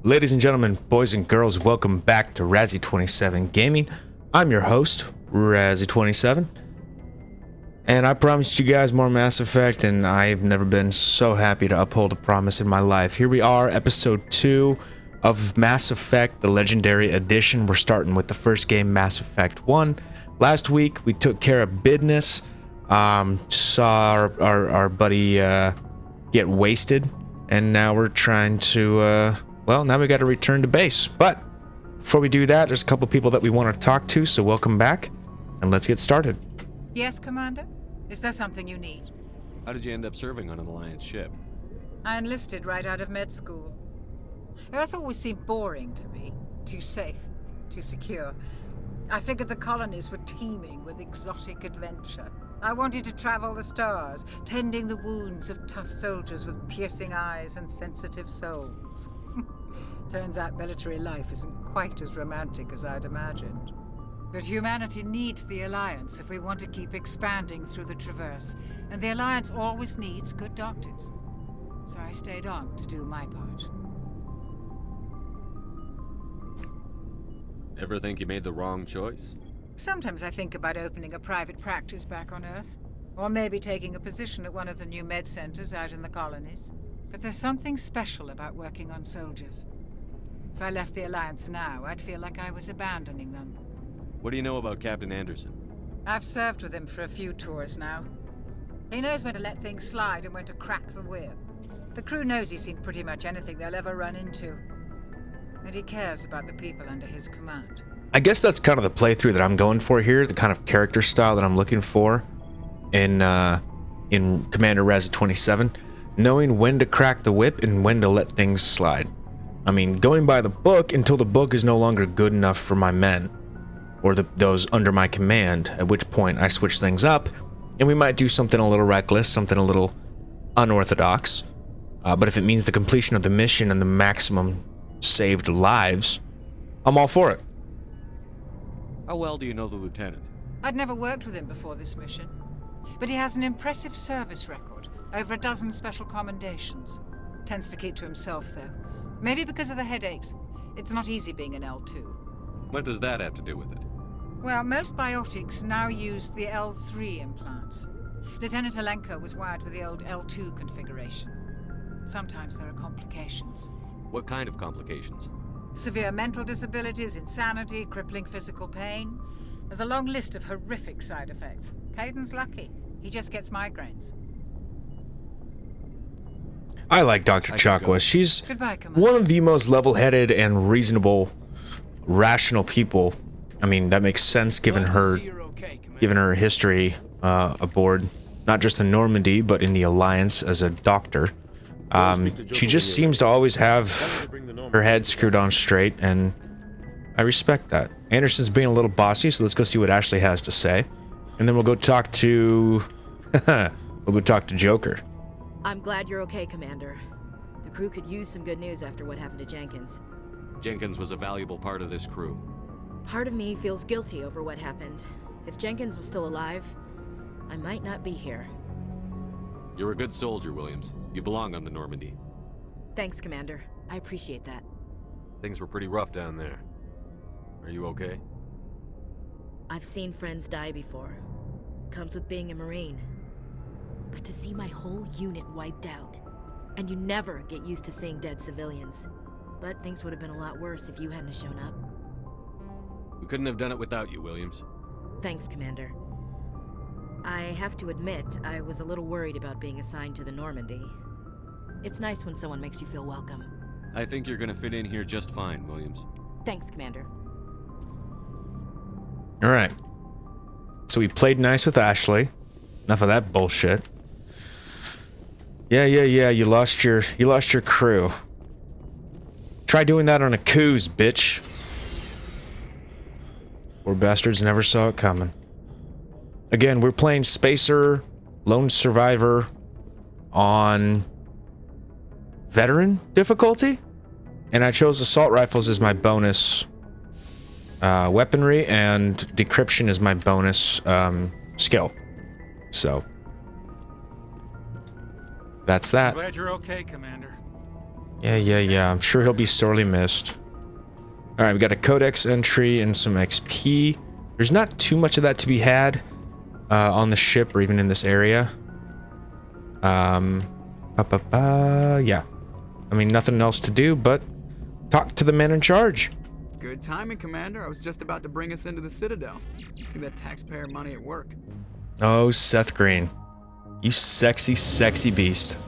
Ladies and gentlemen, boys and girls, welcome back to Razzy27 Gaming. I'm your host, Razzy27. And I promised you guys more Mass Effect, and I've never been so happy to uphold a promise in my life. Here we are, episode 2 of Mass Effect, the Legendary Edition. We're starting with the first game, Mass Effect 1. Last week, we took care of business. Saw our buddy get wasted, and now we're trying to, well, now we got to return to base. But before we do that, there's a couple people that we want to talk to, so welcome back, and let's get started. Yes, Commander? Is there something you need? How did you end up serving on an Alliance ship? I enlisted right out of med school. Earth always seemed boring to me. Too safe, too secure. I figured the colonies were teeming with exotic adventure. I wanted to travel the stars, tending the wounds of tough soldiers with piercing eyes and sensitive souls. Turns out military life isn't quite as romantic as I'd imagined. But humanity needs the Alliance if we want to keep expanding through the Traverse, and the Alliance always needs good doctors. So I stayed on to do my part. Ever think you made the wrong choice? Sometimes I think about opening a private practice back on Earth, or maybe taking a position at one of the new med centers out in the colonies. But there's something special about working on soldiers. If I left the Alliance now, I'd feel like I was abandoning them. What do you know about Captain Anderson? I've served with him for a few tours now. He knows when to let things slide and when to crack the whip. The crew knows he's seen pretty much anything they'll ever run into. And he cares about the people under his command. I guess that's kind of the playthrough that I'm going for here, the kind of character style that I'm looking for in Commander Razzy27, knowing when to crack the whip and when to let things slide. I mean, going by the book until the book is no longer good enough for my men, or those under my command, at which point I switch things up, and we might do something a little reckless, something a little unorthodox, but if it means the completion of the mission and the maximum saved lives, I'm all for it. How well do you know the Lieutenant? I'd never worked with him before this mission, but he has an impressive service record, over a dozen special commendations. Tends to keep to himself, though. Maybe because of the headaches. It's not easy being an L2. What does that have to do with it? Well, most biotics now use the L3 implants. Lieutenant Alenko was wired with the old L2 configuration. Sometimes there are complications. What kind of complications? Severe mental disabilities, insanity, crippling physical pain. There's a long list of horrific side effects. Caden's lucky. He just gets migraines. I like Dr. Chakwas. She's Goodbye, Commander. one of the most level-headed and reasonable, rational people. I mean, that makes sense given her history aboard, not just in Normandy, but in the Alliance as a doctor. She just seems to always have her head screwed on straight, and I respect that. Anderson's being a little bossy, so let's go see what Ashley has to say, and then we'll go talk to Joker. I'm glad you're okay, Commander. The crew could use some good news after what happened to Jenkins. Jenkins was a valuable part of this crew. Part of me feels guilty over what happened. If Jenkins was still alive, I might not be here. You're a good soldier, Williams. You belong on the Normandy. Thanks, Commander. I appreciate that. Things were pretty rough down there. Are you okay? I've seen friends die before. Comes with being a Marine. But to see my whole unit wiped out, and you never get used to seeing dead civilians. But things would have been a lot worse if you hadn't shown up. We couldn't have done it without you, Williams. Thanks, Commander. I have to admit, I was a little worried about being assigned to the Normandy. It's nice when someone makes you feel welcome. I think you're gonna fit in here just fine, Williams. Thanks, Commander. Alright. So we played nice with Ashley. Enough of that bullshit. Yeah, you lost your crew. Try doing that on a cruise, bitch. Poor bastards never saw it coming. Again, we're playing Spacer, Lone Survivor on Veteran difficulty, and I chose assault rifles as my bonus weaponry, and decryption is my bonus skill. So that's that. Glad you're okay, Commander. Yeah. I'm sure he'll be sorely missed. All right, we got a codex entry and some XP. There's not too much of that to be had on the ship or even in this area. Yeah. I mean, nothing else to do but talk to the man in charge. Good timing, Commander. I was just about to bring us into the Citadel. See that taxpayer money at work. Oh, Seth Green. You sexy, sexy beast.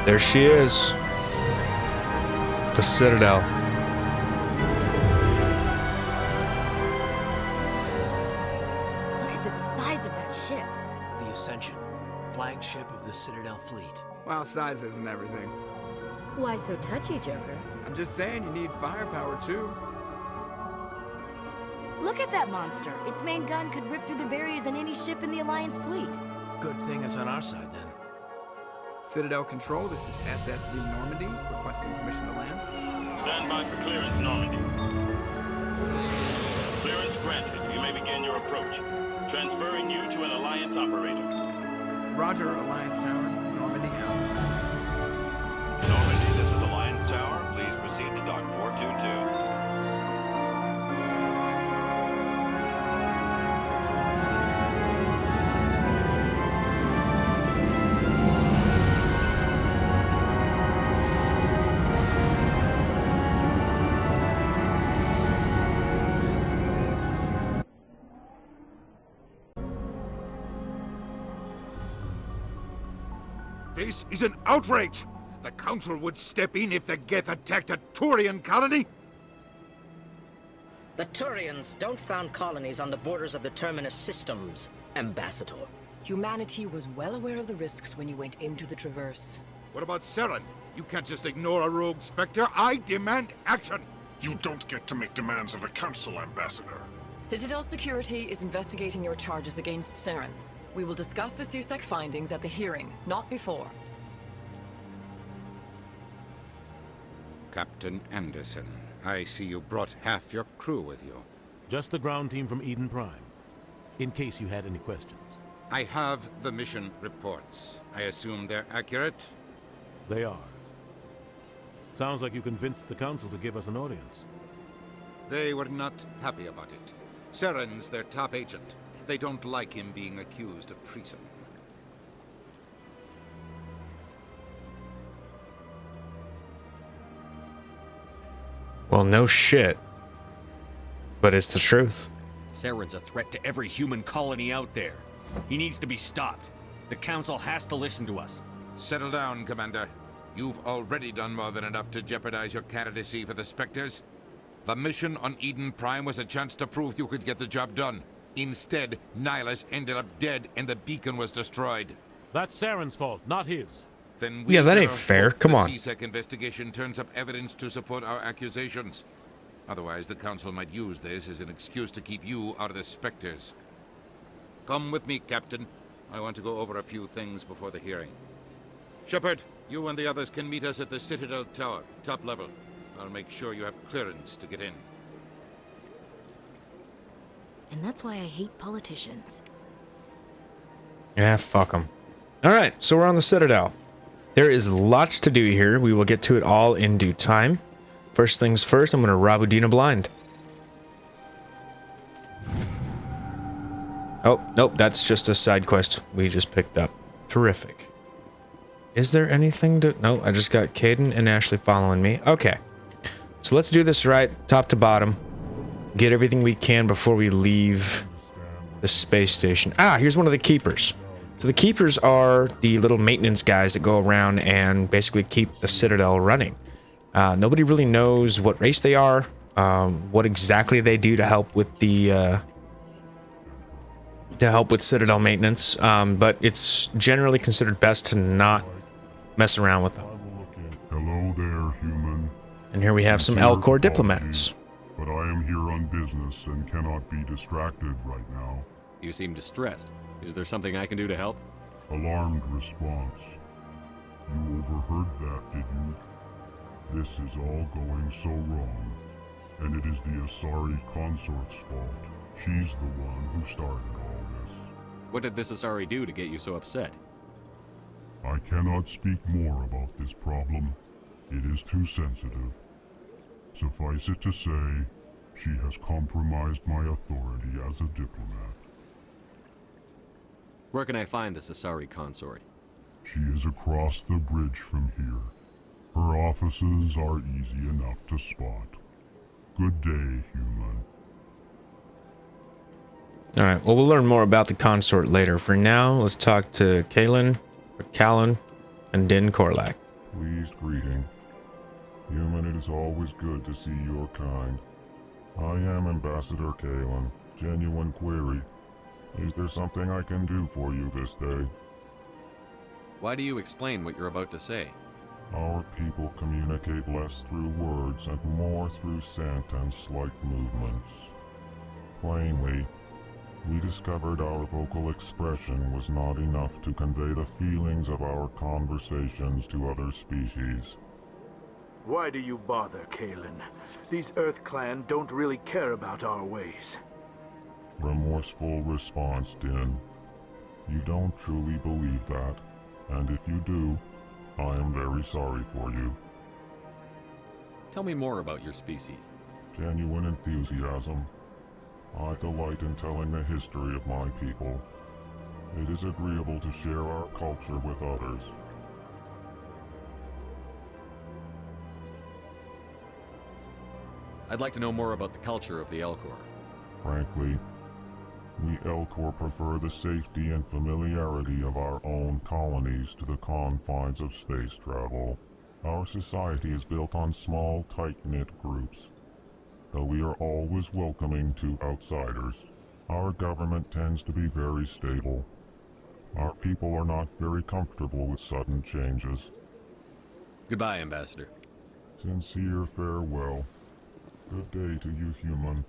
There she is. The Citadel. Look at the size of that ship. The Ascension, flagship of the Citadel fleet. Well, size isn't everything. Why so touchy, Joker? I'm just saying you need firepower, too. Look at that monster. Its main gun could rip through the barriers in any ship in the Alliance fleet. Good thing it's on our side, then. Citadel Control, this is SSV Normandy, requesting permission to land. Stand by for clearance, Normandy. Clearance granted. You may begin your approach. Transferring you to an Alliance operator. Roger, Alliance Tower. Normandy out. Normandy, this is Alliance Tower. Please proceed to Dock 422. This is an outrage! The Council would step in if the Geth attacked a Turian colony? The Turians don't found colonies on the borders of the Terminus systems, Ambassador. Humanity was well aware of the risks when you went into the Traverse. What about Saren? You can't just ignore a rogue Spectre. I demand action! You don't get to make demands of the Council, Ambassador. Citadel Security is investigating your charges against Saren. We will discuss the CSEC findings at the hearing, not before. Captain Anderson, I see you brought half your crew with you. Just the ground team from Eden Prime, in case you had any questions. I have the mission reports. I assume they're accurate? They are. Sounds like you convinced the Council to give us an audience. They were not happy about it. Saren's their top agent. They don't like him being accused of treason. Well, no shit. But it's the truth. Saren's a threat to every human colony out there. He needs to be stopped. The Council has to listen to us. Settle down, Commander. You've already done more than enough to jeopardize your candidacy for the Spectres. The mission on Eden Prime was a chance to prove you could get the job done. Instead, Nihilus ended up dead and the beacon was destroyed. That's Saren's fault, not his. Then yeah, that ain't fair. Come on. The CSEC investigation turns up evidence to support our accusations. Otherwise, the Council might use this as an excuse to keep you out of the Spectres. Come with me, Captain. I want to go over a few things before the hearing. Shepard, you and the others can meet us at the Citadel Tower, top level. I'll make sure you have clearance to get in. And that's why I hate politicians. Yeah, fuck them. Alright, so we're on the Citadel. There is lots to do here. We will get to it all in due time. First things first, I'm going to rob Udina blind. Oh, nope, that's just a side quest we just picked up. Terrific. Is there anything to... No, I just got Caden and Ashley following me. Okay. So let's do this right, top to bottom. Get everything we can before we leave the space station. Ah, here's one of the keepers. So the keepers are the little maintenance guys that go around and basically keep the Citadel running. Nobody really knows what race they are, what exactly they do to help with the Citadel maintenance, but it's generally considered best to not mess around with them. Hello there, human. And here we have some Elcor diplomats. But I am here on business and cannot be distracted right now. You seem distressed. Is there something I can do to help? Alarmed response. You overheard that, did you? This is all going so wrong, and it is the Asari consort's fault. She's the one who started all this. What did this Asari do to get you so upset? I cannot speak more about this problem. It is too sensitive. Suffice it to say, she has compromised my authority as a diplomat. Where can I find this Asari consort? She is across the bridge from here. Her offices are easy enough to spot. Good day, human. Alright, well, we'll learn more about the consort later. For now, let's talk to Callan, and Din Korlak. Pleased greeting. Human, it is always good to see your kind. I am Ambassador Kalen. Genuine query. Is there something I can do for you this day? Why do you explain what you're about to say? Our people communicate less through words and more through scent and slight movements. Plainly, we discovered our vocal expression was not enough to convey the feelings of our conversations to other species. Why do you bother, Kalen? These Earth Clan don't really care about our ways. Remorseful response, Din. You don't truly believe that, and if you do, I am very sorry for you. Tell me more about your species. Genuine enthusiasm. I delight in telling the history of my people. It is agreeable to share our culture with others. I'd like to know more about the culture of the Elcor. Frankly, we Elcor prefer the safety and familiarity of our own colonies to the confines of space travel. Our society is built on small, tight-knit groups. Though we are always welcoming to outsiders, our government tends to be very stable. Our people are not very comfortable with sudden changes. Goodbye, Ambassador. Sincere farewell. Good day to you, human.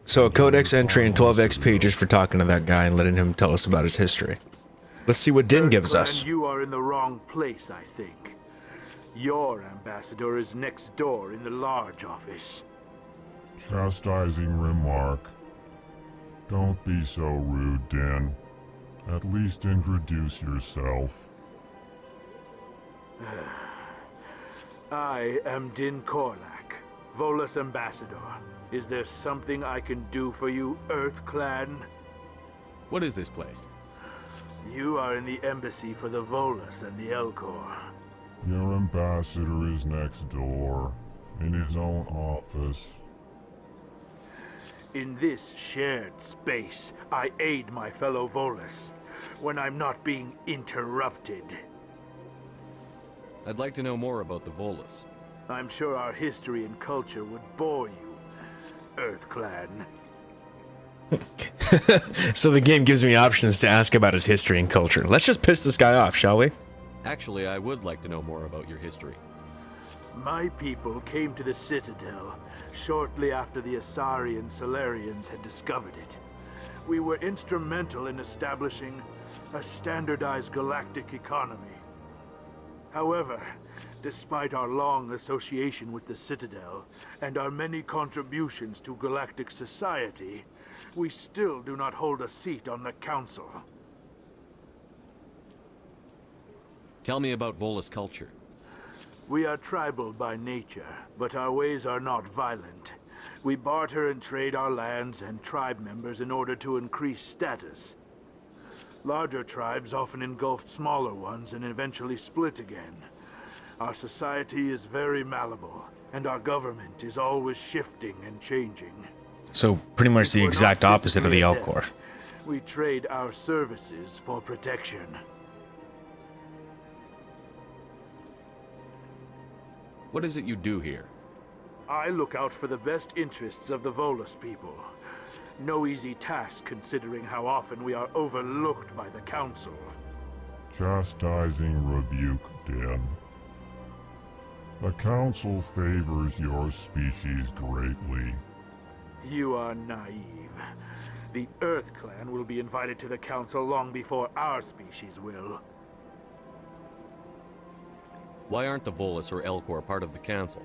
So a codex entry and 12 XP just for talking to that guy and letting him tell us about his history. Let's see what Din gives us. You are in the wrong place, I think. Your ambassador is next door in the large office. Chastising remark. Don't be so rude, Din. At least introduce yourself. I am Din Korlak, Volus Ambassador. Is there something I can do for you, Earth Clan? What is this place? You are in the embassy for the Volus and the Elcor. Your ambassador is next door, in his own office. In this shared space, I aid my fellow Volus when I'm not being interrupted. I'd like to know more about the Volus. I'm sure our history and culture would bore you, Earth Clan. So the game gives me options to ask about his history and culture. Let's just piss this guy off, shall we? Actually, I would like to know more about your history. My people came to the Citadel shortly after the Asari and Salarians had discovered it. We were instrumental in establishing a standardized galactic economy. However, despite our long association with the Citadel and our many contributions to galactic society, we still do not hold a seat on the Council. Tell me about Volus culture. We are tribal by nature, but our ways are not violent. We barter and trade our lands and tribe members in order to increase status. Larger tribes often engulf smaller ones and eventually split again. Our society is very malleable, and our government is always shifting and changing. So pretty much the exact opposite of the Elcor. We trade our services for protection. What is it you do here? I look out for the best interests of the Volus people. No easy task considering how often we are overlooked by the Council. Chastising rebuke, Din. The Council favors your species greatly. You are naive. The Earth Clan will be invited to the Council long before our species will. Why aren't the Volus or Elcor part of the Council?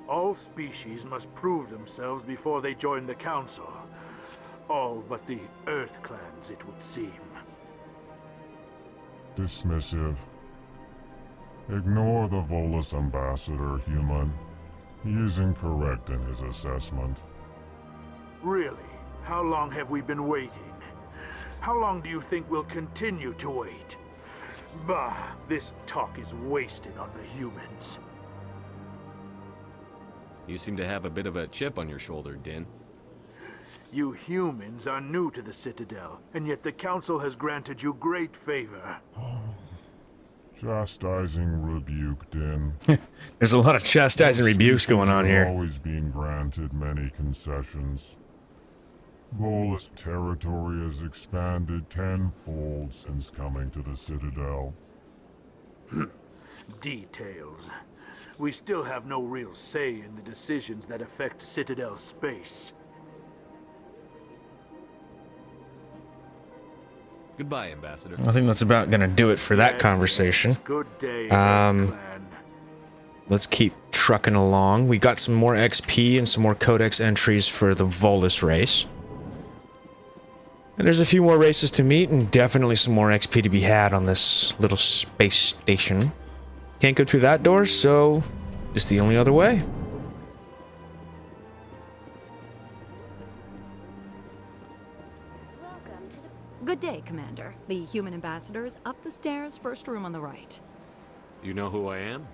All species must prove themselves before they join the Council. All but the Earth clans, it would seem. Dismissive. Ignore the Volus ambassador, human. He is incorrect in his assessment. Really? How long have we been waiting? How long do you think we'll continue to wait? Bah, this talk is wasted on the humans. You seem to have a bit of a chip on your shoulder, Din. You humans are new to the Citadel, and yet the Council has granted you great favor. Chastising rebuke, Din. There's a lot of chastising rebukes going on here. Always being granted many concessions. Volus territory has expanded tenfold since coming to the Citadel. Details. We still have no real say in the decisions that affect Citadel space. Goodbye, Ambassador. I think that's about gonna do it for that conversation. Good day, let's keep trucking along. We got some more XP and some more codex entries for the Volus race. And there's a few more races to meet and definitely some more XP to be had on this little space station. Can't go through that door, so it's the only other way. Good day, Commander. The human ambassador is up the stairs, first room on the right. You know who I am?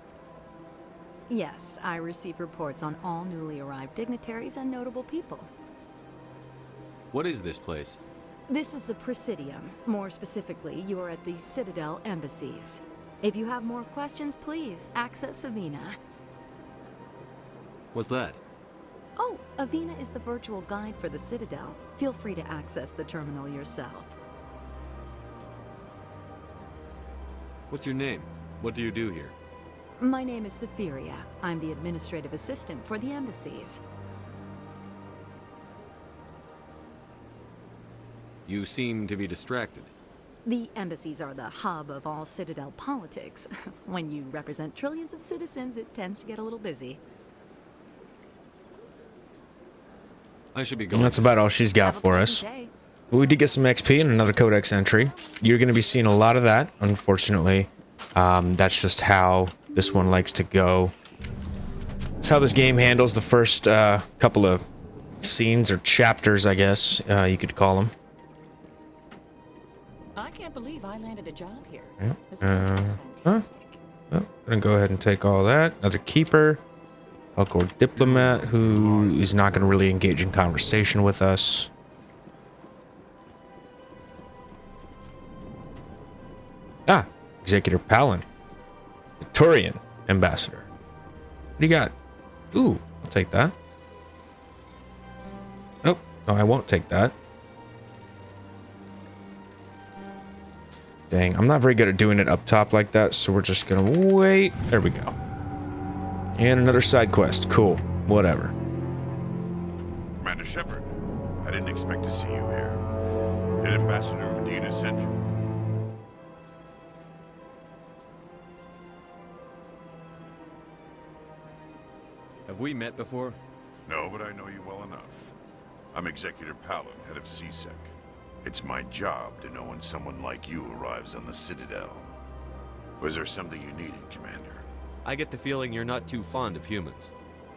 Yes, I receive reports on all newly arrived dignitaries and notable people. What is this place? This is the Presidium. More specifically, you are at the Citadel embassies. If you have more questions, please access Avina. What's that? Oh, Avina is the virtual guide for the Citadel. Feel free to access the terminal yourself. What's your name? What do you do here? My name is Safiria. I'm the administrative assistant for the embassies. You seem to be distracted. The embassies are the hub of all Citadel politics. When you represent trillions of citizens, it tends to get a little busy. I should be And going. that's about all she's got for us. We did get some XP and another codex entry. You're going to be seeing a lot of that, unfortunately. That's just how this one likes to go. It's how this game handles the first couple of scenes or chapters, I guess you could call them. I can't believe I landed a job here. Yeah. This place is fantastic. Oh, gonna go ahead and take all that. Another keeper. Elcor diplomat who is not going to really engage in conversation with us. Ah, Executor Palin. The Turian ambassador. What do you got? Ooh, I'll take that. Oh, no, I won't take that. Dang, I'm not very good at doing it up top like that, so we're just gonna wait. There we go. And another side quest. Cool. Whatever. Commander Shepard, I didn't expect to see you here. Did Ambassador Udina send you? Have we met before? No, but I know you well enough. I'm Executor Palin, head of CSEC. It's my job to know when someone like you arrives on the Citadel. Was there something you needed, Commander? I get the feeling you're not too fond of humans.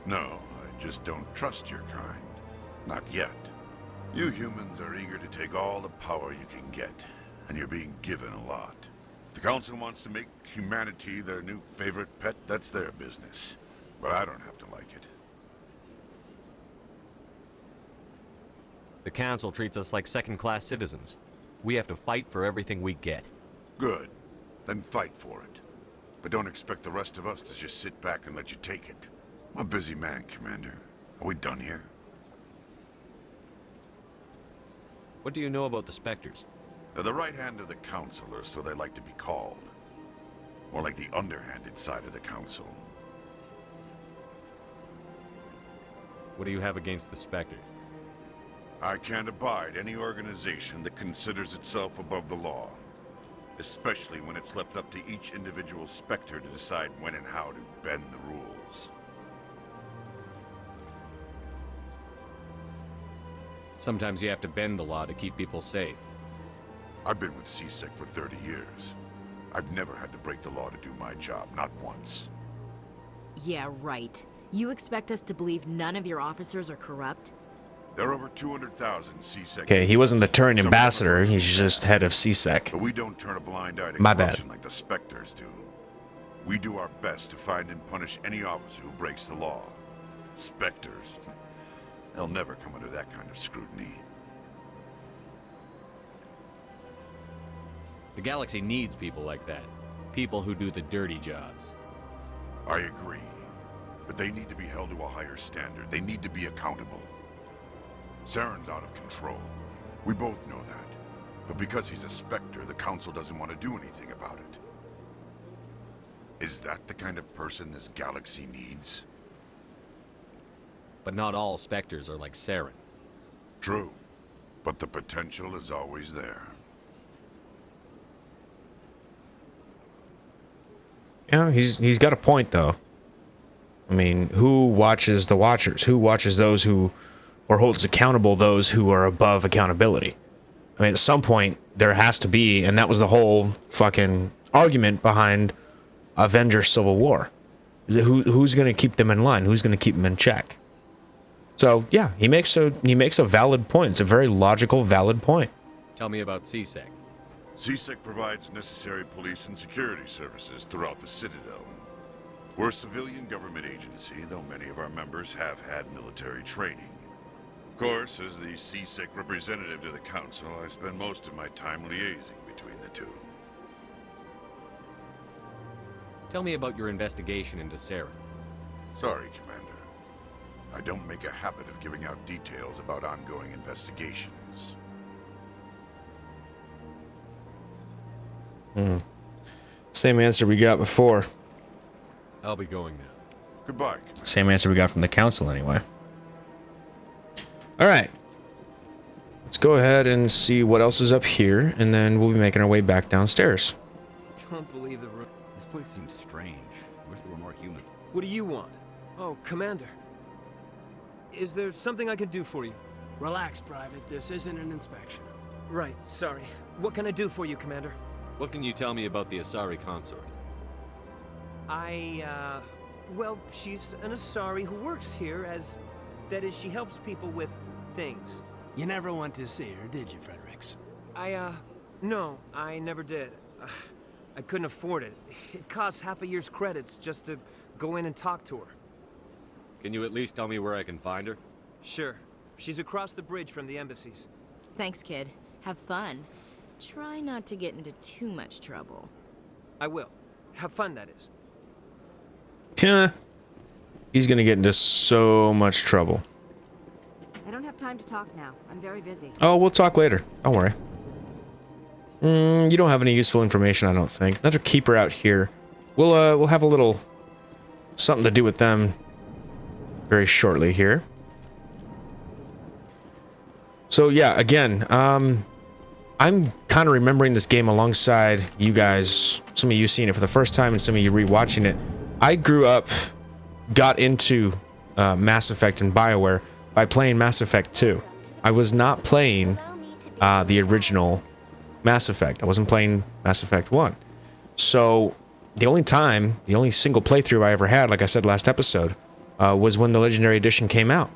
No, I just don't trust your kind. Not yet. You humans are eager to take all the power you can get, and you're being given a lot. If the Council wants to make humanity their new favorite pet, that's their business. But I don't have to like it. The Council treats us like second-class citizens. We have to fight for everything we get. Good. Then fight for it. But don't expect the rest of us to just sit back and let you take it. I'm a busy man, Commander. Are we done here? What do you know about the Spectres? They're the right hand of the Council, or so they like to be called. More like the underhanded side of the Council. What do you have against the Spectres? I can't abide any organization that considers itself above the law. Especially when it's left up to each individual Spectre to decide when and how to bend the rules. Sometimes you have to bend the law to keep people safe. I've been with CSEC for 30 years. I've never had to break the law to do my job, not once. Yeah, right. You expect us to believe none of your officers are corrupt? There are over 200,000 CSEC. Okay, he wasn't the Turing ambassador. He's just head of CSEC. But we don't turn a blind eye to My corruption bad. like the Spectres do. We do our best to find and punish any officer who breaks the law. Spectres. They'll never come under that kind of scrutiny. The galaxy needs people like that. People who do the dirty jobs. I agree. But they need to be held to a higher standard. They need to be accountable. Saren's out of control. We both know that. But because he's a Spectre, the Council doesn't want to do anything about it. Is that the kind of person this galaxy needs? But not all Spectres are like Saren. True. But the potential is always there. Yeah, he's got a point though. I mean, who watches the Watchers? Who watches those who, or holds accountable those who are above accountability? I mean, at some point there has to be, and that was the whole fucking argument behind Avengers Civil War. Who's going to keep them in line? Who's going to keep them in check? So yeah, he makes a valid point. It's a very logical, valid point. Tell me about CSEC. CSEC provides necessary police and security services throughout the Citadel. We're a civilian government agency, though many of our members have had military training. Of course, as the CSEC representative to the Council, I spend most of my time liaising between the two. Tell me about your investigation into Saren. Sorry, Commander. I don't make a habit of giving out details about ongoing investigations. Same answer we got before. I'll be going now. Goodbye. Same answer we got from the Council anyway. Alright. Let's go ahead and see what else is up here, and then we'll be making our way back downstairs. Don't believe the room. This place seems strange. I wish there were more human. What do you want? Oh, Commander. Is there something I can do for you? Relax, Private. This isn't an inspection. Right, sorry. What can I do for you, Commander? What can you tell me about the Asari consort? Well, she's an Asari who works here as... That is, she helps people with things. You never went to see her, did you, Fredericks? No, I never did. I couldn't afford it. It costs half a year's credits just to go in and talk to her. Can you at least tell me where I can find her? Sure. She's across the bridge from the embassies. Thanks, kid. Have fun. Try not to get into too much trouble. I will. Have fun, that is. Yeah. He's gonna get into so much trouble. I don't have time to talk now. I'm very busy. Oh, we'll talk later. Don't worry. You don't have any useful information, I don't think. Another keeper out here. We'll have a little something to do with them very shortly here. So yeah, again, I'm kind of remembering this game alongside you guys. Some of you seeing it for the first time and some of you rewatching it. I grew up, got into Mass Effect and BioWare by playing Mass Effect 2. I was not playing the original Mass Effect. I wasn't playing Mass Effect 1. So the only single playthrough I ever had, like I said last episode, was when the Legendary Edition came out.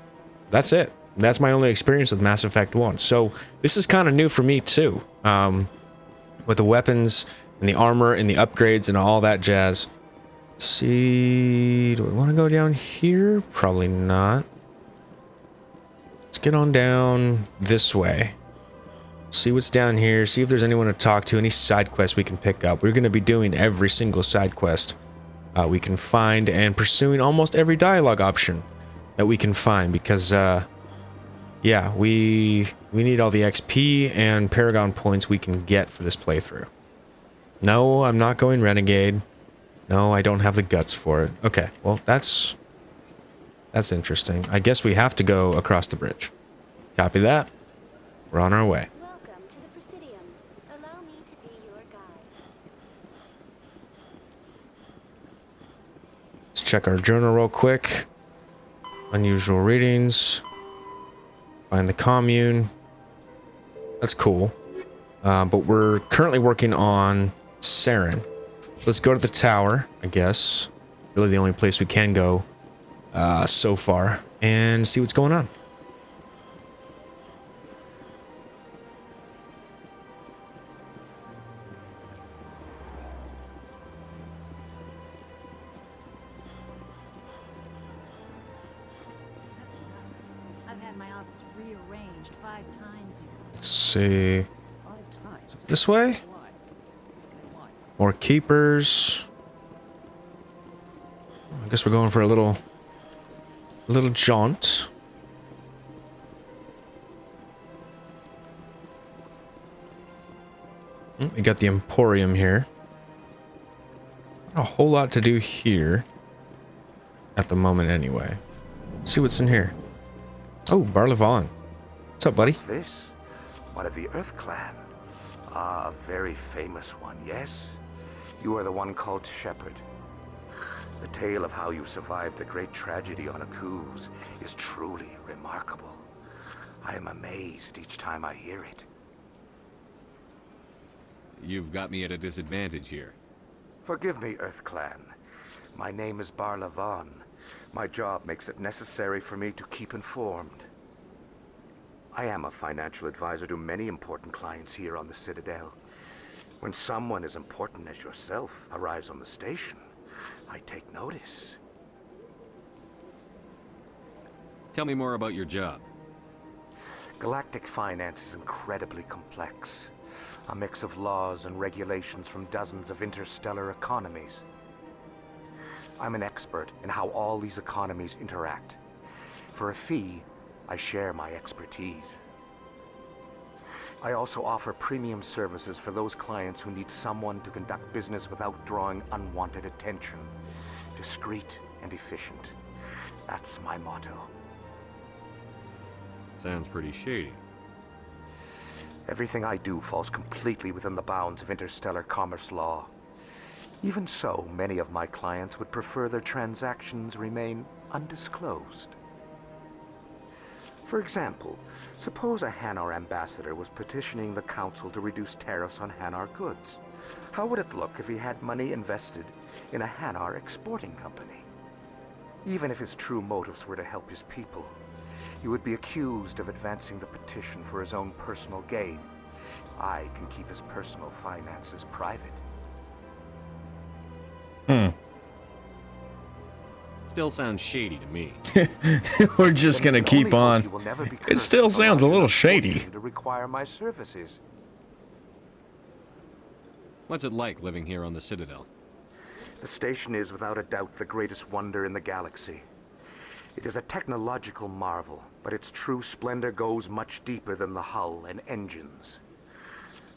That's it. That's my only experience with Mass Effect 1. So this is kind of new for me too. With the weapons and the armor and the upgrades and all that jazz. Let's see, do I want to go down here? Probably not. Let's get on down this way. See what's down here. See if there's anyone to talk to. Any side quests we can pick up. We're going to be doing every single side quest we can find and pursuing almost every dialogue option that we can find because, yeah, we need all the XP and Paragon points we can get for this playthrough. No, I'm not going Renegade. No, I don't have the guts for it. Okay, well, that's interesting. I guess we have to go across the bridge. Copy that. We're on our way. Welcome to the Presidium. Allow me to be your guide. check our journal real quick. Unusual readings. Find the commune. That's cool. But we're currently working on Saren. Let's go to the tower, I guess. Really the only place we can go so far. And see what's going on. I've had my office rearranged 5 times here. Let's see. This way? More keepers. I guess we're going for a little jaunt. We got the Emporium here. Not a whole lot to do here. At the moment, anyway. Let's see what's in here. Oh, Barlavon. What's up, buddy? What's this? One of the Earth Clan. Ah, a very famous one, yes? You are the one called Shepherd. The tale of how you survived the great tragedy on Akuz is truly remarkable. I am amazed each time I hear it. You've got me at a disadvantage here. Forgive me, Earth Clan. My name is Barlavon. My job makes it necessary for me to keep informed. I am a financial advisor to many important clients here on the Citadel. When someone as important as yourself arrives on the station, I take notice. Tell me more about your job. Galactic finance is incredibly complex. A mix of laws and regulations from dozens of interstellar economies. I'm an expert in how all these economies interact. For a fee, I share my expertise. I also offer premium services for those clients who need someone to conduct business without drawing unwanted attention. Discreet and efficient. That's my motto. Sounds pretty shady. Everything I do falls completely within the bounds of interstellar commerce law. Even so, many of my clients would prefer their transactions remain undisclosed. For example, suppose a Hanar ambassador was petitioning the council to reduce tariffs on Hanar goods. How would it look if he had money invested in a Hanar exporting company? Even if his true motives were to help his people, he would be accused of advancing the petition for his own personal gain. I can keep his personal finances private. Still sounds shady to me. We're just gonna keep on. It still sounds a little shady. To require my services. What's it like living here on the Citadel? The station is without a doubt the greatest wonder in the galaxy. It is a technological marvel, but its true splendor goes much deeper than the hull and engines.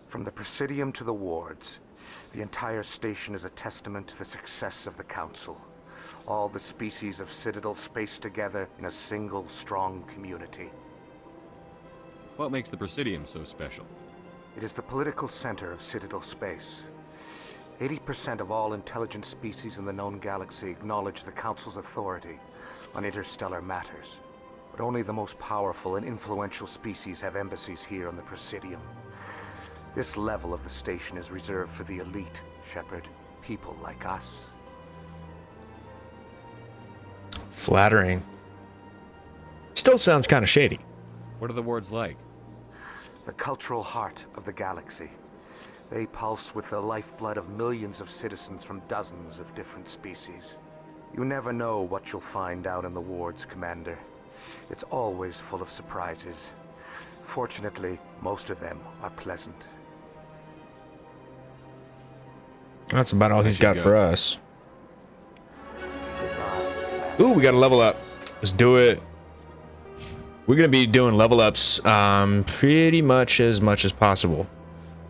From the Presidium to the wards, the entire station is a testament to the success of the Council. All the species of Citadel spaced together in a single, strong community. What makes the Presidium so special? It is the political center of Citadel space. 80% of all intelligent species in the known galaxy acknowledge the Council's authority on interstellar matters. But only the most powerful and influential species have embassies here on the Presidium. This level of the station is reserved for the elite, Shepard. People like us. Flattering. Still sounds kind of shady. What are the wards like? The cultural heart of the galaxy. They pulse with the lifeblood of millions of citizens from dozens of different species. You never know what you'll find out in the wards, Commander. It's always full of surprises. Fortunately, most of them are pleasant. That's about all he's got for us. Ooh, we got to level up. Let's do it. We're going to be doing level ups pretty much as possible.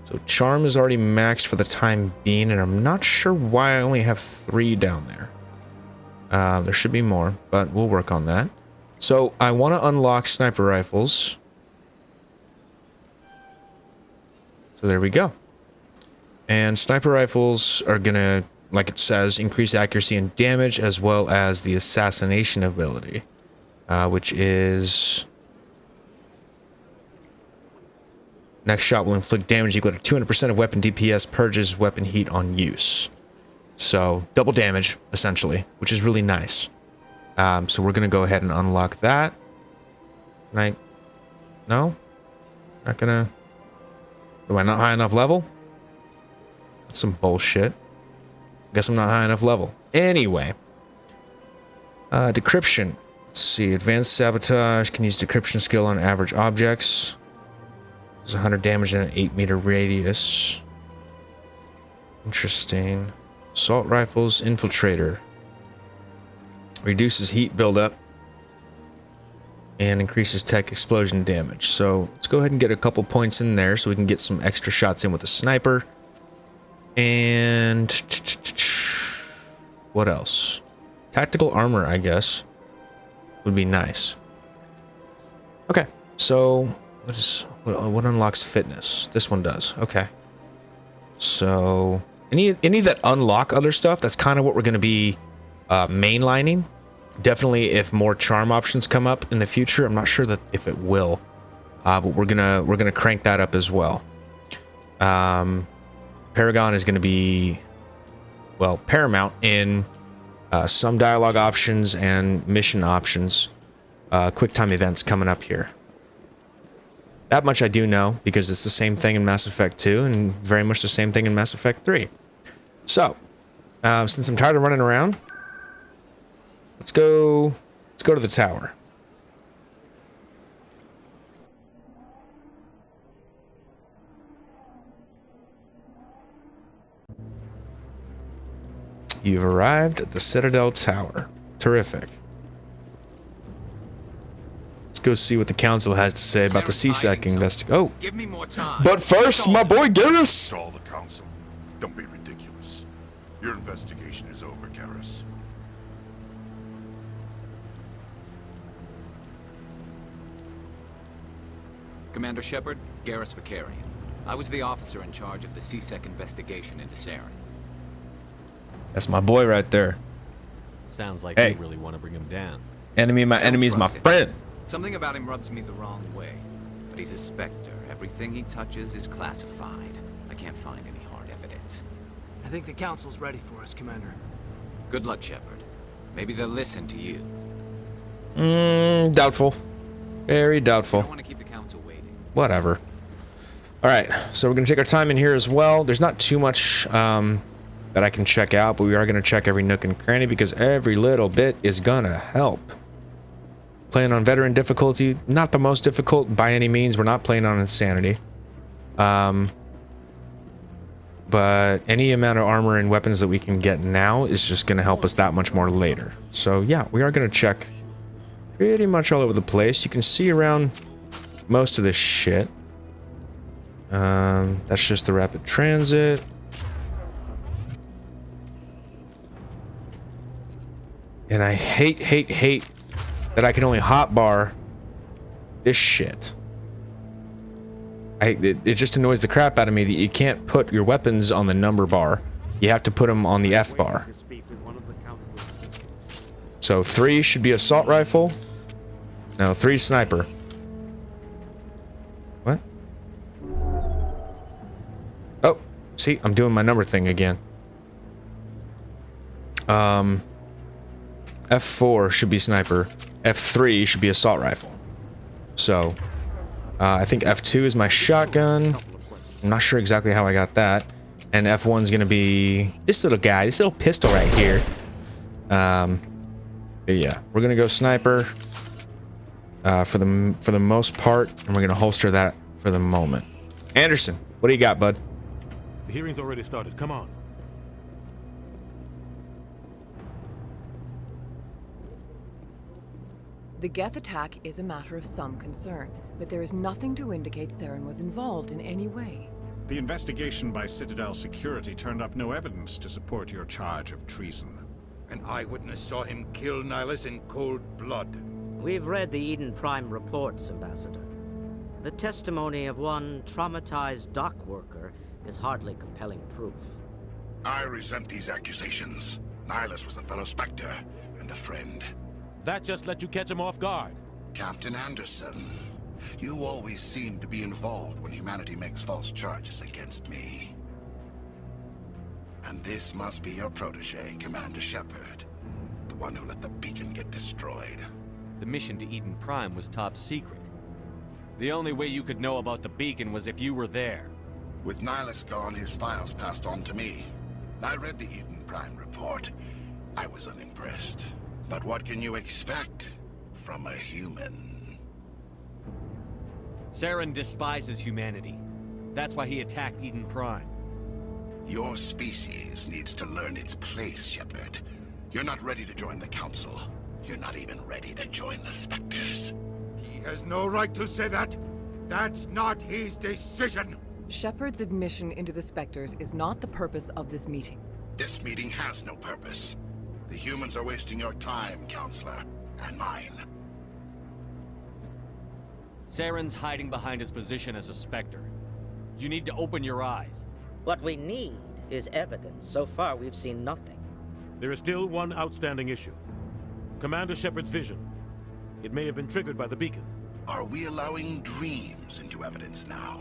So charm is already maxed for the time being, and I'm not sure why I only have 3 down there. There should be more, but we'll work on that. So I want to unlock sniper rifles. So there we go. And sniper rifles are going to like it says, increase accuracy and damage, as well as the assassination ability, which is next shot will inflict damage equal to 200% of weapon DPS, purges weapon heat on use. So double damage essentially, which is really nice. So we're gonna go ahead and unlock that. Right? No, not gonna. Am I not high enough level? That's some bullshit. Guess I'm not high enough level. Anyway. Decryption. Let's see. Advanced sabotage. Can use decryption skill on average objects. Does 100 damage in an 8-meter radius. Interesting. Assault rifles. Infiltrator. Reduces heat buildup. And increases tech explosion damage. So let's go ahead and get a couple points in there so we can get some extra shots in with the sniper. And what else? Tactical armor, I guess, would be nice. Okay, so what unlocks fitness? This one does. Okay. So any that unlock other stuff, that's kind of what we're going to be mainlining. Definitely, if more charm options come up in the future, I'm not sure that if it will, but we're gonna crank that up as well. Paragon is gonna be, well, paramount in some dialogue options and mission options. Quick time events coming up here. That much I do know because it's the same thing in Mass Effect 2 and very much the same thing in Mass Effect 3. So, since I'm tired of running around. Let's go to the tower. You've arrived at the Citadel Tower. Terrific. Let's go see what the council has to say about the CSEC investigation. Oh, give me more time. But first, my boy Garrus. All the council. Don't be ridiculous. Your investigation is over, Garrus. Commander Shepard, Garrus Vakarian. I was the officer in charge of the CSEC investigation into Saren. That's my boy right there. Sounds like Hey. you really want to bring him down. Enemy, my enemy is my friend. Something about him rubs me the wrong way. But he's a Spectre. Everything he touches is classified. I can't find any hard evidence. I think the council's ready for us, Commander. Good luck, Shepard. Maybe they'll listen to you. Doubtful. Very doubtful. I don't want to keep the council waiting. Whatever. All right, so we're gonna take our time in here as well. There's not too much that I can check out, but we are gonna check every nook and cranny because every little bit is gonna help. Playing on veteran difficulty, not the most difficult by any means. We're not playing on insanity. But any amount of armor and weapons that we can get now is just gonna help us that much more later. So yeah, we are gonna check pretty much all over the place. You can see around most of this shit. That's just the rapid transit. And I hate that I can only hotbar this shit. It just annoys the crap out of me that you can't put your weapons on the number bar. You have to put them on the F bar. So 3 should be assault rifle. No, 3 sniper. What? Oh, see, I'm doing my number thing again. F4 should be sniper. F3 should be assault rifle. So, I think F2 is my shotgun. I'm not sure exactly how I got that. And F1 is gonna be this little guy, this little pistol right here. But yeah, we're gonna go sniper for the most part, and we're gonna holster that for the moment. Anderson, what do you got, bud? The hearing's already started. Come on. The Geth attack is a matter of some concern, but there is nothing to indicate Saren was involved in any way. The investigation by Citadel security turned up no evidence to support your charge of treason. An eyewitness saw him kill Nihilus in cold blood. We've read the Eden Prime reports, Ambassador. The testimony of one traumatized dock worker is hardly compelling proof. I resent these accusations. Nihilus was a fellow Spectre and a friend. That just let you catch him off guard. Captain Anderson, you always seem to be involved when humanity makes false charges against me. And this must be your protege, Commander Shepard. The one who let the beacon get destroyed. The mission to Eden Prime was top secret. The only way you could know about the beacon was if you were there. With Nihilus gone, his files passed on to me. I read the Eden Prime report. I was unimpressed. But what can you expect from a human? Saren despises humanity. That's why he attacked Eden Prime. Your species needs to learn its place, Shepard. You're not ready to join the Council. You're not even ready to join the Spectres. He has no right to say that. That's not his decision. Shepard's admission into the Spectres is not the purpose of this meeting. This meeting has no purpose. The humans are wasting your time, Counselor, and mine. Saren's hiding behind his position as a Spectre. You need to open your eyes. What we need is evidence. So far, we've seen nothing. There is still one outstanding issue. Commander Shepard's vision. It may have been triggered by the beacon. Are we allowing dreams into evidence now?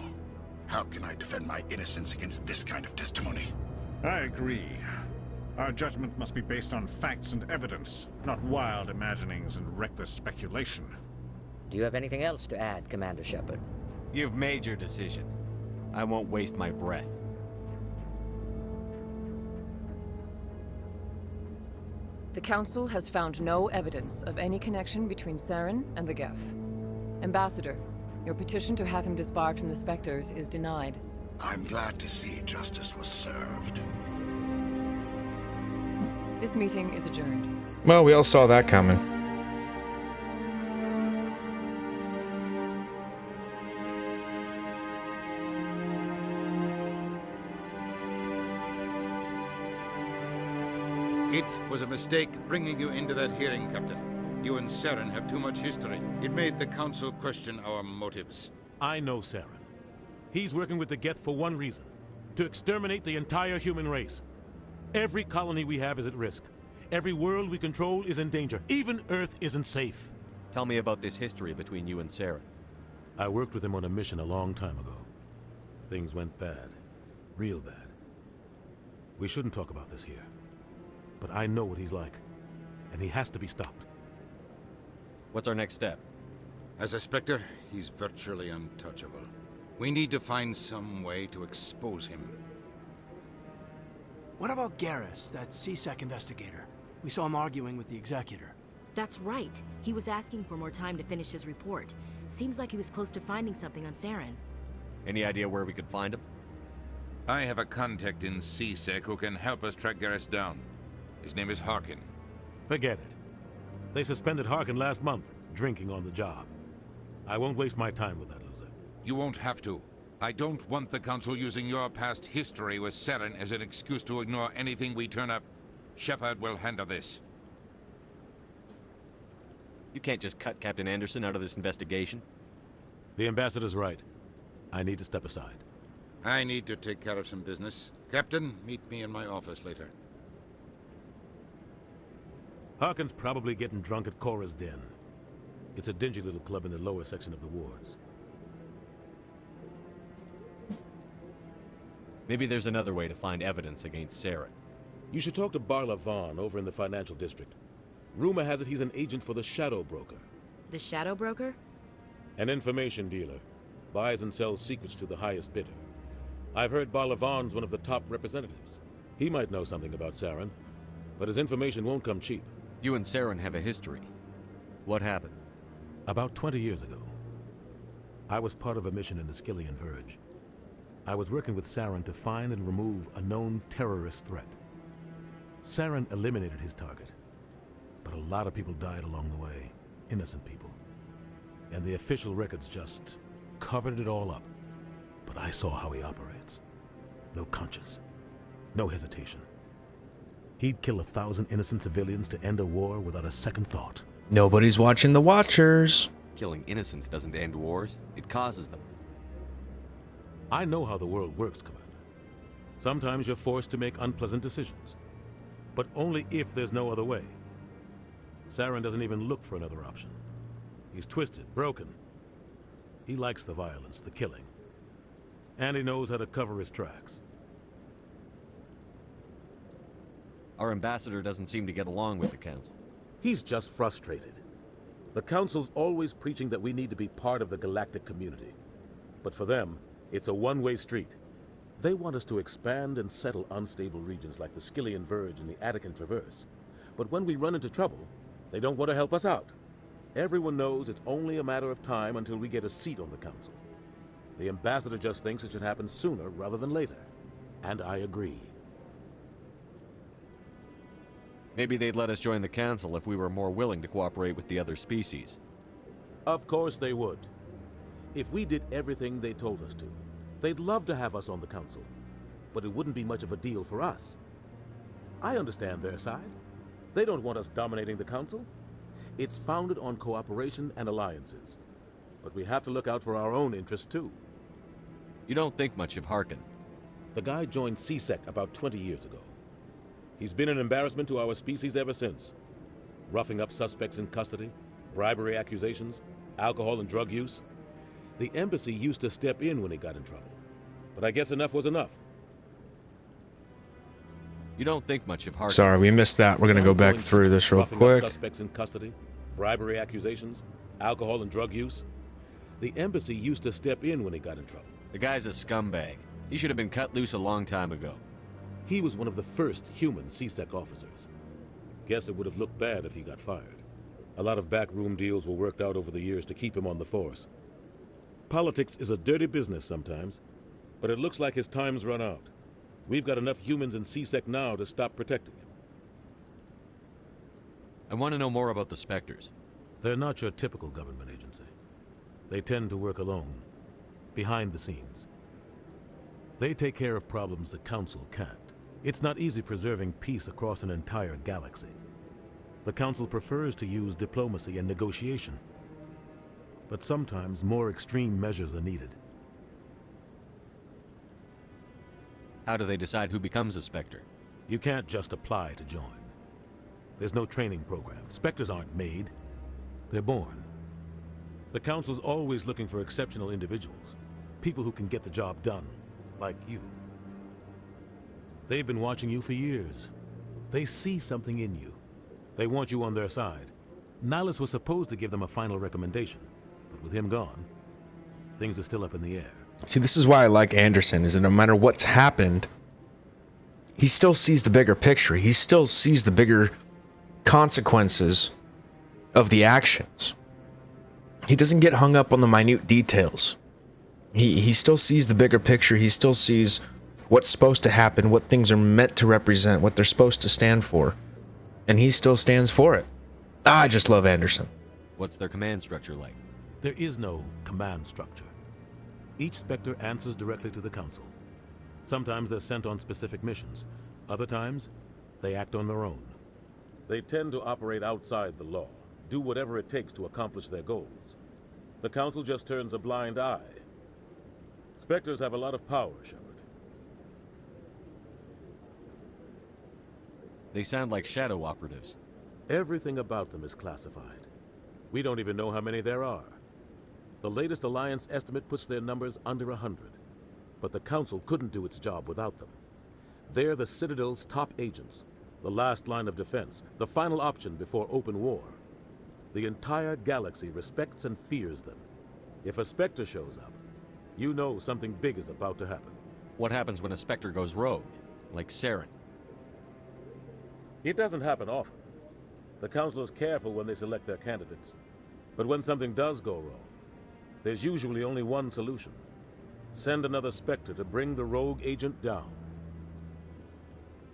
How can I defend my innocence against this kind of testimony? I agree. Our judgment must be based on facts and evidence, not wild imaginings and reckless speculation. Do you have anything else to add, Commander Shepard? You've made your decision. I won't waste my breath. The Council has found no evidence of any connection between Saren and the Geth. Ambassador, your petition to have him disbarred from the Spectres is denied. I'm glad to see justice was served. This meeting is adjourned. Well, we all saw that coming. It was a mistake bringing you into that hearing, Captain. You and Saren have too much history. It made the Council question our motives. I know Saren. He's working with the Geth for one reason. To exterminate the entire human race. Every colony we have is at risk. Every world we control is in danger. Even Earth isn't safe. Tell me about this history between you and Saren. I worked with him on a mission a long time ago. Things went bad. Real bad. We shouldn't talk about this here. But I know what he's like. And he has to be stopped. What's our next step? As a Spectre, he's virtually untouchable. We need to find some way to expose him. What about Garrus, that CSEC investigator? We saw him arguing with the Executor. That's right. He was asking for more time to finish his report. Seems like he was close to finding something on Saren. Any idea where we could find him? I have a contact in CSEC who can help us track Garrus down. His name is Harkin. Forget it. They suspended Harkin last month, drinking on the job. I won't waste my time with that loser. You won't have to. I don't want the Council using your past history with Saren as an excuse to ignore anything we turn up. Shepard will handle this. You can't just cut Captain Anderson out of this investigation. The Ambassador's right. I need to step aside. I need to take care of some business. Captain, meet me in my office later. Harkin's probably getting drunk at Cora's Den. It's a dingy little club in the lower section of the wards. Maybe there's another way to find evidence against Saren. You should talk to Barla Vaughn over in the financial district. Rumor has it he's an agent for the Shadow Broker. The Shadow Broker? An information dealer. Buys and sells secrets to the highest bidder. I've heard Barla Vaughn's one of the top representatives. He might know something about Saren, but his information won't come cheap. You and Saren have a history. What happened? About 20 years ago, I was part of a mission in the Skillian Verge. I was working with Saren to find and remove a known terrorist threat. Saren eliminated his target, but a lot of people died along the way, innocent people. And the official records just covered it all up. But I saw how he operates. No conscience, no hesitation. He'd kill 1,000 innocent civilians to end a war without a second thought. Nobody's watching the Watchers. Killing innocents doesn't end wars, it causes them. I know how the world works, Commander. Sometimes you're forced to make unpleasant decisions. But only if there's no other way. Saren doesn't even look for another option. He's twisted, broken. He likes the violence, the killing. And he knows how to cover his tracks. Our ambassador doesn't seem to get along with the Council. He's just frustrated. The Council's always preaching that we need to be part of the galactic community. But for them, it's a one-way street. They want us to expand and settle unstable regions like the Skillian Verge and the Attican Traverse. But when we run into trouble, they don't want to help us out. Everyone knows it's only a matter of time until we get a seat on the Council. The ambassador just thinks it should happen sooner rather than later. And I agree. Maybe they'd let us join the Council if we were more willing to cooperate with the other species. Of course they would. If we did everything they told us to, they'd love to have us on the Council. But it wouldn't be much of a deal for us. I understand their side. They don't want us dominating the Council. It's founded on cooperation and alliances. But we have to look out for our own interests too. You don't think much of Harkin. The guy joined CSEC about 20 years ago. He's been an embarrassment to our species ever since. Roughing up suspects in custody, bribery accusations, alcohol and drug use. The embassy used to step in when he got in trouble. But I guess enough was enough. You don't think much of Harkin. Sorry, we missed that. We're going to go back through this real quick. Suspects in custody, bribery accusations, alcohol and drug use. The embassy used to step in when he got in trouble. The guy's a scumbag. He should have been cut loose a long time ago. He was one of the first human CSEC officers. Guess it would have looked bad if he got fired. A lot of backroom deals were worked out over the years to keep him on the force. Politics is a dirty business sometimes, but it looks like his time's run out. We've got enough humans in CSEC now to stop protecting him. I want to know more about the Spectres. They're not your typical government agency. They tend to work alone, behind the scenes. They take care of problems the Council can't. It's not easy preserving peace across an entire galaxy. The Council prefers to use diplomacy and negotiation. But sometimes more extreme measures are needed. How do they decide who becomes a Spectre? You can't just apply to join. There's no training program. Spectres aren't made. They're born. The Council's always looking for exceptional individuals. People who can get the job done, like you. They've been watching you for years. They see something in you. They want you on their side. Nihilus was supposed to give them a final recommendation, but with him gone, things are still up in the air. See, this is why I like Anderson, is that no matter what's happened, he still sees the bigger picture. He still sees the bigger consequences of the actions. He doesn't get hung up on the minute details. He still sees the bigger picture. He still sees what's supposed to happen, what things are meant to represent, what they're supposed to stand for. And he still stands for it. I just love Anderson. What's their command structure like? There is no command structure. Each Spectre answers directly to the Council. Sometimes they're sent on specific missions. Other times, they act on their own. They tend to operate outside the law, do whatever it takes to accomplish their goals. The Council just turns a blind eye. Spectres have a lot of power, Shepard. They sound like shadow operatives. Everything about them is classified. We don't even know how many there are. The latest Alliance estimate puts their numbers under 100. But the Council couldn't do its job without them. They're the Citadel's top agents, the last line of defense, the final option before open war. The entire galaxy respects and fears them. If a Spectre shows up, you know something big is about to happen. What happens when a Spectre goes rogue, like Saren? It doesn't happen often. The Council is careful when they select their candidates. But when something does go wrong, there's usually only one solution. Send another Spectre to bring the rogue agent down.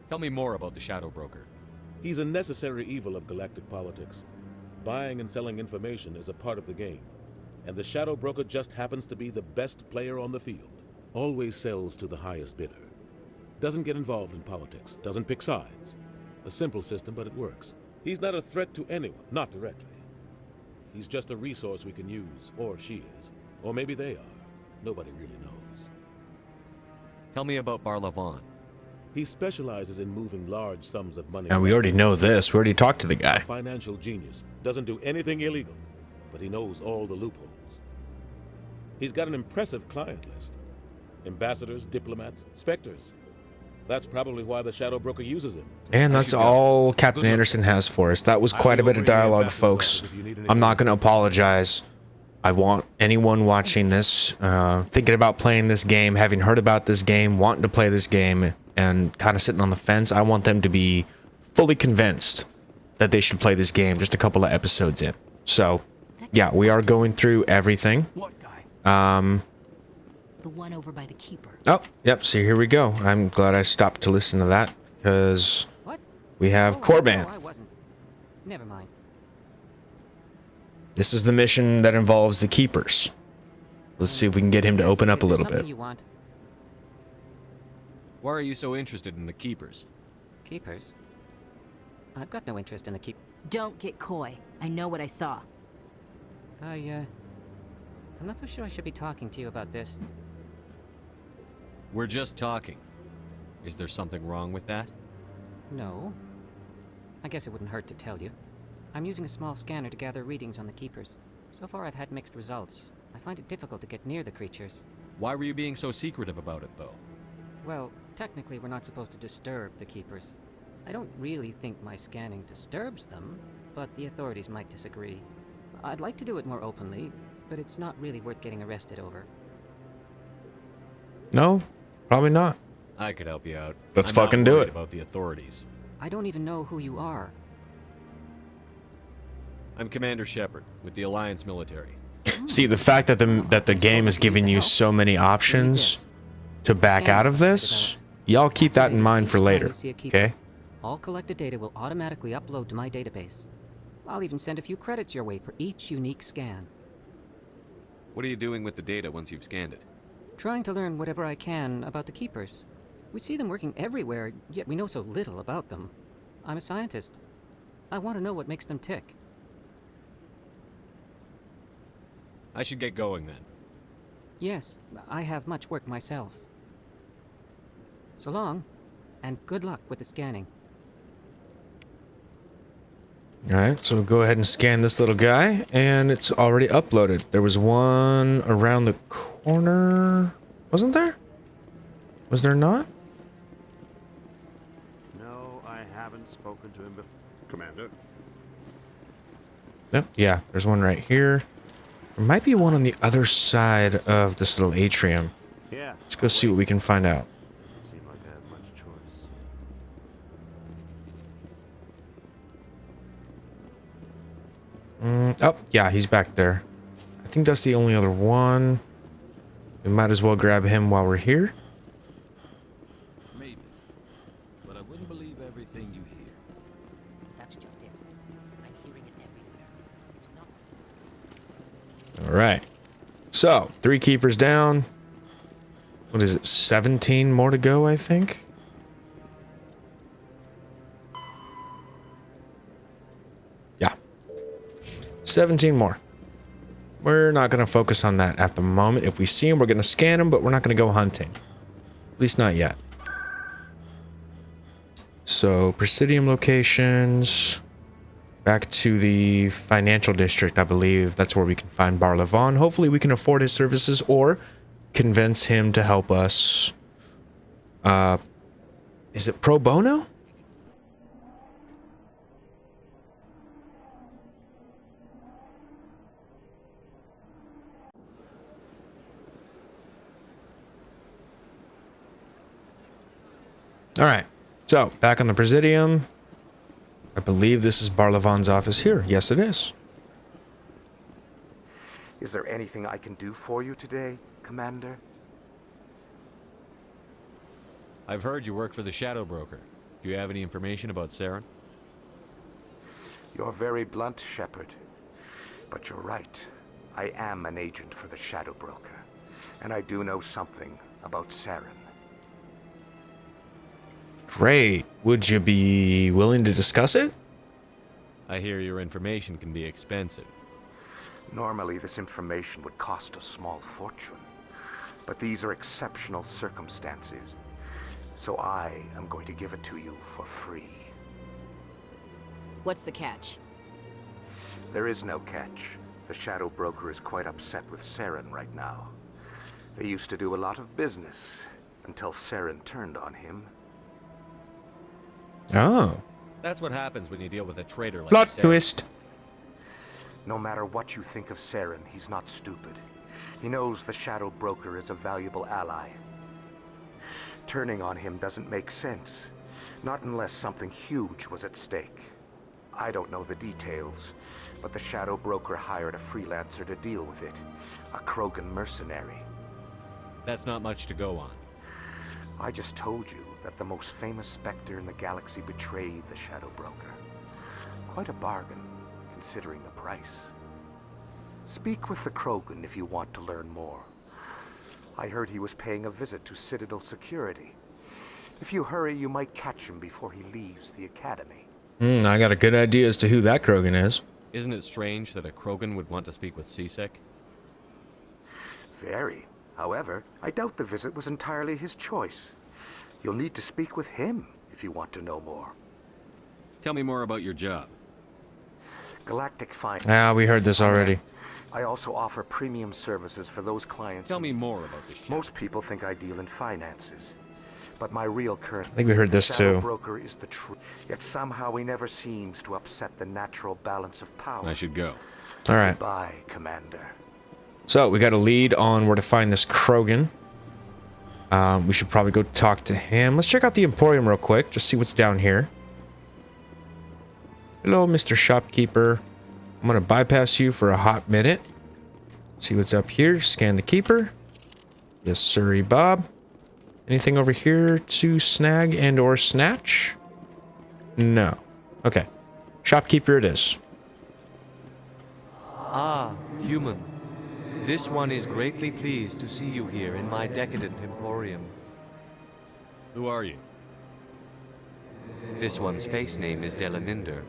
Tell me more about the Shadow Broker. He's a necessary evil of galactic politics. Buying and selling information is a part of the game. And the Shadow Broker just happens to be the best player on the field. Always sells to the highest bidder. Doesn't get involved in politics, doesn't pick sides. A simple system, but it works. He's not a threat to anyone, not directly. He's just a resource we can use, or she is. Or maybe they are. Nobody really knows. Tell me about Bar Levon. He specializes in moving large sums of money. And we already know this. We already talked to the guy. A financial genius. Doesn't do anything illegal, but he knows all the loopholes. He's got an impressive client list. Ambassadors, diplomats, specters. That's probably why the Shadow Broker uses him. And that's all Captain Anderson has for us. That was quite a bit of dialogue, folks. I'm not going to apologize. I want anyone watching this, thinking about playing this game, having heard about this game, wanting to play this game, and kind of sitting on the fence, I want them to be fully convinced that they should play this game just a couple of episodes in. So, yeah, we are going through everything. What guy? The one over by the keeper. Oh, yep, see, here we go. I'm glad I stopped to listen to that, because we have Corban. I wasn't. Never mind. This is the mission that involves the keepers. Let's see if we can get him to open up a little bit. You want? Why are you so interested in the keepers? Keepers? I've got no interest in the keep. Don't get coy. I know what I saw. I'm not so sure I should be talking to you about this. We're just talking. Is there something wrong with that? No. I guess it wouldn't hurt to tell you. I'm using a small scanner to gather readings on the keepers. So far I've had mixed results. I find it difficult to get near the creatures. Why were you being so secretive about it, though? Well, technically we're not supposed to disturb the keepers. I don't really think my scanning disturbs them, but the authorities might disagree. I'd like to do it more openly, but it's not really worth getting arrested over. No, probably not. I could help you out. Let's I'm not fucking do worried it. About the authorities. I don't even know who you are. I'm Commander Shepard with the Alliance military. See, the fact that the game is giving you so many options to back out of this, y'all keep that in mind for later, okay? All collected data will automatically upload to my database. I'll even send a few credits your way for each unique scan. What are you doing with the data once you've scanned it? Trying to learn whatever I can about the keepers. We see them working everywhere, yet we know so little about them. I'm a scientist. I want to know what makes them tick. I should get going then. Yes, I have much work myself. So long, and good luck with the scanning. Alright, so we'll go ahead and scan this little guy, and it's already uploaded. There was one around the corner, wasn't there? Was there not? No, I haven't spoken to him before. Commander? Yep, yeah, there's one right here. There might be one on the other side of this little atrium. Yeah. Let's go see what we can find out. Doesn't seem like I have much choice. Oh, yeah, he's back there. I think that's the only other one. We might as well grab him while we're here. Maybe. But I wouldn't believe everything you hear. That's just it. I'm hearing it everywhere. It's not. Alright. So, 3 keepers down. What is it? 17 more to go, I think? Yeah. 17 more. We're not going to focus on that at the moment. If we see them, we're going to scan them, but we're not going to go hunting. At least not yet. So, Presidium locations. Back to the financial district, I believe. That's where we can find Barlevon. Hopefully we can afford his services or convince him to help us. Is it pro bono? All right. So, back on the Presidium. I believe this is Barlevon's office here. Yes, it is. Is there anything I can do for you today, Commander? I've heard you work for the Shadow Broker. Do you have any information about Saren? You're very blunt, Shepard. But you're right. I am an agent for the Shadow Broker. And I do know something about Saren. Great. Would you be willing to discuss it? I hear your information can be expensive. Normally, this information would cost a small fortune. But these are exceptional circumstances. So I am going to give it to you for free. What's the catch? There is no catch. The Shadow Broker is quite upset with Saren right now. They used to do a lot of business until Saren turned on him. Oh. That's what happens when you deal with a traitor like Plot Saren. twist. No matter what you think of Saren, he's not stupid. He knows the Shadow Broker is a valuable ally. Turning on him doesn't make sense. Not unless something huge was at stake. I don't know the details, but the Shadow Broker hired a freelancer to deal with it. A Krogan mercenary. That's not much to go on. I just told you that the most famous Spectre in the galaxy betrayed the Shadow Broker. Quite a bargain, considering the price. Speak with the Krogan if you want to learn more. I heard he was paying a visit to Citadel security. If you hurry, you might catch him before he leaves the Academy. I got a good idea as to who that Krogan is. Isn't it strange that a Krogan would want to speak with Sisek? Very. However, I doubt the visit was entirely his choice. You'll need to speak with him if you want to know more. Tell me more about your job. Galactic Finance. Ah, we heard this already. I also offer premium services for those clients. Tell me more about this. Most people think I deal in finances, but my real current. I think we heard this Shadow too. Broker is the truth. Yet somehow he never seems to upset the natural balance of power. I should go. All right. Goodbye, Commander. So we got a lead on where to find this Krogan. We should probably go talk to him. Let's check out the Emporium real quick. Just see what's down here. Hello, Mr. Shopkeeper. I'm going to bypass you for a hot minute. See what's up here. Scan the Keeper. Yes, sirree, Bob. Anything over here to snag and or snatch? No. Okay. Shopkeeper it is. Ah, human. This one is greatly pleased to see you here in my decadent emporium. Who are you? This one's face name is Delaninder,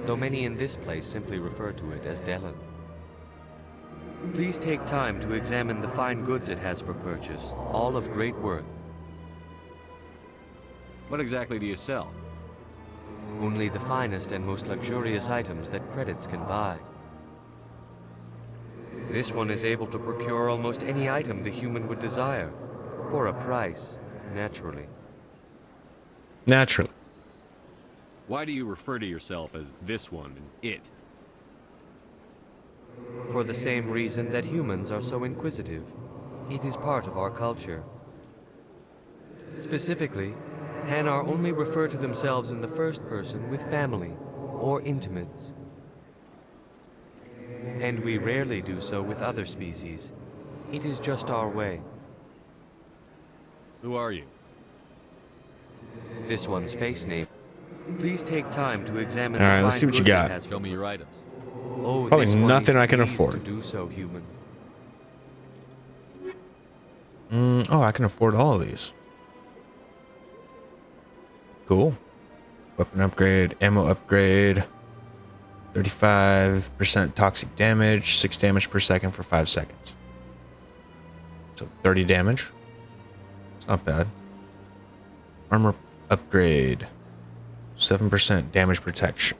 though many in this place simply refer to it as Delan. Please take time to examine the fine goods it has for purchase, all of great worth. What exactly do you sell? Only the finest and most luxurious items that credits can buy. This one is able to procure almost any item the human would desire, for a price, naturally. Naturally. Why do you refer to yourself as this one and it? For the same reason that humans are so inquisitive. It is part of our culture. Specifically, Hanar only refer to themselves in the first person with family or intimates. And we rarely do so with other species. It is just our way. Who are you? This one's face name. Please take time to examine. All right, let's see what you got. Show me your items. Oh, probably this one nothing is I can pleased afford. To do so, human. Oh, I can afford all of these. Cool. Weapon upgrade, ammo upgrade, 35% toxic damage, 6 damage per second for 5 seconds. So 30 damage. It's not bad. Armor upgrade, 7% damage protection.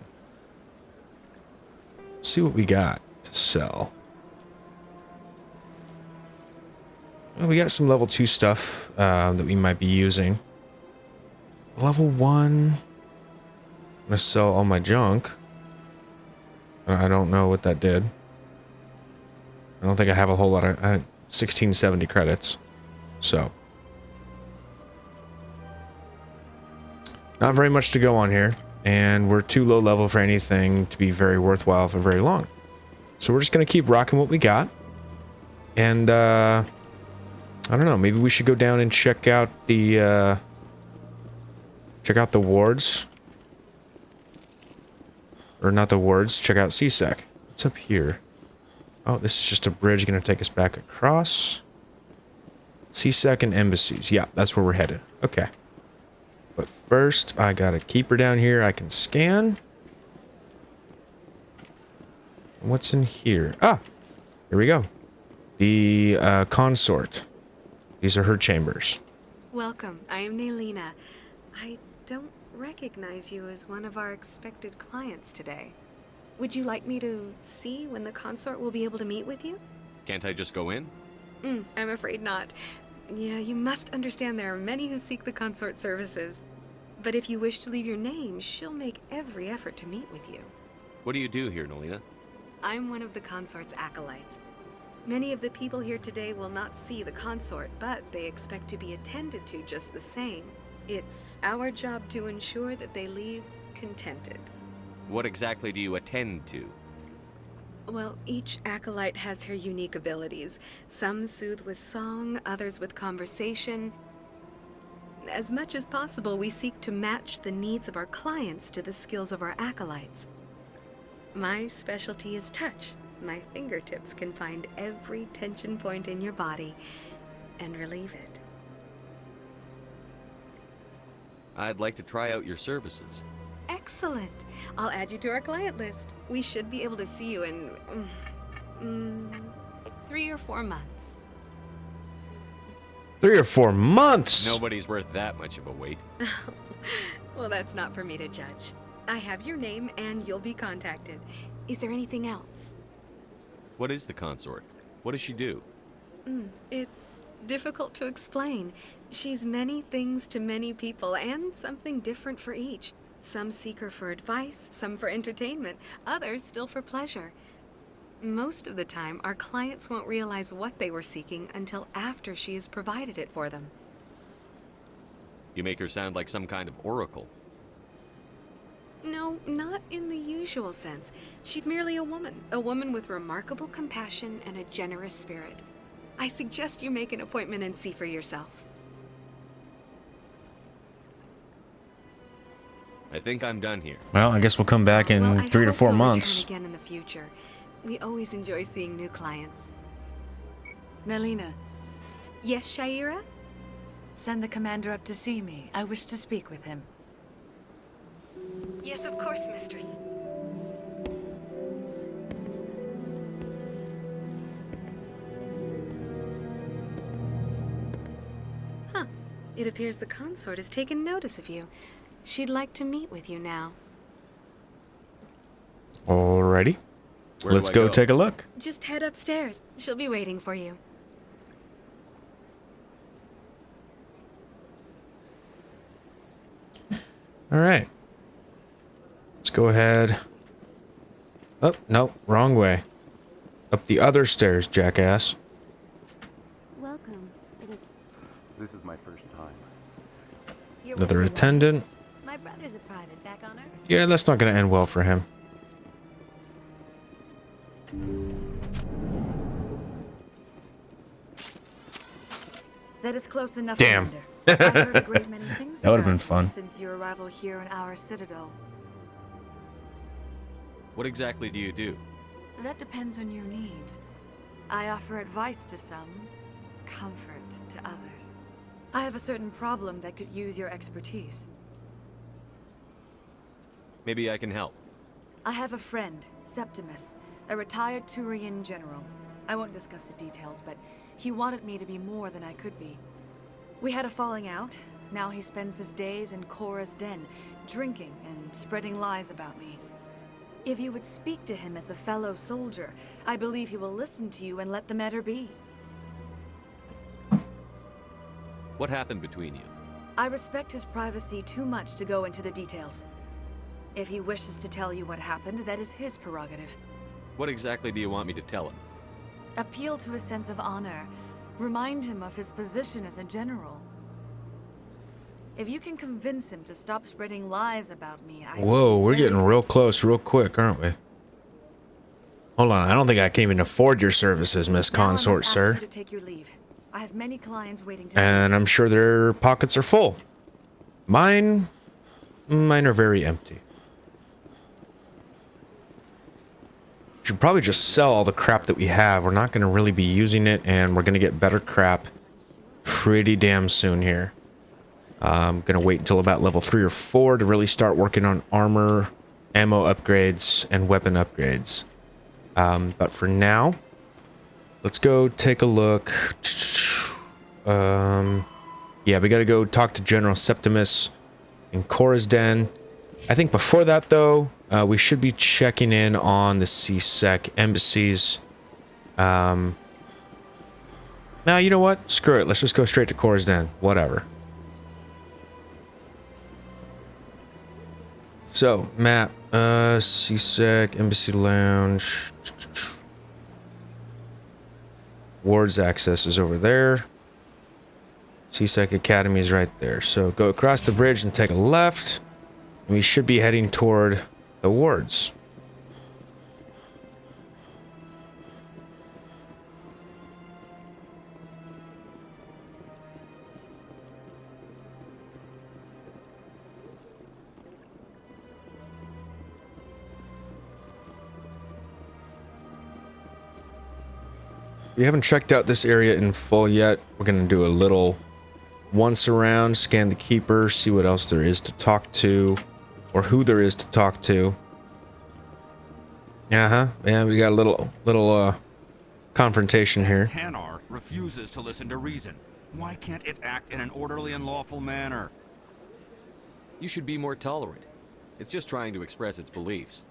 Let's see what we got to sell. Well, we got some level 2 stuff that we might be using. Level 1. I'm gonna sell all my junk. I don't know what that did. I don't think I have a whole lot of 1670 credits. So not very much to go on here, and we're too low level for anything to be very worthwhile for very long. So we're just gonna keep rocking what we got. And I don't know, maybe we should go down and check out the wards. Or not the wards, check out CSEC. What's up here? Oh, this is just a bridge gonna take us back across. CSEC and embassies. Yeah, that's where we're headed. Okay. But first, I got a keeper down here I can scan. What's in here? Ah! Here we go. The consort. These are her chambers. Welcome. I am Naylina. I don't recognize you as one of our expected clients today. Would you like me to see when the consort will be able to meet with you? Can't I just go in? I'm afraid not. Yeah, you must understand there are many who seek the consort services. But if you wish to leave your name, she'll make every effort to meet with you. What do you do here, Naylina? I'm one of the consort's acolytes. Many of the people here today will not see the consort, but they expect to be attended to just the same. It's our job to ensure that they leave contented. What exactly do you attend to? Well, each acolyte has her unique abilities. Some soothe with song, others with conversation. As much as possible, we seek to match the needs of our clients to the skills of our acolytes. My specialty is touch. My fingertips can find every tension point in your body and relieve it. I'd like to try out your services. Excellent. I'll add you to our client list. We should be able to see you in 3 or 4 months. 3 or 4 months? Nobody's worth that much of a wait. Well, that's not for me to judge. I have your name and you'll be contacted. Is there anything else? What is the consort? What does she do? It's difficult to explain. She's many things to many people and something different for each. Some seek her for advice, some for entertainment, others still for pleasure. Most of the time, our clients won't realize what they were seeking until after she has provided it for them. You make her sound like some kind of oracle. No, not in the usual sense. She's merely a woman with remarkable compassion and a generous spirit. I suggest you make an appointment and see for yourself. I think I'm done here. Well, I guess we'll come back in 3 to 4 months. Again in the future. We always enjoy seeing new clients. Naylina. Yes, Shaira? Send the commander up to see me. I wish to speak with him. Yes, of course, mistress. Huh. It appears the consort has taken notice of you. She'd like to meet with you now. Alrighty. Let's go take a look. Just head upstairs. She'll be waiting for you. Alright. Let's go ahead. Oh, no, wrong way. Up the other stairs, jackass. Welcome. This is my first time. Another attendant. My brother's a private back on Earth. Yeah, that's not going to end well for him. That is close enough. Damn. I've heard a great many things That would have been about fun. you since your arrival here in our Citadel. What exactly do you do? That depends on your needs. I offer advice to some, comfort to others. I have a certain problem that could use your expertise. Maybe I can help. I have a friend, Septimus, a retired Turian general. I won't discuss the details, but he wanted me to be more than I could be. We had a falling out. Now he spends his days in Cora's den, drinking and spreading lies about me. If you would speak to him as a fellow soldier, I believe he will listen to you and let the matter be. What happened between you? I respect his privacy too much to go into the details. If he wishes to tell you what happened, that is his prerogative. What exactly do you want me to tell him? Appeal to his sense of honor. Remind him of his position as a general. If you can convince him to stop spreading lies about me, Whoa, we're getting real close real quick, aren't we? Hold on, I don't think I can even afford your services, Miss Consort, sir. To take your leave. I have many clients waiting to And I'm sure their pockets are full. Mine are very empty. Should probably just sell all the crap that we have. We're not going to really be using it, and we're going to get better crap pretty damn soon here. I'm going to wait until about level 3 or 4 to really start working on armor, ammo upgrades, and weapon upgrades. But for now, let's go take a look. Yeah, we gotta go talk to General Septimus in Cora's Den. I think before that, though, we should be checking in on the CSEC embassies. Now, you know what? Screw it. Let's just go straight to Cora's Den. Whatever. So, map. CSEC, Embassy Lounge. Ward's access is over there. CSEC Academy is right there. So, go across the bridge and take a left. And we should be heading toward the wards. We haven't checked out this area in full yet. We're going to do a little once around, scan the keeper, see what else there is to talk to, or who there is to talk to. Yeah, we got a little confrontation here. Hanar refuses to listen to reason. Why can't it act in an orderly and lawful manner? You should be more tolerant. It's just trying to express its beliefs.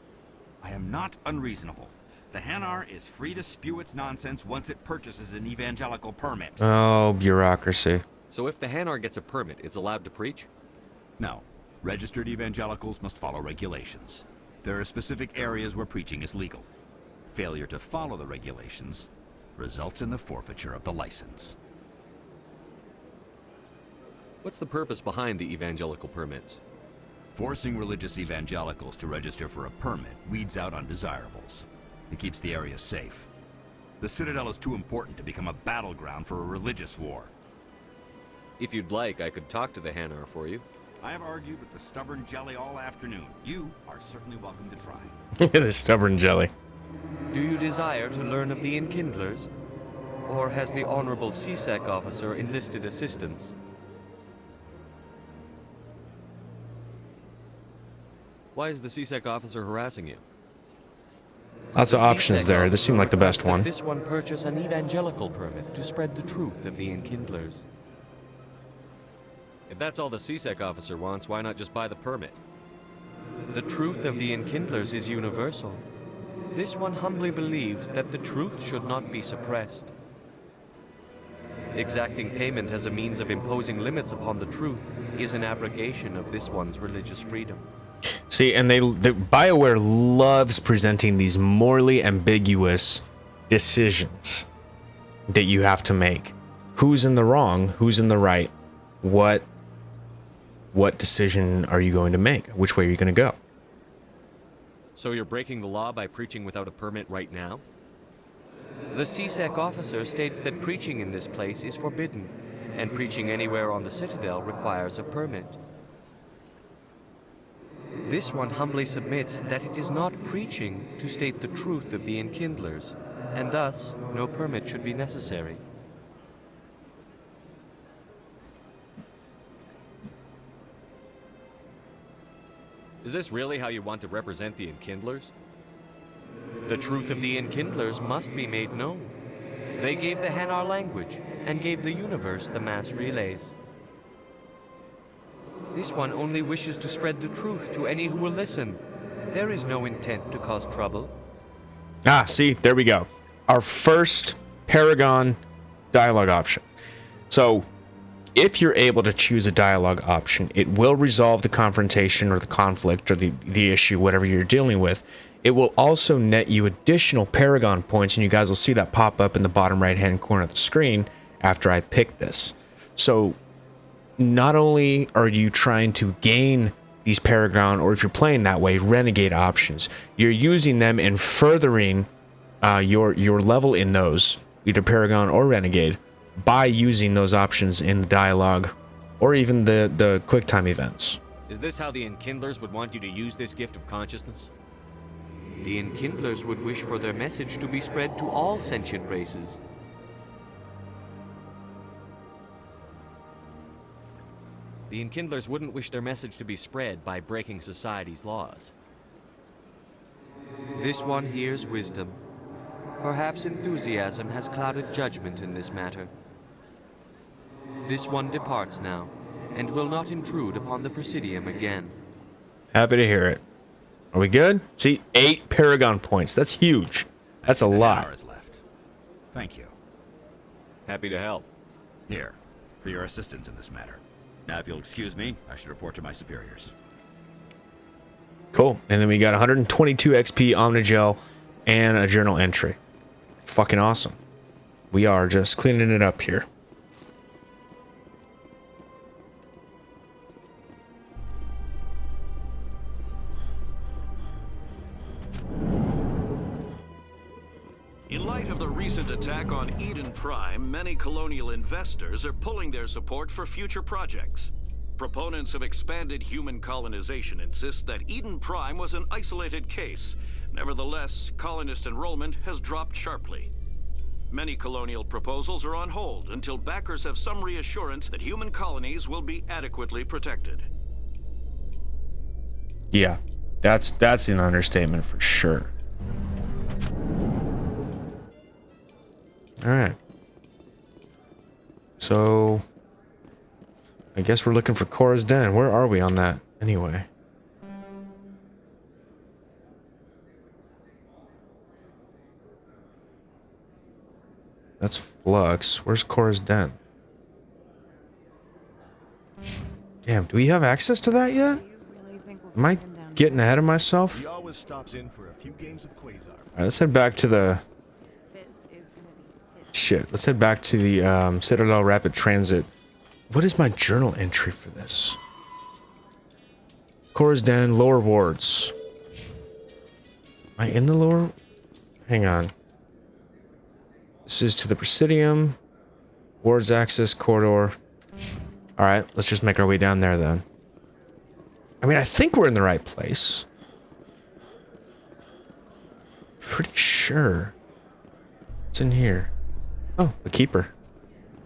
I am not unreasonable. The Hanar is free to spew its nonsense once it purchases an evangelical permit. Oh, bureaucracy. So if the Hanar gets a permit, it's allowed to preach? No. Registered evangelicals must follow regulations. There are specific areas where preaching is legal. Failure to follow the regulations results in the forfeiture of the license. What's the purpose behind the evangelical permits? Forcing religious evangelicals to register for a permit weeds out undesirables. It keeps the area safe. The Citadel is too important to become a battleground for a religious war. If you'd like, I could talk to the Hanar for you. I have argued with the stubborn jelly all afternoon. You are certainly welcome to try. The stubborn jelly. Do you desire to learn of the Enkindlers? Or has the Honorable CSEC officer enlisted assistance? Why is the CSEC officer harassing you? Lots of options there. This seemed like the best one. This one purchase an evangelical permit to spread the truth of the Enkindlers. If that's all the CSEC officer wants, why not just buy the permit? The truth of the Enkindlers is universal. This one humbly believes that the truth should not be suppressed. Exacting payment as a means of imposing limits upon the truth is an abrogation of this one's religious freedom. See, and BioWare loves presenting these morally ambiguous decisions that you have to make. Who's in the wrong? Who's in the right? What decision are you going to make? Which way are you going to go? So you're breaking the law by preaching without a permit right now? The CSEC officer states that preaching in this place is forbidden, and preaching anywhere on the Citadel requires a permit. This one humbly submits that it is not preaching to state the truth of the Enkindlers, and thus no permit should be necessary. Is this really how you want to represent the Enkindlers? The truth of the Enkindlers must be made known. They gave the Hanar language, and gave the universe the mass relays. This one only wishes to spread the truth to any who will listen. There is no intent to cause trouble. Ah, see, there we go. Our first Paragon dialogue option. So, if you're able to choose a dialogue option, it will resolve the confrontation or the conflict or the issue, whatever you're dealing with. It will also net you additional Paragon points, and you guys will see that pop up in the bottom right-hand corner of the screen after I pick this. So, not only are you trying to gain these Paragon, or if you're playing that way, Renegade options, you're using them in furthering your level in those, either Paragon or Renegade, by using those options in the dialogue or even the QuickTime events. Is this how the Enkindlers would want you to use this gift of consciousness? The Enkindlers would wish for their message to be spread to all sentient races. The Enkindlers wouldn't wish their message to be spread by breaking society's laws. This one hears wisdom. Perhaps enthusiasm has clouded judgment in this matter. This one departs now, and will not intrude upon the Presidium again. Happy to hear it. Are we good? See, 8 Paragon points. That's huge. That's a lot. Hours left. Thank you. Happy to help. Here, for your assistance in this matter. Now, if you'll excuse me, I should report to my superiors. Cool. And then we got 122 XP Omnigel and a journal entry. Fucking awesome. We are just cleaning it up here. In light of the recent attack on Eden Prime, many colonial investors are pulling their support for future projects. Proponents of expanded human colonization insist that Eden Prime was an isolated case. Nevertheless, colonist enrollment has dropped sharply. Many colonial proposals are on hold until backers have some reassurance that human colonies will be adequately protected. Yeah, that's an understatement for sure. All right. So, I guess we're looking for Cora's Den. Where are we on that anyway? That's Flux. Where's Cora's Den? Damn, do we have access to that yet? Am I getting ahead of myself? He always stops in for a few games of Quasar. Alright, let's head back to the... Shit, let's head back to the Citadel Rapid Transit. What is my journal entry for this? Cora's Den, lower wards. Am I in the lower? Hang on. This is to the Presidium. Wards access corridor. Alright, let's just make our way down there then. I mean, I think we're in the right place. Pretty sure. What's in here? Oh, the Keeper.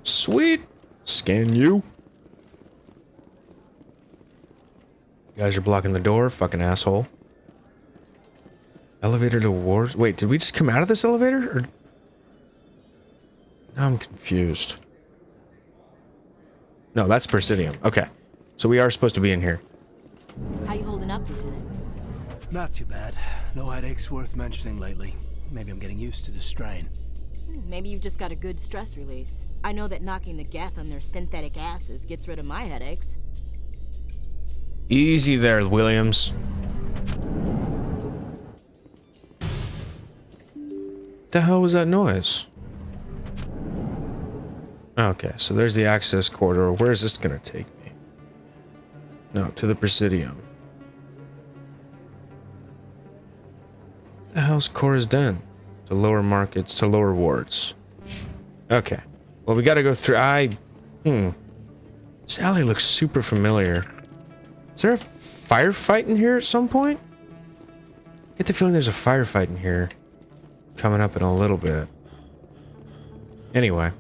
Sweet! Scan you. You guys are blocking the door, fucking asshole. Elevator to wards. Wait, did we just come out of this elevator? Or... Now I'm confused. No, that's Presidium. Okay. So we are supposed to be in here. How you holding up, Lieutenant? Not too bad. No headaches worth mentioning lately. Maybe I'm getting used to the strain. Maybe you've just got a good stress release. I know that knocking the Geth on their synthetic asses gets rid of my headaches. Easy there, Williams. The hell was that noise? Okay, so there's the access corridor. Where is this gonna take me? No, to the Presidium. The hell's Cora's Den? To lower markets, to lower wards. Okay. Well, we gotta go through... This alley looks super familiar. Is there a firefight in here at some point? I get the feeling there's a firefight in here. Coming up in a little bit. Anyway.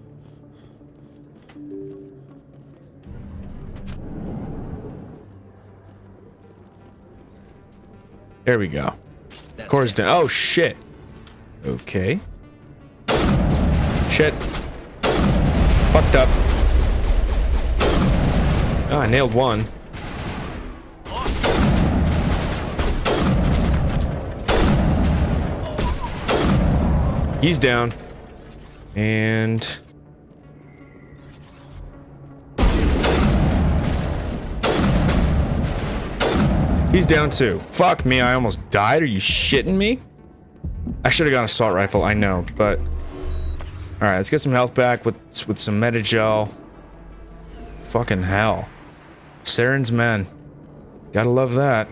There we go. Cora's Den. Oh, shit. Okay. Shit. Fucked up. Oh, I nailed one. He's down. And... he's down too. Fuck me, I almost died. Are you shitting me? I should have got an assault rifle, I know, but... Alright, let's get some health back with some Metagel. Fucking hell. Saren's men. Gotta love that.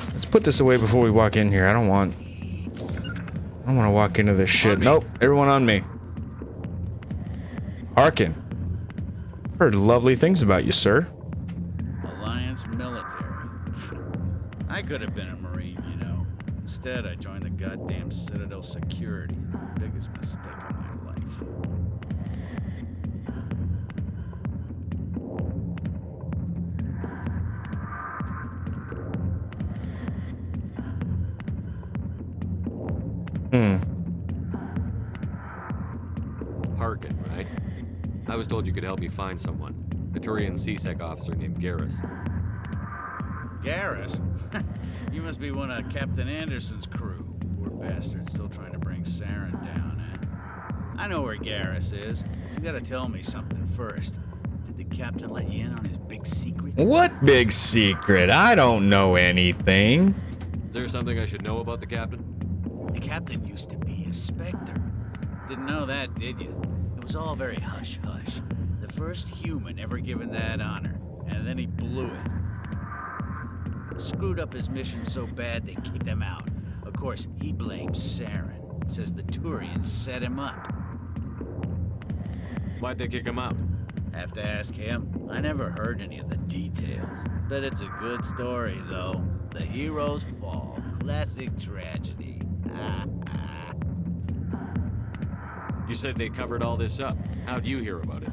Let's put this away before we walk in here. I don't want to walk into this shit. Nope, everyone on me. Harkin. I've heard lovely things about you, sir. Alliance military. I could have been a Marine, you know. Instead, I joined the goddamn Citadel security. Biggest mistake of my life. Parkin, right? I was told you could help me find someone. A Turian CSEC officer named Garrus. Garrus? You must be one of Captain Anderson's crew. Poor bastard, still trying to bring Saren down, eh? I know where Garrus is. You gotta tell me something first. Did the captain let you in on his big secret? What big secret? I don't know anything. Is there something I should know about the captain? The captain used to be a Spectre. Didn't know that, did you? It was all very hush-hush. The first human ever given that honor, and then he blew it. Screwed up his mission so bad they kicked him out. Of course, he blames Saren. Says the Turians set him up. Why'd they kick him out? Have to ask him. I never heard any of the details. Bet it's a good story, though. The heroes fall. Classic tragedy. You said they covered all this up. How'd you hear about it?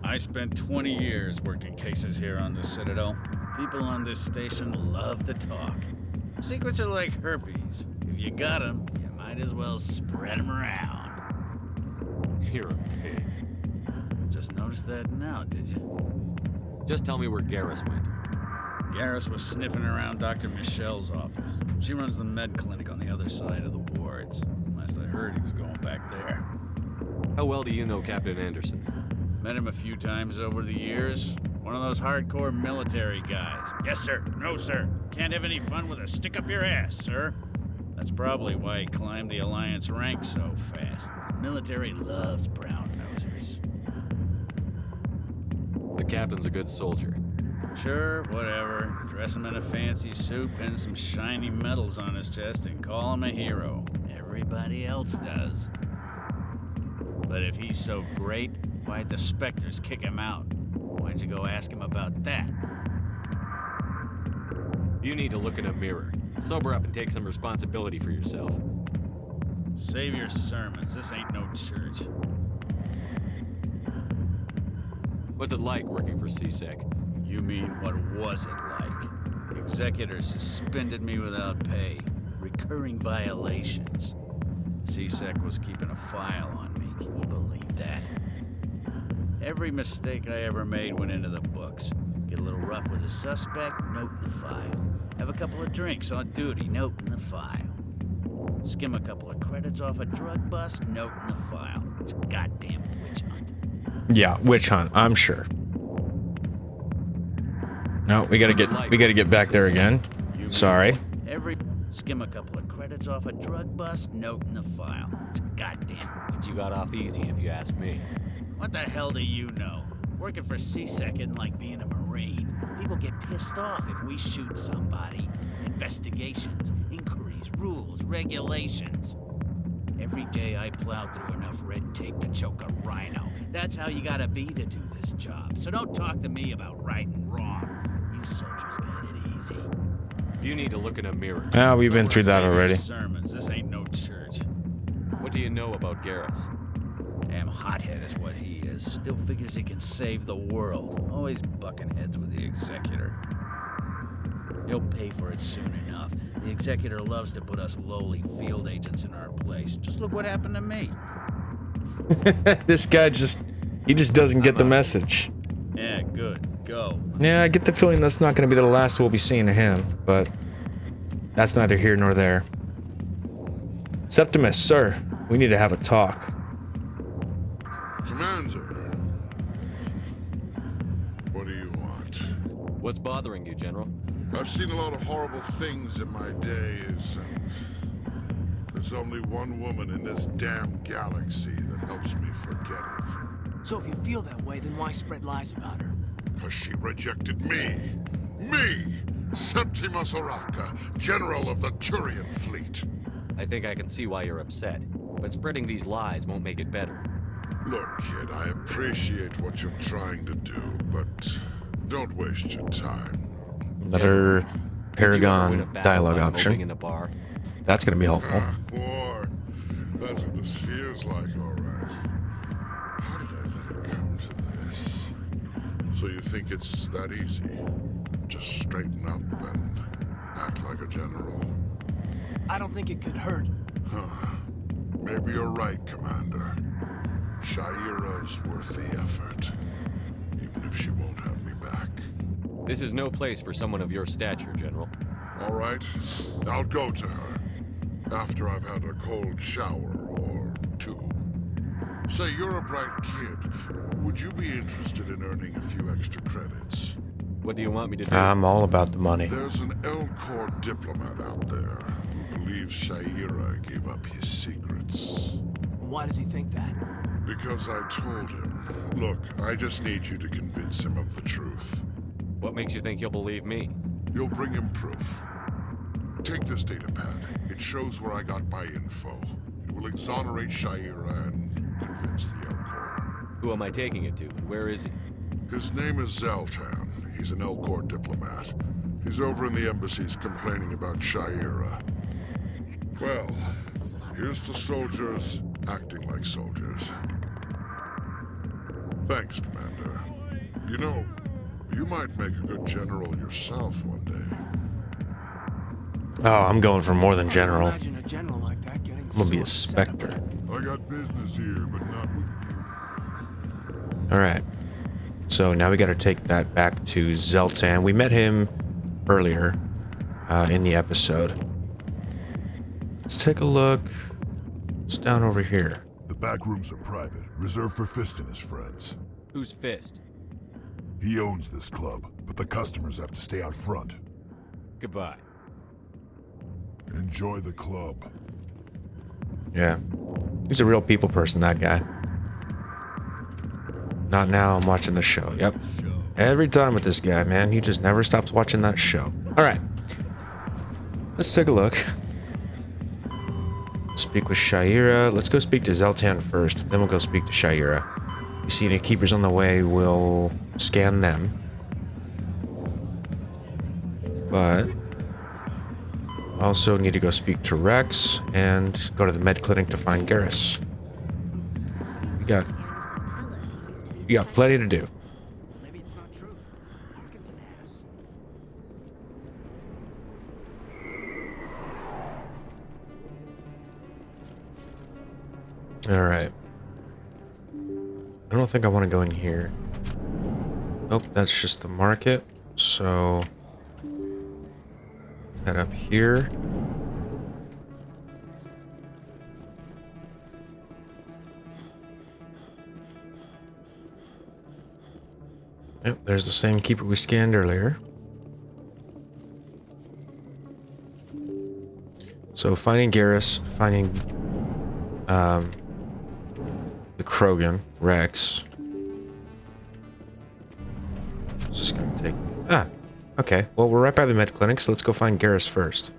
I spent 20 years working cases here on the Citadel. People on this station love to talk. Secrets are like herpes. If you got them, you might as well spread them around. You're a pig. Just noticed that now, did you? Just tell me where Garrus went. Garrus was sniffing around Dr. Michelle's office. She runs the med clinic on the other side of the wards. Last I heard, he was going back there. How well do you know Captain Anderson? Met him a few times over the years. One of those hardcore military guys. Yes, sir. No, sir. Can't have any fun with a stick up your ass, sir. That's probably why he climbed the Alliance ranks so fast. The military loves brown-nosers. The captain's a good soldier. Sure, whatever. Dress him in a fancy suit, pin some shiny medals on his chest, and call him a hero. Everybody else does. But if he's so great, why'd the Spectres kick him out? Why'd you go ask him about that? You need to look in a mirror. Sober up and take some responsibility for yourself. Save your sermons. This ain't no church. What's it like working for CSEC? You mean, what was it like? The executor suspended me without pay. Recurring violations. CSEC was keeping a file on me. Can you believe that? Every mistake I ever made went into the books. Get a little rough with a suspect, note in the file. Have a couple of drinks on duty, note in the file. Skim a couple of credits off a drug bust, note in the file. It's a goddamn witch hunt. Yeah, witch hunt, I'm sure. No, we gotta get back there again. Sorry. Skim a couple of credits off a drug bust, note in the file. It's a goddamn. But you got off easy, if you ask me. What the hell do you know? Working for CSEC isn't like being a Marine. People get pissed off if we shoot somebody. Investigations, inquiries, rules, regulations. Every day I plow through enough red tape to choke a rhino. That's how you gotta be to do this job. So don't talk to me about right and wrong. You soldiers got it easy. You need to look in a mirror. Ah, we've been through that already. Sermons. This ain't no church. What do you know about Garrus? Damn hothead is what he is. Still figures he can save the world. Always bucking heads with the executor. He'll pay for it soon enough. The executor loves to put us lowly field agents in our place. Just look what happened to me. This guy he just doesn't get the message. Yeah, good. Go. Yeah, I get the feeling that's not going to be the last we'll be seeing of him, but that's neither here nor there. Septimus, sir, we need to have a talk. Commander, what do you want? What's bothering you, General? I've seen a lot of horrible things in my days, and there's only one woman in this damn galaxy that helps me forget it. So if you feel that way, then why spread lies about her? Because she rejected me! Me! Septimus Oraka, General of the Turian Fleet. I think I can see why you're upset, but spreading these lies won't make it better. Look, kid, I appreciate what you're trying to do, but don't waste your time. Another Paragon dialogue option. In a bar? That's going to be helpful. War. That's what this feels like, all right. How did I let it come to this? So you think it's that easy? Just straighten up and act like a general? I don't think it could hurt. Huh. Maybe you're right, Commander. Shaira's worth the effort, even if she won't have me back. This is no place for someone of your stature, General. All right, I'll go to her. After I've had a cold shower or two. Say, you're a bright kid. Would you be interested in earning a few extra credits? What do you want me to do? I'm all about the money. There's an L-Corps diplomat out there who believes Shaira gave up his secrets. Why does he think that? Because I told him. Look, I just need you to convince him of the truth. What makes you think he'll believe me? You'll bring him proof. Take this data pad. It shows where I got my info. It will exonerate Shaira and convince the L-Corps. Who am I taking it to? Where is he? His name is Zaltan. He's an L-Corps diplomat. He's over in the embassies complaining about Shaira. Well, here's to soldiers acting like soldiers. Thanks, Commander. You know, you might make a good general yourself one day. Oh, I'm going for more than general. Imagine a general like that getting I'm gonna be a Spectre. I got business here, but not with you. Alright. So now we gotta take that back to Zaltan. We met him earlier in the episode. Let's take a look. It's down over here. The back rooms are private, reserved for Fist and his friends. Who's Fist? He owns this club, but the customers have to stay out front. Goodbye. Enjoy the club. Yeah. He's a real people person, that guy. Not now, I'm watching the show. Yep. Every time with this guy, man. He just never stops watching that show. Alright. Let's take a look. Speak with Shaira. Let's go speak to Zaltan first. Then we'll go speak to Shaira. You see any keepers on the way, we'll scan them. But also need to go speak to Rex and go to the med clinic to find Garrus. You got plenty to do. Maybe it's not true. Harkin's an ass. All right. I don't think I want to go in here. Nope, that's just the market. So head up here. Yep, there's the same keeper we scanned earlier. So finding Garrus, finding the Krogan, Rex. It's just gonna take... okay. Well, we're right by the med clinic, so let's go find Garrus first.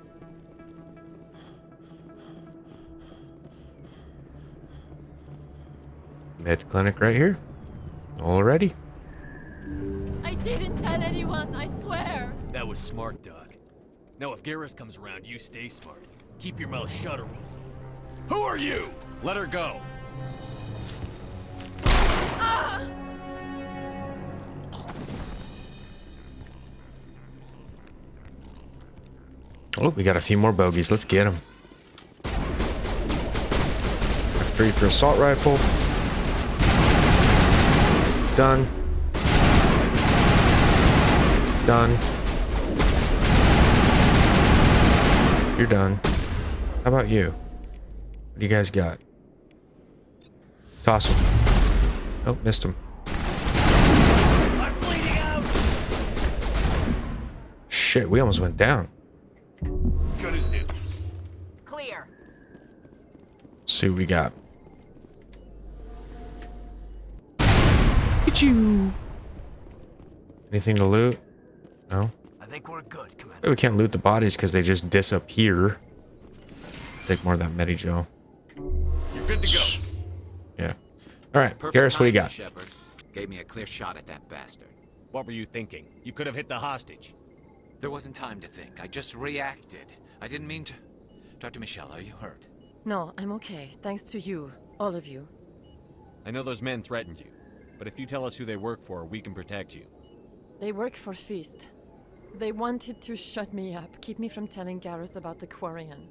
Med clinic right here. Already. I didn't tell anyone, I swear. That was smart, Doc. Now if Garrus comes around, you stay smart. Keep your mouth shut or we'll... Who are you? Let her go. Ah! Oh, we got a few more bogeys. Let's get them. F3 for assault rifle. Done. Done. You're done. How about you? What do you guys got? Toss him. Oh, missed him. I'm bleeding out. Shit, we almost went down. Good as new. Clear. Let's see what we got. Get you. Anything to loot? No. I think we're good, Commander. Maybe we can't loot the bodies because they just disappear. Take more of that Medigel. You're good to go. Yeah. All right, Garrus, what do you got? Shepard gave me a clear shot at that bastard. What were you thinking? You could have hit the hostage. There wasn't time to think. I just reacted. I didn't mean to. Dr. Michelle, are you hurt? No, I'm okay. Thanks to you. All of you. I know those men threatened you, but if you tell us who they work for, we can protect you. They work for Feast. They wanted to shut me up, keep me from telling Garrus about the Quarian.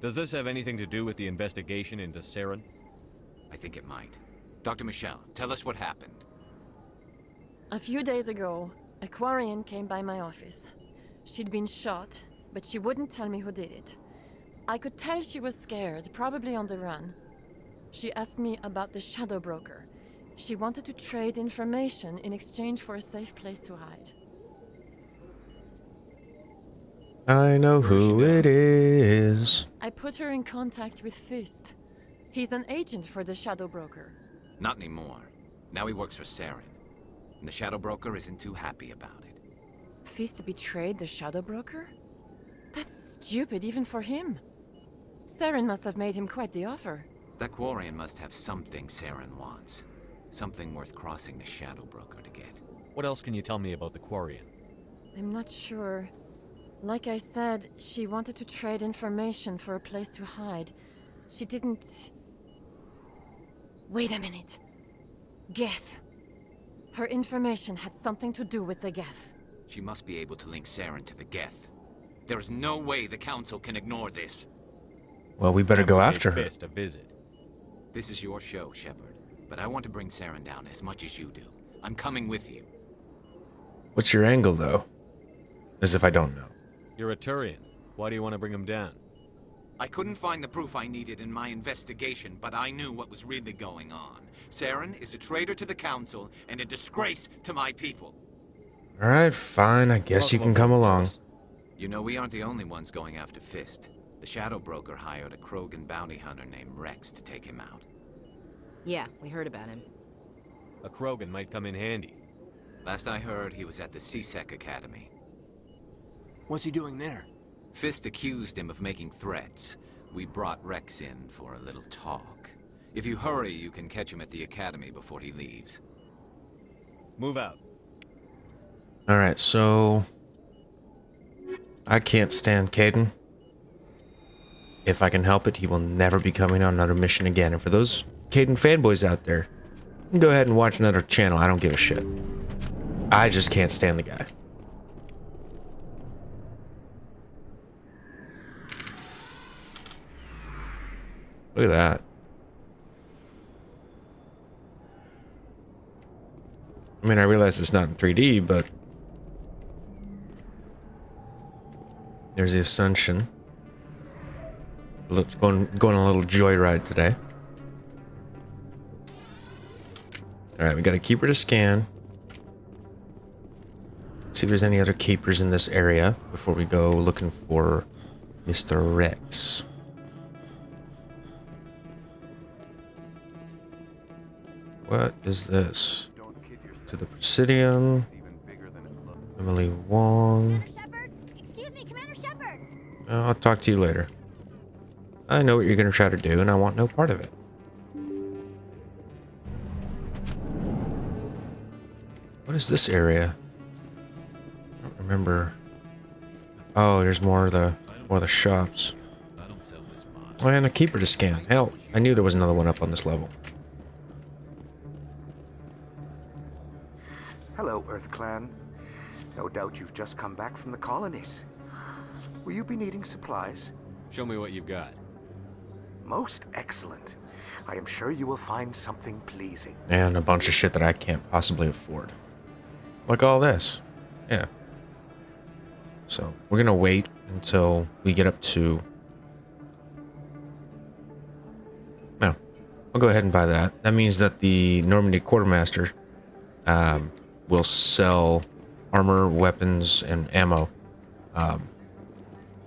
Does this have anything to do with the investigation into Saren? I think it might. Dr. Michelle, tell us what happened. A few days ago, a Quarian came by my office. She'd been shot, but she wouldn't tell me who did it. I could tell she was scared, probably on the run. She asked me about the Shadow Broker. She wanted to trade information in exchange for a safe place to hide. I know who it is. I put her in contact with Fist. He's an agent for the Shadow Broker. Not anymore. Now he works for Saren. And the Shadow Broker isn't too happy about it. Fist betrayed the Shadow Broker? That's stupid even for him. Saren must have made him quite the offer. That Quarian must have something Saren wants. Something worth crossing the Shadow Broker to get. What else can you tell me about the Quarian? I'm not sure. Like I said, she wanted to trade information for a place to hide. She didn't... Wait a minute. Geth. Her information had something to do with the Geth. She must be able to link Saren to the Geth. There is no way the Council can ignore this. Well, we better go after her. Fist a visit. This is your show, Shepard. But I want to bring Saren down as much as you do. I'm coming with you. What's your angle, though? As if I don't know. You're a Turian. Why do you want to bring him down? I couldn't find the proof I needed in my investigation, but I knew what was really going on. Saren is a traitor to the Council and a disgrace to my people. Alright, fine. I guess you can come along. You know, we aren't the only ones going after Fist. The Shadow Broker hired a Krogan bounty hunter named Rex to take him out. Yeah, we heard about him. A Krogan might come in handy. Last I heard, he was at the CSEC Academy. What's he doing there? Fist accused him of making threats. We brought Rex in for a little talk. If you hurry, you can catch him at the Academy before he leaves. Move out. Alright, so... I can't stand Caden. If I can help it, he will never be coming on another mission again. And for those Caden fanboys out there, you can go ahead and watch another channel. I don't give a shit. I just can't stand the guy. Look at that. I mean, I realize it's not in 3D, but there's the Ascension. Looks going on a little joyride today. All right, we got a keeper to scan. See if there's any other keepers in this area before we go looking for Mr. Rex. What is this? To the Presidium. Emily Wong. Excuse me, Commander Shepard. I'll talk to you later. I know what you're going to try to do, and I want no part of it. What is this area? I don't remember. Oh, there's more of the shops. Oh, and a keeper to scan. Hell, I knew there was another one up on this level. Hello, Earth Clan. No doubt you've just come back from the colonies. Will you be needing supplies? Show me what you've got. Most excellent. I am sure you will find something pleasing. And a bunch of shit that I can't possibly afford. Like all this. Yeah. So, we're gonna wait until we get up to... No. I'll go ahead and buy that. That means that the Normandy Quartermaster will sell armor, weapons, and ammo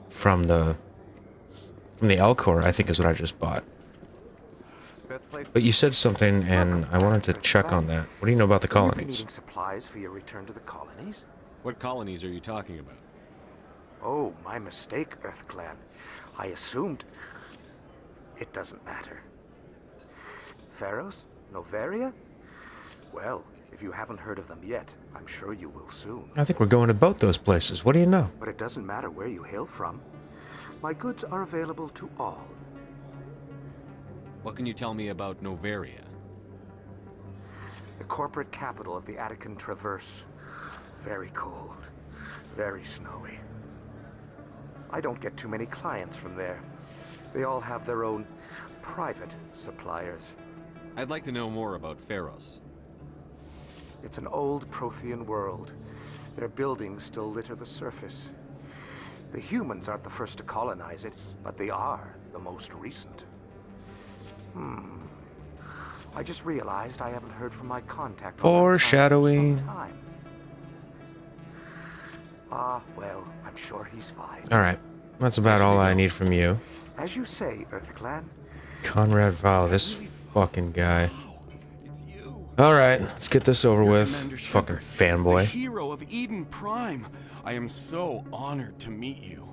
from the Elcor, I think is what I just bought. But you said something, and I wanted to check on that. What do you know about the colonies? Needing supplies for your return to the colonies? What colonies are you talking about? Oh, my mistake, Earth Clan. I assumed... It doesn't matter. Pharos? Noveria? Well, if you haven't heard of them yet, I'm sure you will soon. I think we're going to both those places. What do you know? But it doesn't matter where you hail from. My goods are available to all. What can you tell me about Noveria? The corporate capital of the Attican Traverse. Very cold. Very snowy. I don't get too many clients from there. They all have their own private suppliers. I'd like to know more about Pharos. It's an old Prothean world. Their buildings still litter the surface. The humans aren't the first to colonize it, but they are the most recent. I just realized I haven't heard from my contact. Foreshadowing. Well, I'm sure he's fine. Alright, that's about all I need from you. As you say, Earth Clan. Conrad Val, this fucking guy. Alright, let's get this over with. Fucking fanboy. Hero of Eden Prime. I am so honored to meet you.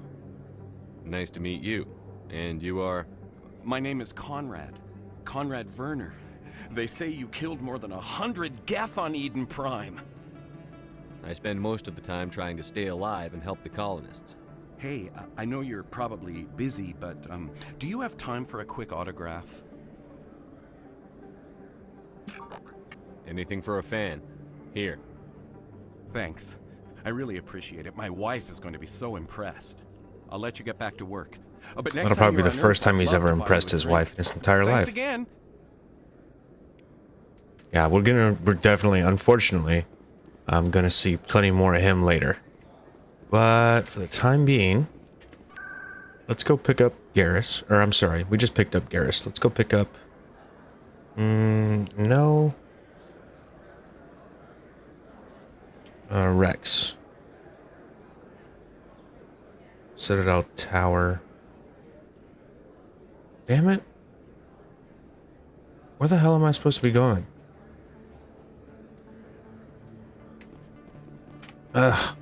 Nice to meet you. And you are? My name is Conrad. Conrad Werner. They say you killed more than 100 Geth on Eden Prime. I spend most of the time trying to stay alive and help the colonists. Hey, I know you're probably busy, but do you have time for a quick autograph? Anything for a fan. Here. Thanks. I really appreciate it. My wife is going to be so impressed. I'll let you get back to work. But That'll probably be the first time he's ever impressed his wife in his entire life. Again. Yeah, we're definitely, unfortunately, I'm gonna see plenty more of him later. But for the time being, let's go pick up Garrus. Or I'm sorry, we just picked up Garrus. Let's go pick up. No. Rex. Citadel Tower. Damn it. Where the hell am I supposed to be going? Ugh.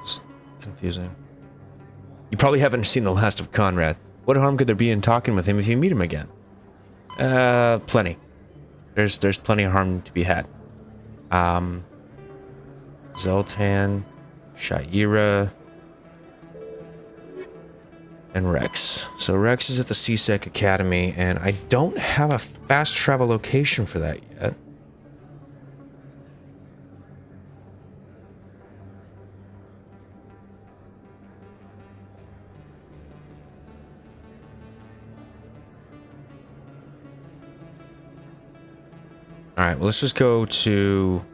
It's confusing. You probably haven't seen the last of Conrad. What harm could there be in talking with him if you meet him again? Plenty. There's plenty of harm to be had. Zoltan, Shaira, and Rex. So Rex is at the CSEC Academy, and I don't have a fast travel location for that yet. Alright, well, let's just go to...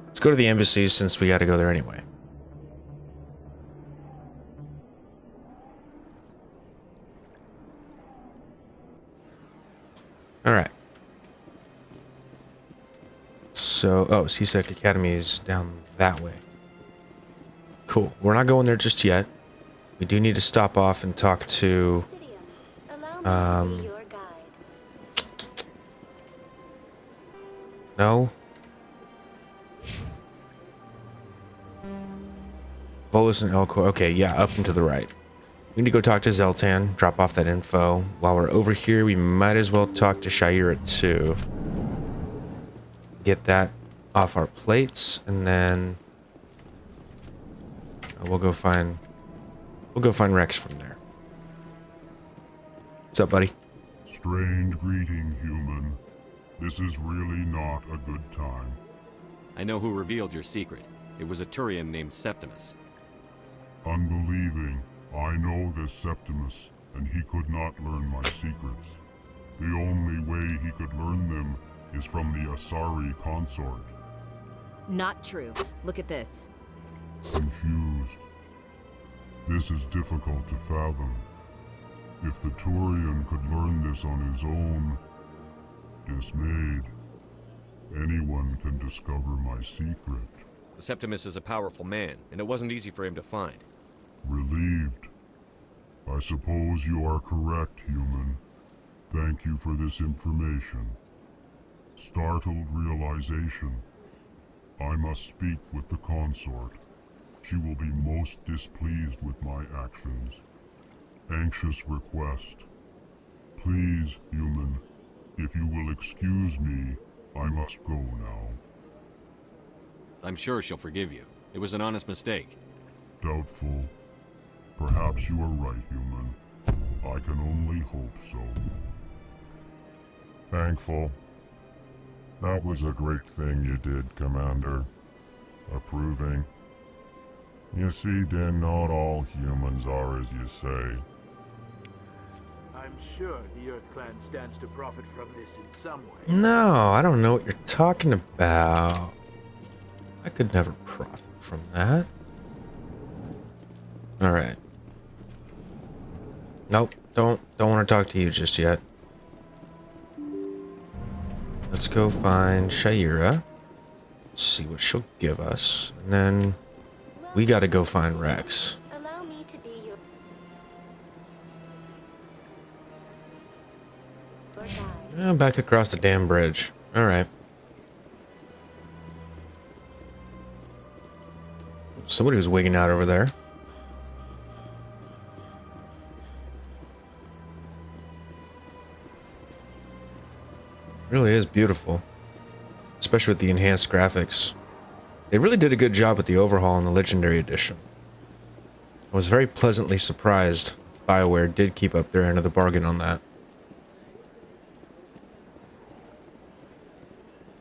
Let's go to the embassy since we got to go there anyway. Alright. So, oh, CSEC Academy is down that way. Cool. We're not going there just yet. We do need to stop off and talk to... No. Volus and Elcor. Okay, yeah, up and to the right. We need to go talk to Zeltan, drop off that info. While we're over here, we might as well talk to Shaira too. Get that off our plates, and then we'll go find Rex from there. What's up, buddy? Strange greeting, human. This is really not a good time. I know who revealed your secret. It was a Turian named Septimus. Unbelieving. I know this Septimus, and he could not learn my secrets. The only way he could learn them is from the Asari consort. Not true. Look at this. Confused. This is difficult to fathom. If the Turian could learn this on his own, dismayed, anyone can discover my secret. Septimus is a powerful man, and it wasn't easy for him to find. Relieved. I suppose you are correct, human. Thank you for this information. Startled realization. I must speak with the consort. She will be most displeased with my actions. Anxious request. Please, human, if you will excuse me, I must go now. I'm sure she'll forgive you. It was an honest mistake. Doubtful. Perhaps you are right, human. I can only hope so. Thankful. That was a great thing you did, Commander. Approving. You see, Din, not all humans are as you say. I I'm sure the Earth Clan stands to profit from this in some way. No, I don't know what you're talking about. I could never profit from that. Alright. Nope, don't want to talk to you just yet. Let's go find Shaira. See what she'll give us. And then we gotta go find Rex. Allow me to be your guide. Back across the damn bridge. Alright. Somebody was wigging out over there. Really is beautiful. Especially with the enhanced graphics. They really did a good job with the overhaul in the Legendary Edition. I was very pleasantly surprised BioWare did keep up their end of the bargain on that.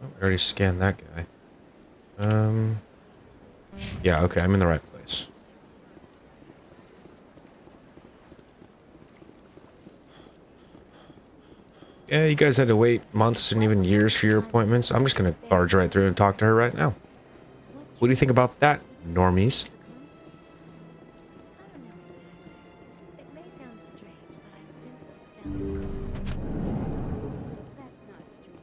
Oh, I already scanned that guy. Yeah, okay, I'm in the right place. Yeah, you guys had to wait months and even years for your appointments. I'm just gonna barge right through and talk to her right now. What do you think about that, normies? It may sound strange, but I simply felt that's not strange.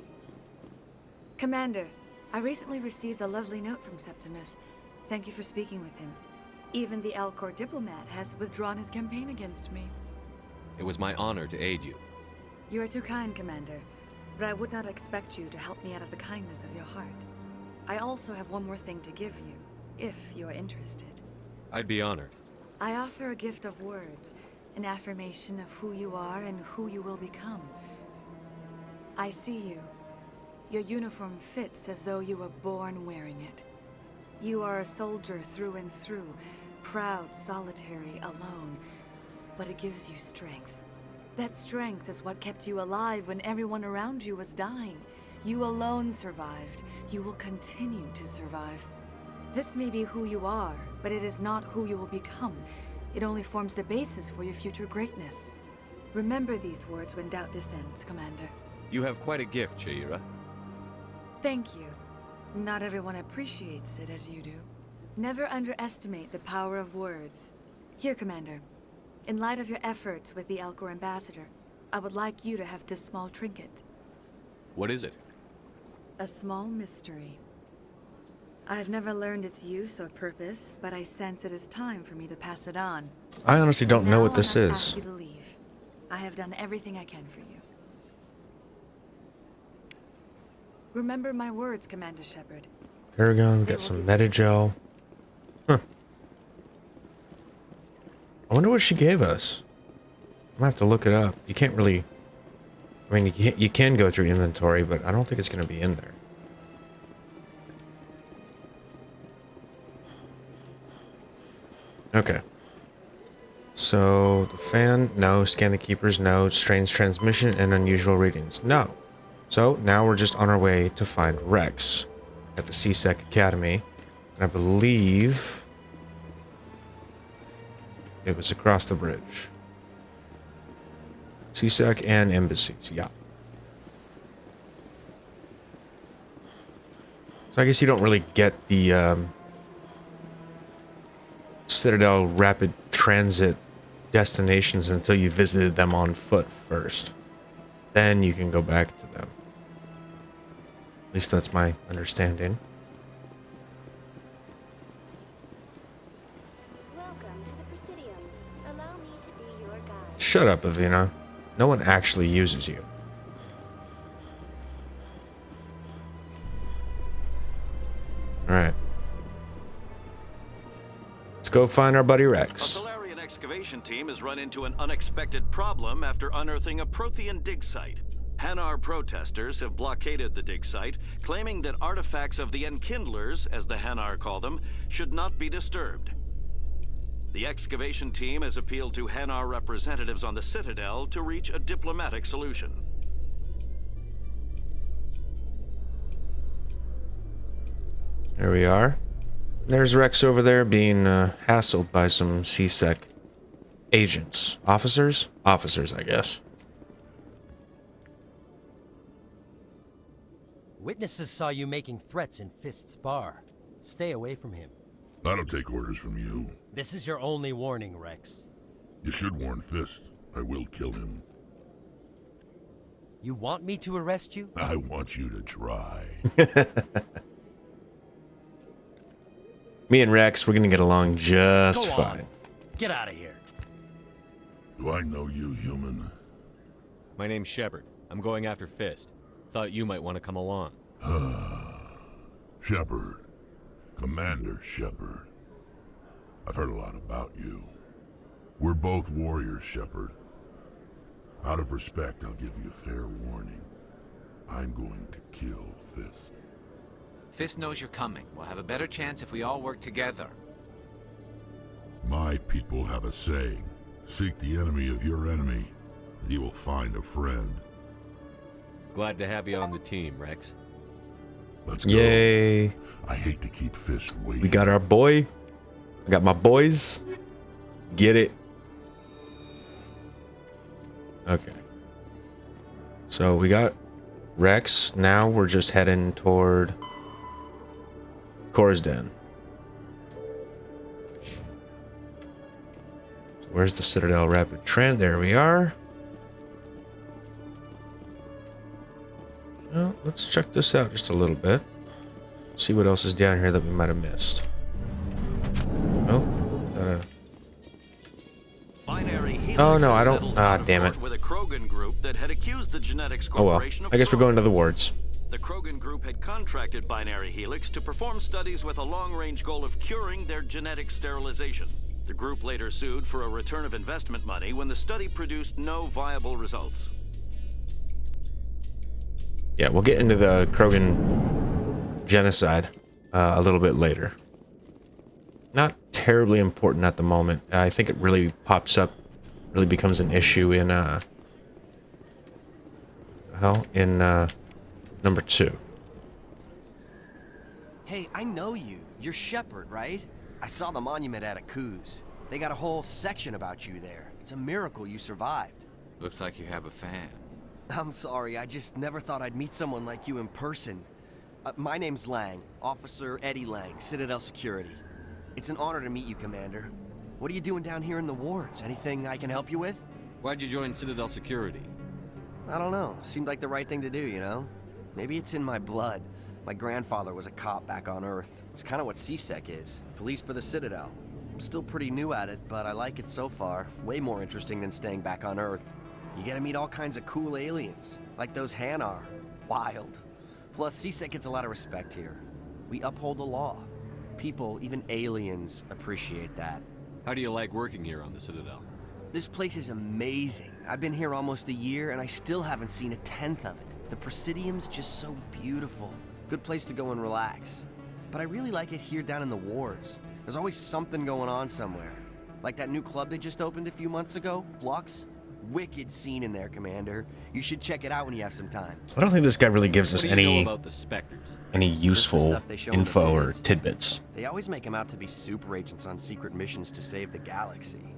Commander, I recently received a lovely note from Septimus. Thank you for speaking with him. Even the Alcor diplomat has withdrawn his campaign against me. It was my honor to aid you. You are too kind, Commander, but I would not expect you to help me out of the kindness of your heart. I also have one more thing to give you, if you are interested. I'd be honored. I offer a gift of words, an affirmation of who you are and who you will become. I see you. Your uniform fits as though you were born wearing it. You are a soldier through and through, proud, solitary, alone, but it gives you strength. That strength is what kept you alive when everyone around you was dying. You alone survived. You will continue to survive. This may be who you are, but it is not who you will become. It only forms the basis for your future greatness. Remember these words when doubt descends, Commander. You have quite a gift, Shaira. Thank you. Not everyone appreciates it as you do. Never underestimate the power of words. Here, Commander. In light of your efforts with the Alcor ambassador, I would like you to have this small trinket. What is it? A small mystery. I've never learned its use or purpose, but I sense it is time for me to pass it on. I honestly don't know what this Now I is. must ask you to leave. I have done everything I can for you. Remember my words, Commander Shepard. Paragon, we got some Metagel. Huh. I wonder what she gave us. I'm gonna have to look it up. You can't really... I mean, you can go through inventory, but I don't think it's gonna be in there. Okay. So, the fan, no. Scan the keepers, no. Strange transmission and unusual readings, no. So, now we're just on our way to find Rex at the CSEC Academy. And I believe it was across the bridge. CSEC and embassies, yeah. So I guess you don't really get the Citadel rapid transit destinations until you visited them on foot first. Then you can go back to them. At least that's my understanding. Welcome to the Presidium. Allow me to be your guide. Shut up, Avina. No one actually uses you. Alright. Let's go find our buddy Rex. A Solarian excavation team has run into an unexpected problem after unearthing a Prothean dig site. Hanar protesters have blockaded the dig site, claiming that artifacts of the Enkindlers, as the Hanar call them, should not be disturbed. The excavation team has appealed to Hanar representatives on the Citadel to reach a diplomatic solution. There we are. There's Rex over there being hassled by some CSEC agents. Officers? Officers, I guess. Witnesses saw you making threats in Fist's bar. Stay away from him. I don't take orders from you. This is your only warning, Rex. You should warn Fist. I will kill him. You want me to arrest you? I want you to try. Me and Rex, we're gonna get along just Go on. fine. Get out of here. Do I know you, human? My name's Shepard. I'm going after Fist. Thought you might want to come along. Shepard. Commander Shepard. I've heard a lot about you. We're both warriors, Shepard. Out of respect, I'll give you fair warning. I'm going to kill Fist. Fist knows you're coming. We'll have a better chance if we all work together. My people have a saying. Seek the enemy of your enemy, and you will find a friend. Glad to have you on the team, Rex. Let's go. Yay. I hate to keep Fist waiting. We got our boy. I got my boys. Get it. Okay. So we got Rex. Now we're just heading toward Cora's Den. Where's the Citadel Rapid Trend? There we are. Well, let's check this out just a little bit. See what else is down here that we might have missed. Oh, got a... Oh no, I don't. Ah, damn it. With a Krogan group that had accused the Genetics Oh well. Corporation of I guess we're going to the wards. The Krogan group had contracted Binary Helix to perform studies with a long-range goal of curing their genetic sterilization. The group later sued for a return of investment money when the study produced no viable results. Yeah, we'll get into the Krogan genocide a little bit later. Not terribly important at the moment. I think it really pops up, really becomes an issue in number 2. Hey, I know you. You're Shepard, right? I saw the monument at Akuz. They got a whole section about you there. It's a miracle you survived. Looks like you have a fan. I'm sorry, I just never thought I'd meet someone like you in person. My name's Lang, Officer Eddie Lang, Citadel Security. It's an honor to meet you, Commander. What are you doing down here in the wards? Anything I can help you with? Why'd you join Citadel Security? I don't know. Seemed like the right thing to do, you know? Maybe it's in my blood. My grandfather was a cop back on Earth. It's kind of what CSEC is. Police for the Citadel. I'm still pretty new at it, but I like it so far. Way more interesting than staying back on Earth. You get to meet all kinds of cool aliens, like those Hanar. Wild. Plus, CSEC gets a lot of respect here. We uphold the law. People, even aliens, appreciate that. How do you like working here on the Citadel? This place is amazing. I've been here almost a year, and I still haven't seen a tenth of it. The Presidium's just so beautiful. Good place to go and relax. But I really like it here down in the wards. There's always something going on somewhere. Like that new club they just opened a few months ago, Flux. Wicked scene in there, Commander. You should check it out when you have some time. I don't think this guy really gives us What do you know any about the Spectres? useful info or tidbits. They always make them out to be super agents on secret missions to save the galaxy.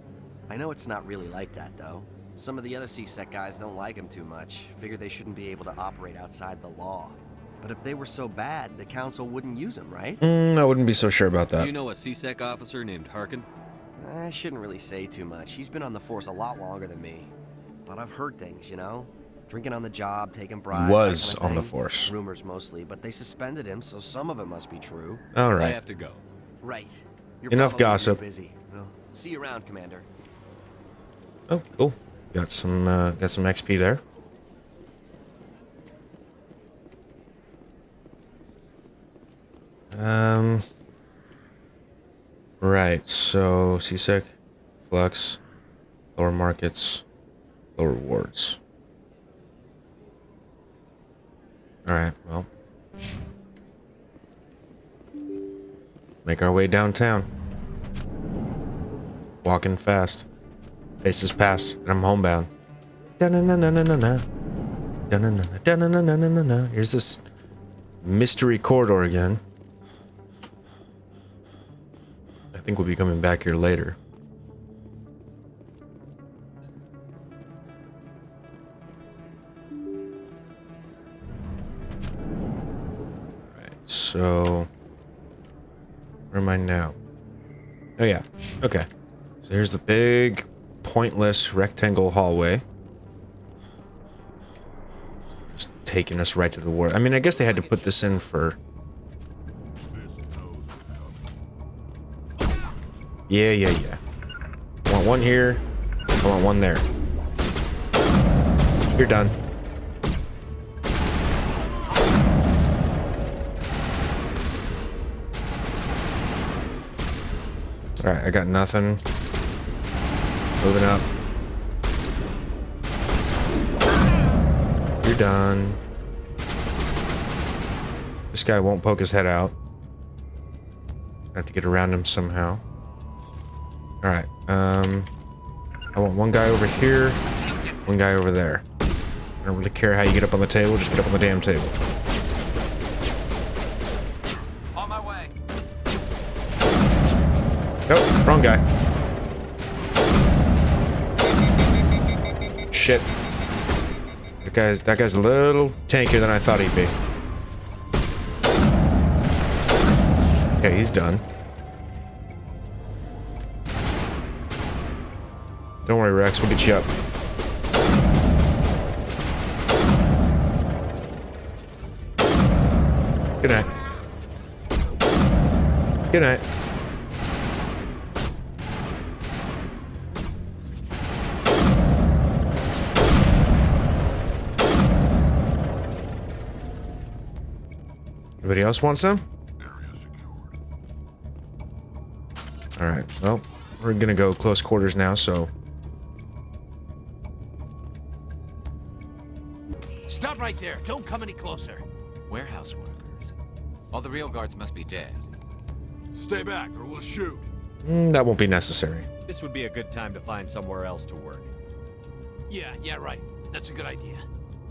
I know it's not really like that, though. Some of the other CSEC guys don't like them too much. Figure they shouldn't be able to operate outside the law. But if they were so bad, the Council wouldn't use them, right? I wouldn't be so sure about that. Do you know a CSEC officer named Harkin? I shouldn't really say too much. He's been on the force a lot longer than me. But I've heard things, you know? Drinking on the job, taking bribes. He was that kind on of the thing. force. Rumors mostly, but they suspended him, so some of it must be true. All right. I have to go. Right. You're Enough probably gossip. really busy. Well, see you around, Commander. Oh, cool. Got some XP there. Right. So CSEC, Flux, lower markets, lower rewards. All right. Well, make our way downtown. Walking fast. Faces past, and I'm homebound. Da-na-na-na-na-na. Da-na-na-na, da-na-na-na-na-na. Here's this mystery corridor again. I think we'll be coming back here later. So where am I now? Oh yeah. Okay. So here's the big pointless rectangle hallway. Just taking us right to the war. I mean, I guess they had to put this in for... Yeah. I want one here. I want one there. You're done. Alright, I got nothing. Moving up. You're done. This guy won't poke his head out. I have to get around him somehow. Alright, I want one guy over here, one guy over there. I don't really care how you get up on the table, just get up on the damn table. On my way. Nope, wrong guy. Shit. That guy's a little tankier than I thought he'd be. Okay, he's done. Don't worry, Rex, we'll get you up. Good night. Good night. Anybody else want some? Alright, well, we're gonna go close quarters now, so... Stop right there. Don't come any closer. Warehouse workers. All the real guards must be dead. Stay back or we'll shoot. That won't be necessary. This would be a good time to find somewhere else to work. Yeah, right. That's a good idea.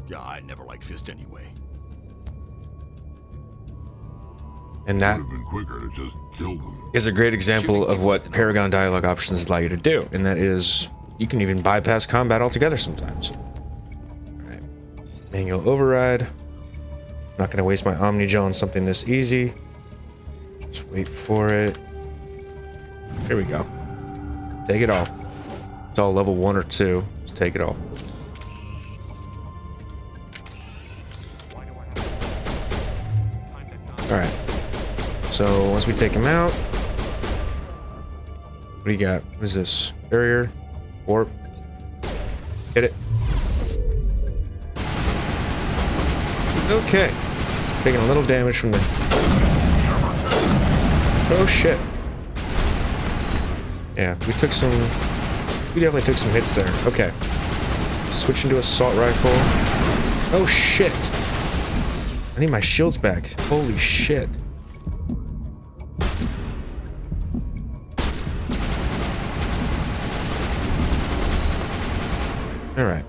Yeah, I never liked Fist anyway. And that Would have been quicker to just kill them. is a great example of what Paragon dialogue options allow you to do, and that is you can even bypass combat altogether sometimes. Alright. Manual override. Not going to waste my Omni-Gel on something this easy. Just wait for it. Here we go. Take it all. It's all level 1 or 2. Just take it all. Alright. So once we take him out, what do you got? What is this? Barrier? Warp? Hit it. Okay. Taking a little damage from the... Oh shit. Yeah, we definitely took some hits there. Okay. Switching to assault rifle. Oh shit. I need my shields back. Holy shit. Alright.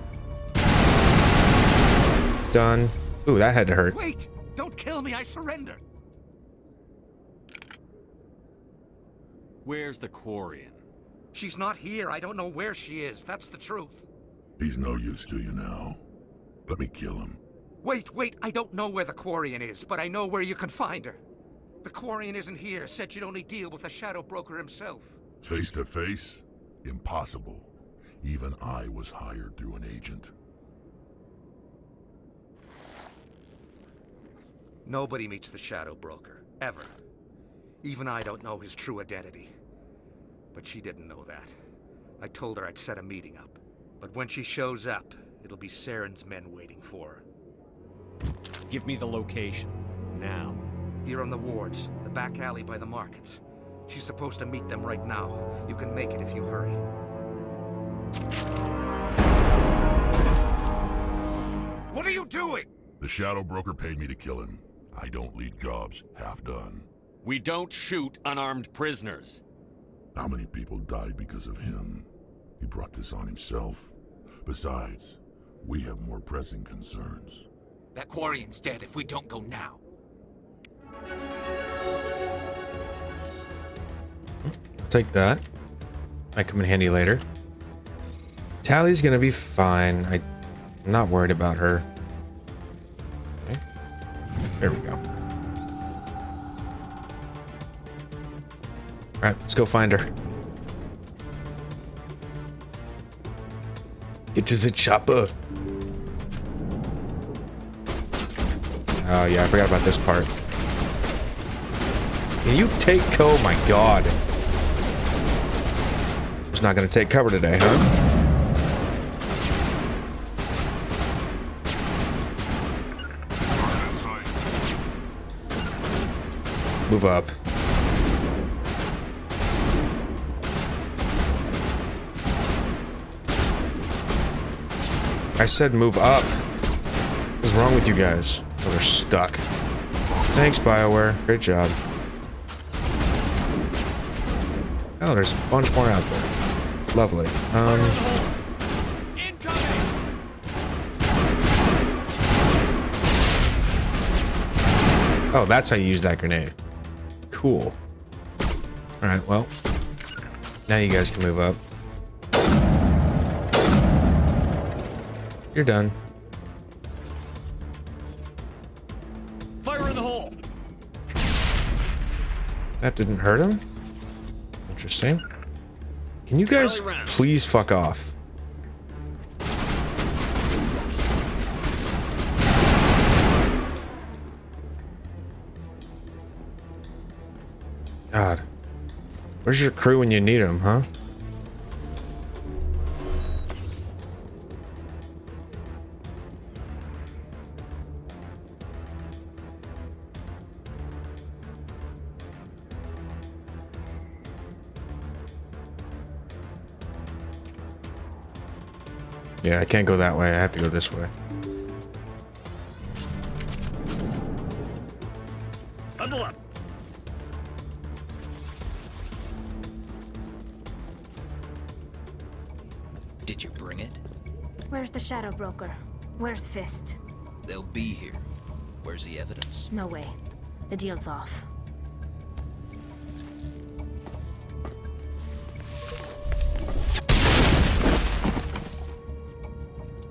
Done. Ooh, that had to hurt. Wait! Don't kill me, I surrender! Where's the Quarian? She's not here. I don't know where she is. That's the truth. He's no use to you now. Let me kill him. Wait. I don't know where the Quarian is, but I know where you can find her. The Quarian isn't here. Said she'd only deal with the Shadow Broker himself. Face to face? Impossible. Even I was hired through an agent. Nobody meets the Shadow Broker. Ever. Even I don't know his true identity. But she didn't know that. I told her I'd set a meeting up. But when she shows up, it'll be Saren's men waiting for her. Give me the location. Now. Here on the wards, the back alley by the markets. She's supposed to meet them right now. You can make it if you hurry. What are you doing? The Shadow Broker paid me to kill him. I don't leave jobs half done. We don't shoot unarmed prisoners. How many people died because of him? He brought this on himself. Besides, we have more pressing concerns. That Quarian's dead if we don't go now. I'll take that. Might come in handy later. Tally's gonna be fine. I'm not worried about her. Okay. There we go. Alright, let's go find her. Get to the chopper. Oh yeah, I forgot about this part. Can you take oh my god. Just not gonna take cover today, huh? Move up. I said move up. What's wrong with you guys? Oh, they're stuck. Thanks, BioWare. Great job. Oh, there's a bunch more out there. Lovely. Oh, that's how you use that grenade. Cool. Alright, well. Now you guys can move up. You're done. Fire in the hole. That didn't hurt him? Interesting. Can you guys please fuck off? God. Where's your crew when you need them, huh? Yeah, I can't go that way. I have to go this way. Bundle up. Did you bring it? Where's the Shadow Broker? Where's Fist? They'll be here. Where's the evidence? No way. The deal's off.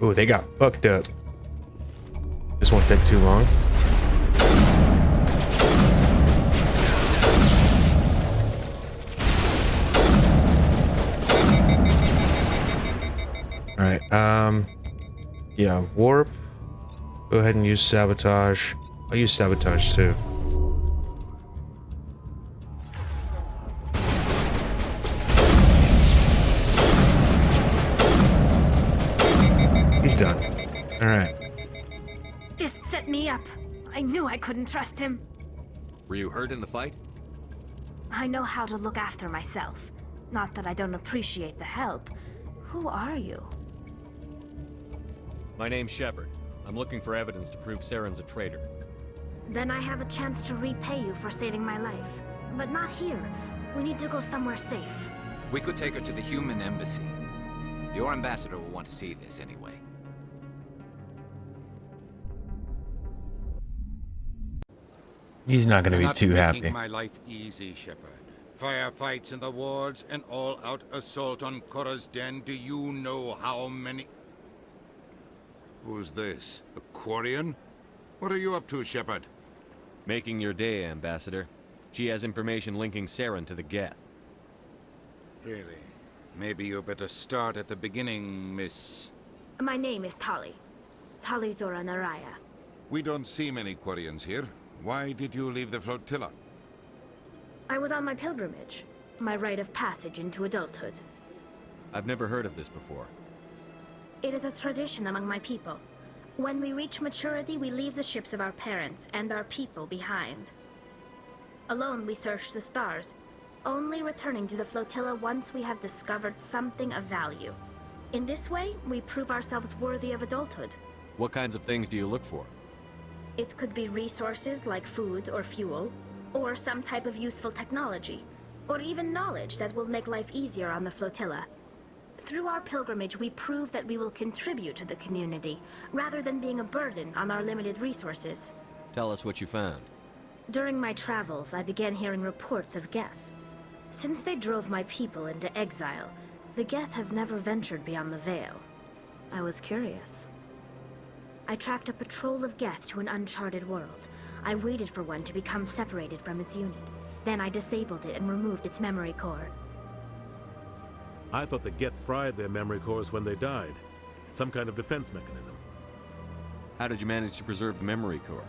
Ooh, they got fucked up. This won't take too long. Alright, yeah, warp. Go ahead and use sabotage. I'll use sabotage too. He's done. Alright. Fist set me up. I knew I couldn't trust him. Were you hurt in the fight? I know how to look after myself. Not that I don't appreciate the help. Who are you? My name's Shepard. I'm looking for evidence to prove Saren's a traitor. Then I have a chance to repay you for saving my life. But not here. We need to go somewhere safe. We could take her to the human embassy. Your ambassador will want to see this anyway. He's not going to be too happy. Making my life easy, Shepard. Firefights in the wards, an all-out assault on Korra's den. Do you know how many... Who's this? A Quarian? What are you up to, Shepard? Making your day, Ambassador. She has information linking Saren to the Geth. Really? Maybe you better start at the beginning, Miss... My name is Tali. Tali Zora Naraya. We don't see many Quarians here. Why did you leave the flotilla? I was on my pilgrimage. My rite of passage into adulthood. I've never heard of this before. It is a tradition among my people. When we reach maturity, we leave the ships of our parents and our people behind. Alone, we search the stars, only returning to the flotilla once we have discovered something of value. In this way, we prove ourselves worthy of adulthood. What kinds of things do you look for? It could be resources like food or fuel, or some type of useful technology, or even knowledge that will make life easier on the flotilla. Through our pilgrimage, we prove that we will contribute to the community, rather than being a burden on our limited resources. Tell us what you found. During my travels, I began hearing reports of Geth. Since they drove my people into exile, the Geth have never ventured beyond the Veil. I was curious. I tracked a patrol of Geth to an uncharted world. I waited for one to become separated from its unit. Then I disabled it and removed its memory core. I thought the Geth fried their memory cores when they died. Some kind of defense mechanism. How did you manage to preserve the memory core?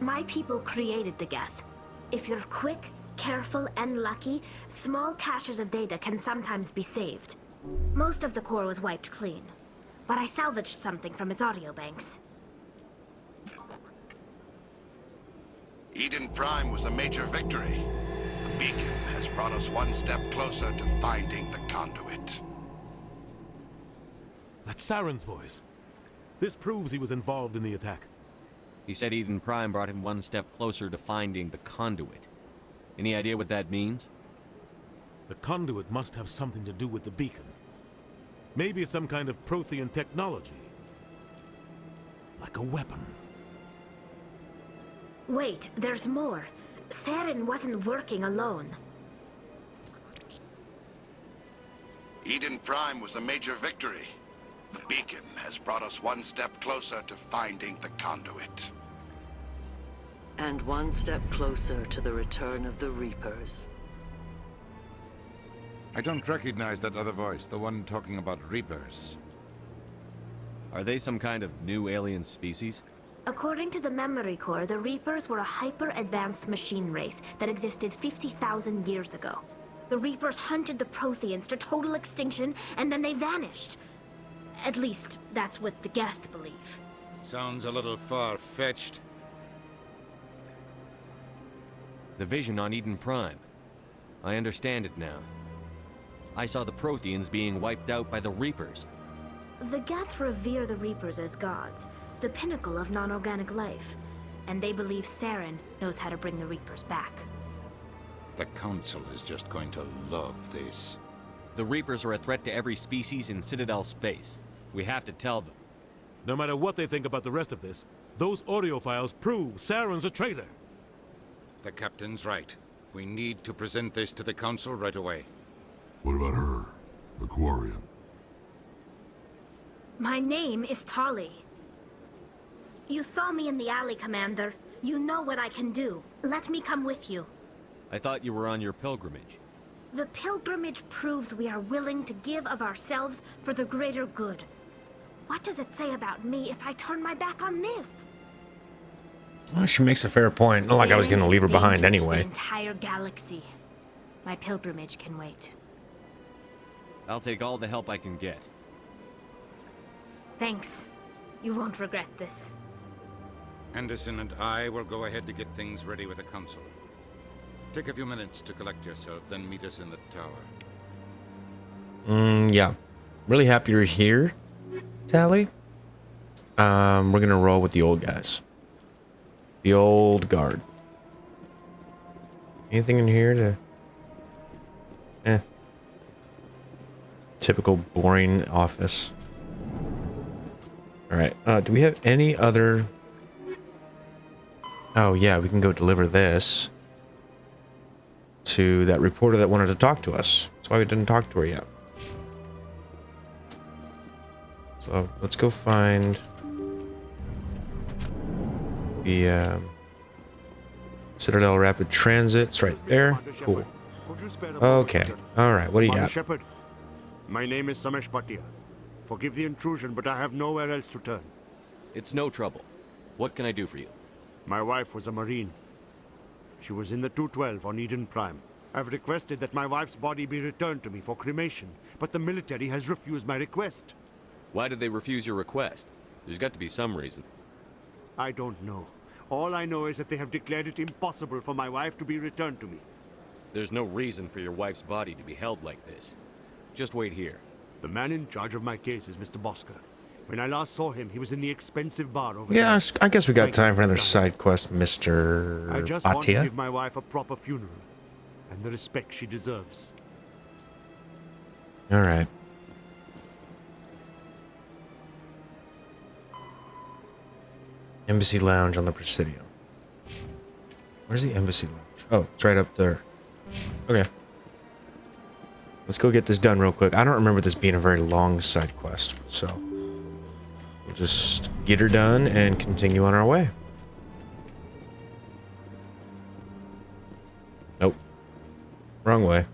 My people created the Geth. If you're quick, careful, and lucky, small caches of data can sometimes be saved. Most of the core was wiped clean, but I salvaged something from its audio banks. Eden Prime was a major victory. The beacon has brought us one step closer to finding the conduit. That's Saren's voice. This proves he was involved in the attack. He said Eden Prime brought him one step closer to finding the conduit. Any idea what that means? The conduit must have something to do with the beacon. Maybe it's some kind of Prothean technology. Like a weapon. Wait, there's more. Saren wasn't working alone. Eden Prime was a major victory. The beacon has brought us one step closer to finding the conduit. And one step closer to the return of the Reapers. I don't recognize that other voice, the one talking about Reapers. Are they some kind of new alien species? According to the memory core, the Reapers were a hyper-advanced machine race that existed 50,000 years ago. The Reapers hunted the Protheans to total extinction, and then they vanished. At least, that's what the Geth believe. Sounds a little far-fetched. The vision on Eden Prime. I understand it now. I saw the Protheans being wiped out by the Reapers. The Geth revere the Reapers as gods, the pinnacle of non-organic life, and they believe Saren knows how to bring the Reapers back. The Council is just going to love this. The Reapers are a threat to every species in Citadel space. We have to tell them. No matter what they think about the rest of this, those audio files prove Saren's a traitor. The Captain's right. We need to present this to the Council right away. What about her, the Quarian? My name is Tali. You saw me in the alley, Commander. You know what I can do. Let me come with you. I thought you were on your pilgrimage. The pilgrimage proves we are willing to give of ourselves for the greater good. What does it say about me if I turn my back on this? Well, she makes a fair point. Not like I was going to leave her behind anyway. The entire galaxy. My pilgrimage can wait. I'll take all the help I can get. Thanks. You won't regret this. Anderson and I will go ahead to get things ready with the Council. Take a few minutes to collect yourself, then meet us in the tower. Yeah. Really happy you're here, Tali. We're gonna roll with the old guys. The old guard. Anything in here to... Typical boring office. Alright, do we have any other... Oh yeah, we can go deliver this to that reporter that wanted to talk to us. That's why we didn't talk to her yet. So let's go find the Citadel Rapid Transit. It's right there. Cool. Okay. All right. What do you got? Shepard, my name is Samesh Bhatia. Forgive the intrusion, but I have nowhere else to turn. It's no trouble. What can I do for you? My wife was a Marine. She was in the 212 on Eden Prime. I've requested that my wife's body be returned to me for cremation, but the military has refused my request. Why did they refuse your request? There's got to be some reason. I don't know. All I know is that they have declared it impossible for my wife to be returned to me. There's no reason for your wife's body to be held like this. Just wait here. The man in charge of my case is Mr. Bosker. When I last saw him, he was in the expensive bar over there. Yeah, I guess we got time for another side quest, Mr. I just want to Bhatia. give my wife a proper funeral, and the respect she deserves. All right. Embassy Lounge on the Presidio. Where's the Embassy Lounge? Oh, it's right up there. Okay. Let's go get this done real quick. I don't remember this being a very long side quest, so we'll just get her done and continue on our way. Nope. Wrong way.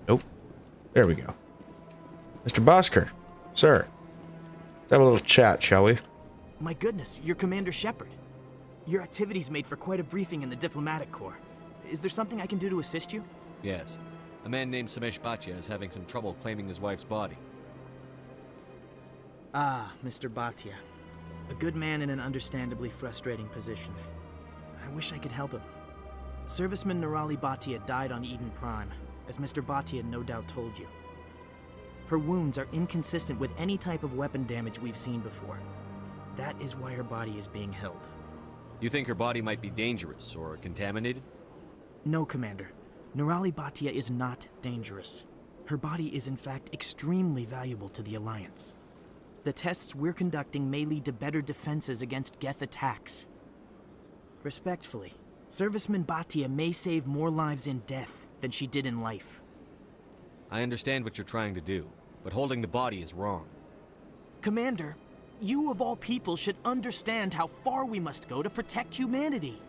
Nope. There we go. Mr. Bosker, sir. Let's have a little chat, shall we? My goodness, you're Commander Shepard. Your activities made for quite a briefing in the diplomatic corps. Is there something I can do to assist you? Yes. A man named Samesh Bhatia is having some trouble claiming his wife's body. Ah, Mr. Bhatia. A good man in an understandably frustrating position. I wish I could help him. Serviceman Nirali Bhatia died on Eden Prime, as Mr. Bhatia no doubt told you. Her wounds are inconsistent with any type of weapon damage we've seen before. That is why her body is being held. You think her body might be dangerous or contaminated? No, Commander. Nirali Bhatia is not dangerous. Her body is in fact extremely valuable to the Alliance. The tests we're conducting may lead to better defenses against Geth attacks. Respectfully, Serviceman Bhatia may save more lives in death than she did in life. I understand what you're trying to do, but holding the body is wrong. Commander, you of all people should understand how far we must go to protect humanity.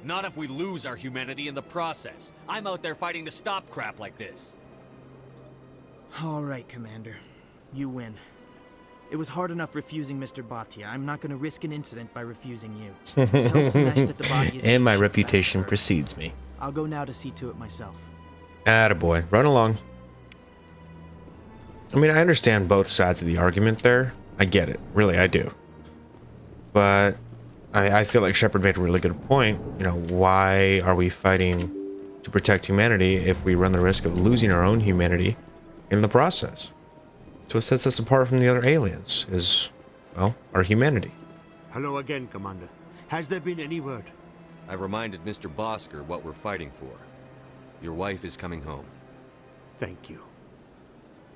Not if we lose our humanity in the process. I'm out there fighting to stop crap like this. All right, Commander. You win. It was hard enough refusing Mr. Bhatia. I'm not going to risk an incident by refusing you. Tell Samesh that the body is and my reputation precedes me. I'll go now to see to it myself. Attaboy. Run along. I mean, I understand both sides of the argument there. I get it. Really, I do. But I feel like Shepard made a really good point. You know, why are we fighting to protect humanity if we run the risk of losing our own humanity in the process? So what sets us apart from the other aliens is, well, our humanity. Hello again, Commander. Has there been any word? I reminded Mr. Bosker what we're fighting for. Your wife is coming home. Thank you.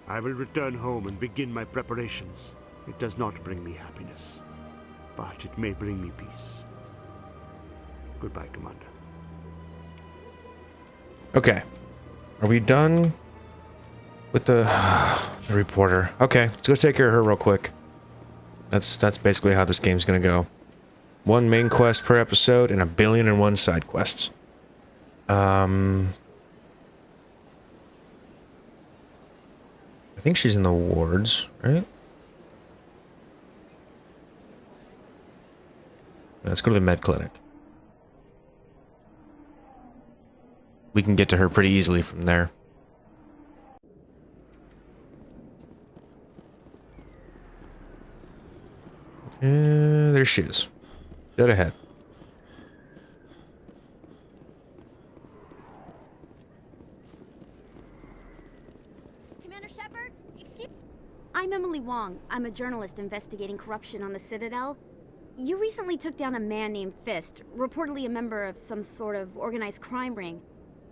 I will return home and begin my preparations. It does not bring me happiness, but it may bring me peace. Goodbye, Commander. Okay. Are we done with the reporter? Okay, let's go take care of her real quick. That's basically how this game's gonna go. One main quest per episode and 1,000,000,001 side quests. I think she's in the wards, right? Let's go to the med clinic. We can get to her pretty easily from there. There she is. Dead ahead. Commander Shepard, excuse... I'm Emily Wong. I'm a journalist investigating corruption on the Citadel. You recently took down a man named Fist, reportedly a member of some sort of organized crime ring.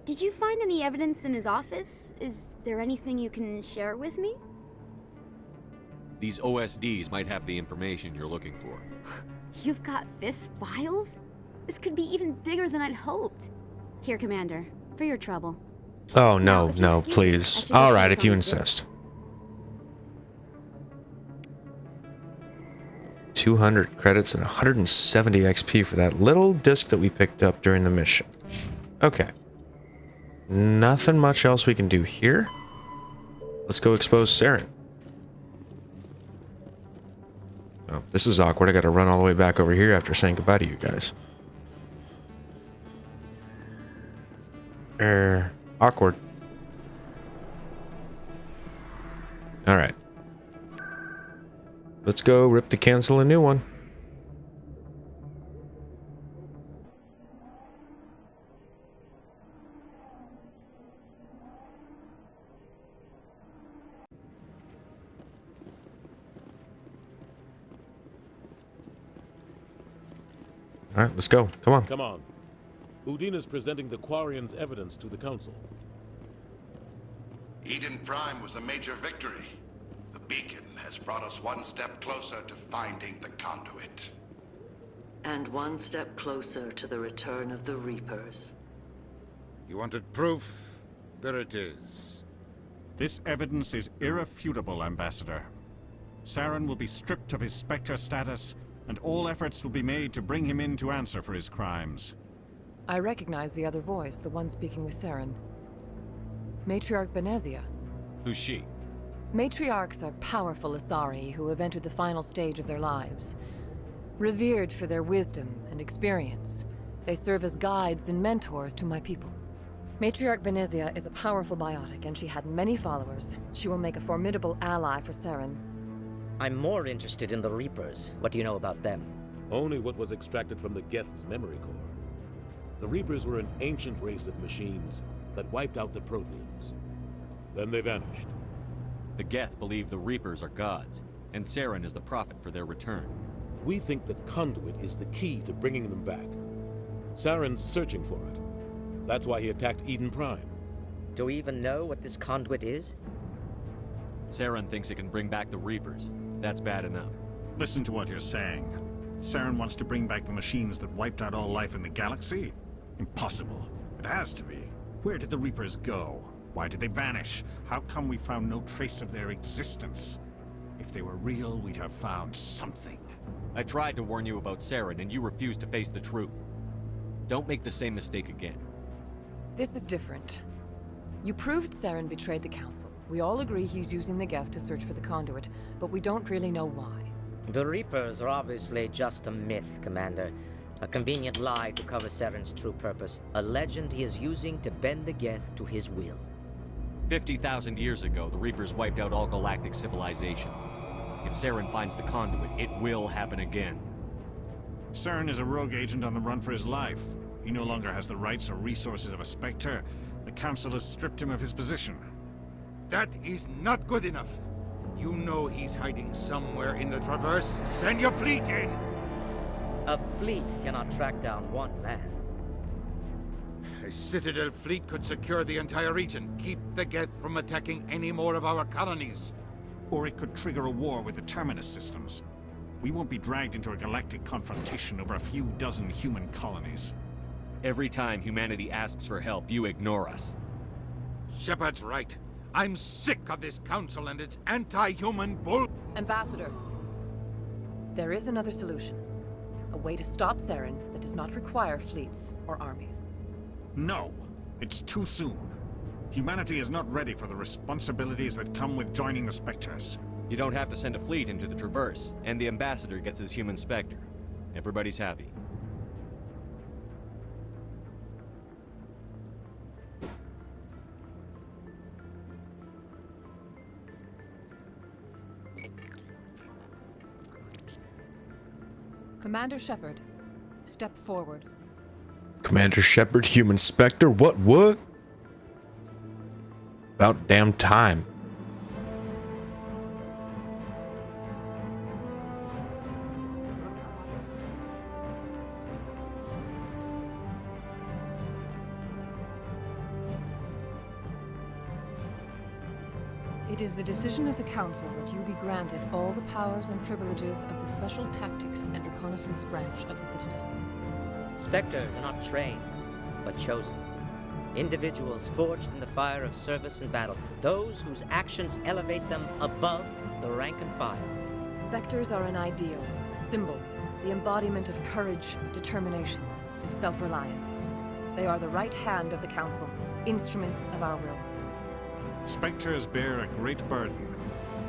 Did you find any evidence in his office? Is there anything you can share with me? These OSDs might have the information you're looking for. You've got Fist's files? This could be even bigger than I'd hoped. Here, Commander, for your trouble. Oh, no, no, please. Alright, if you insist. 200 credits and 170 XP for that little disc that we picked up during the mission. Okay. Nothing much else we can do here. Let's go expose Saren. Oh, this is awkward. I gotta run all the way back over here after saying goodbye to you guys. Awkward. Alright. Let's go rip to cancel a new one. Alright, let's go. Come on. Come on. Udine is presenting the Quarian's evidence to the Council. Eden Prime was a major victory. The beacon has brought us one step closer to finding the conduit. And one step closer to the return of the Reapers. You wanted proof? There it is. This evidence is irrefutable, Ambassador. Saren will be stripped of his Spectre status, and all efforts will be made to bring him in to answer for his crimes. I recognize the other voice, the one speaking with Saren. Matriarch Benezia. Who's she? Matriarchs are powerful Asari who have entered the final stage of their lives. Revered for their wisdom and experience, they serve as guides and mentors to my people. Matriarch Benezia is a powerful biotic, and she had many followers. She will make a formidable ally for Saren. I'm more interested in the Reapers. What do you know about them? Only what was extracted from the Geth's memory core. The Reapers were an ancient race of machines that wiped out the Protheans. Then they vanished. The Geth believe the Reapers are gods, and Saren is the prophet for their return. We think the conduit is the key to bringing them back. Saren's searching for it. That's why he attacked Eden Prime. Do we even know what this conduit is? Saren thinks it can bring back the Reapers. That's bad enough. Listen to what you're saying. Saren wants to bring back the machines that wiped out all life in the galaxy? Impossible. It has to be. Where did the Reapers go? Why did they vanish? How come we found no trace of their existence? If they were real, we'd have found something. I tried to warn you about Saren, and you refused to face the truth. Don't make the same mistake again. This is different. You proved Saren betrayed the Council. We all agree he's using the Geth to search for the conduit, but we don't really know why. The Reapers are obviously just a myth, Commander. A convenient lie to cover Saren's true purpose. A legend he is using to bend the Geth to his will. 50,000 years ago, the Reapers wiped out all galactic civilization. If Saren finds the conduit, it will happen again. Saren is a rogue agent on the run for his life. He no longer has the rights or resources of a Spectre. The Council has stripped him of his position. That is not good enough. You know he's hiding somewhere in the Traverse. Send your fleet in! A fleet cannot track down one man. A Citadel fleet could secure the entire region, keep the Geth from attacking any more of our colonies. Or it could trigger a war with the Terminus systems. We won't be dragged into a galactic confrontation over a few dozen human colonies. Every time humanity asks for help, you ignore us. Shepard's right. I'm sick of this council and its anti-human bull... Ambassador, there is another solution. A way to stop Saren that does not require fleets or armies. No, it's too soon. Humanity is not ready for the responsibilities that come with joining the Spectres. You don't have to send a fleet into the Traverse, and the Ambassador gets his human Spectre. Everybody's happy. Commander Shepard, step forward. Commander Shepard, human Spectre, what? About damn time. It is the decision of the Council that you be granted all the powers and privileges of the Special Tactics and Reconnaissance branch of the Citadel. Spectres are not trained, but chosen. Individuals forged in the fire of service and battle. Those whose actions elevate them above the rank and file. Spectres are an ideal, a symbol, the embodiment of courage, determination, and self-reliance. They are the right hand of the Council, instruments of our will. Spectres bear a great burden.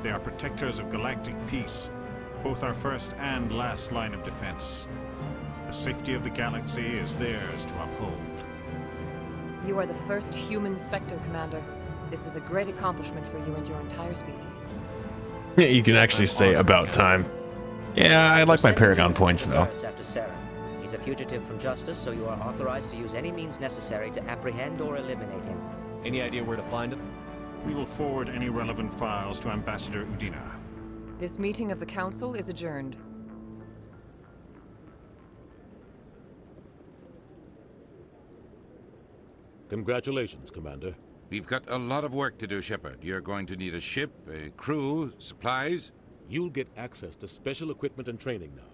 They are protectors of galactic peace, both our first and last line of defense. The safety of the galaxy is theirs to uphold. You are the first human Spectre, Commander. This is a great accomplishment for you and your entire species. Yeah, you can actually say about time. Yeah, I like my Paragon points, though. After Saren. He's a fugitive from justice, so you are authorized to use any means necessary to apprehend or eliminate him. Any idea where to find him? We will forward any relevant files to Ambassador Udina. This meeting of the Council is adjourned. Congratulations, Commander. We've got a lot of work to do, Shepard. You're going to need a ship, a crew, supplies. You'll get access to special equipment and training now.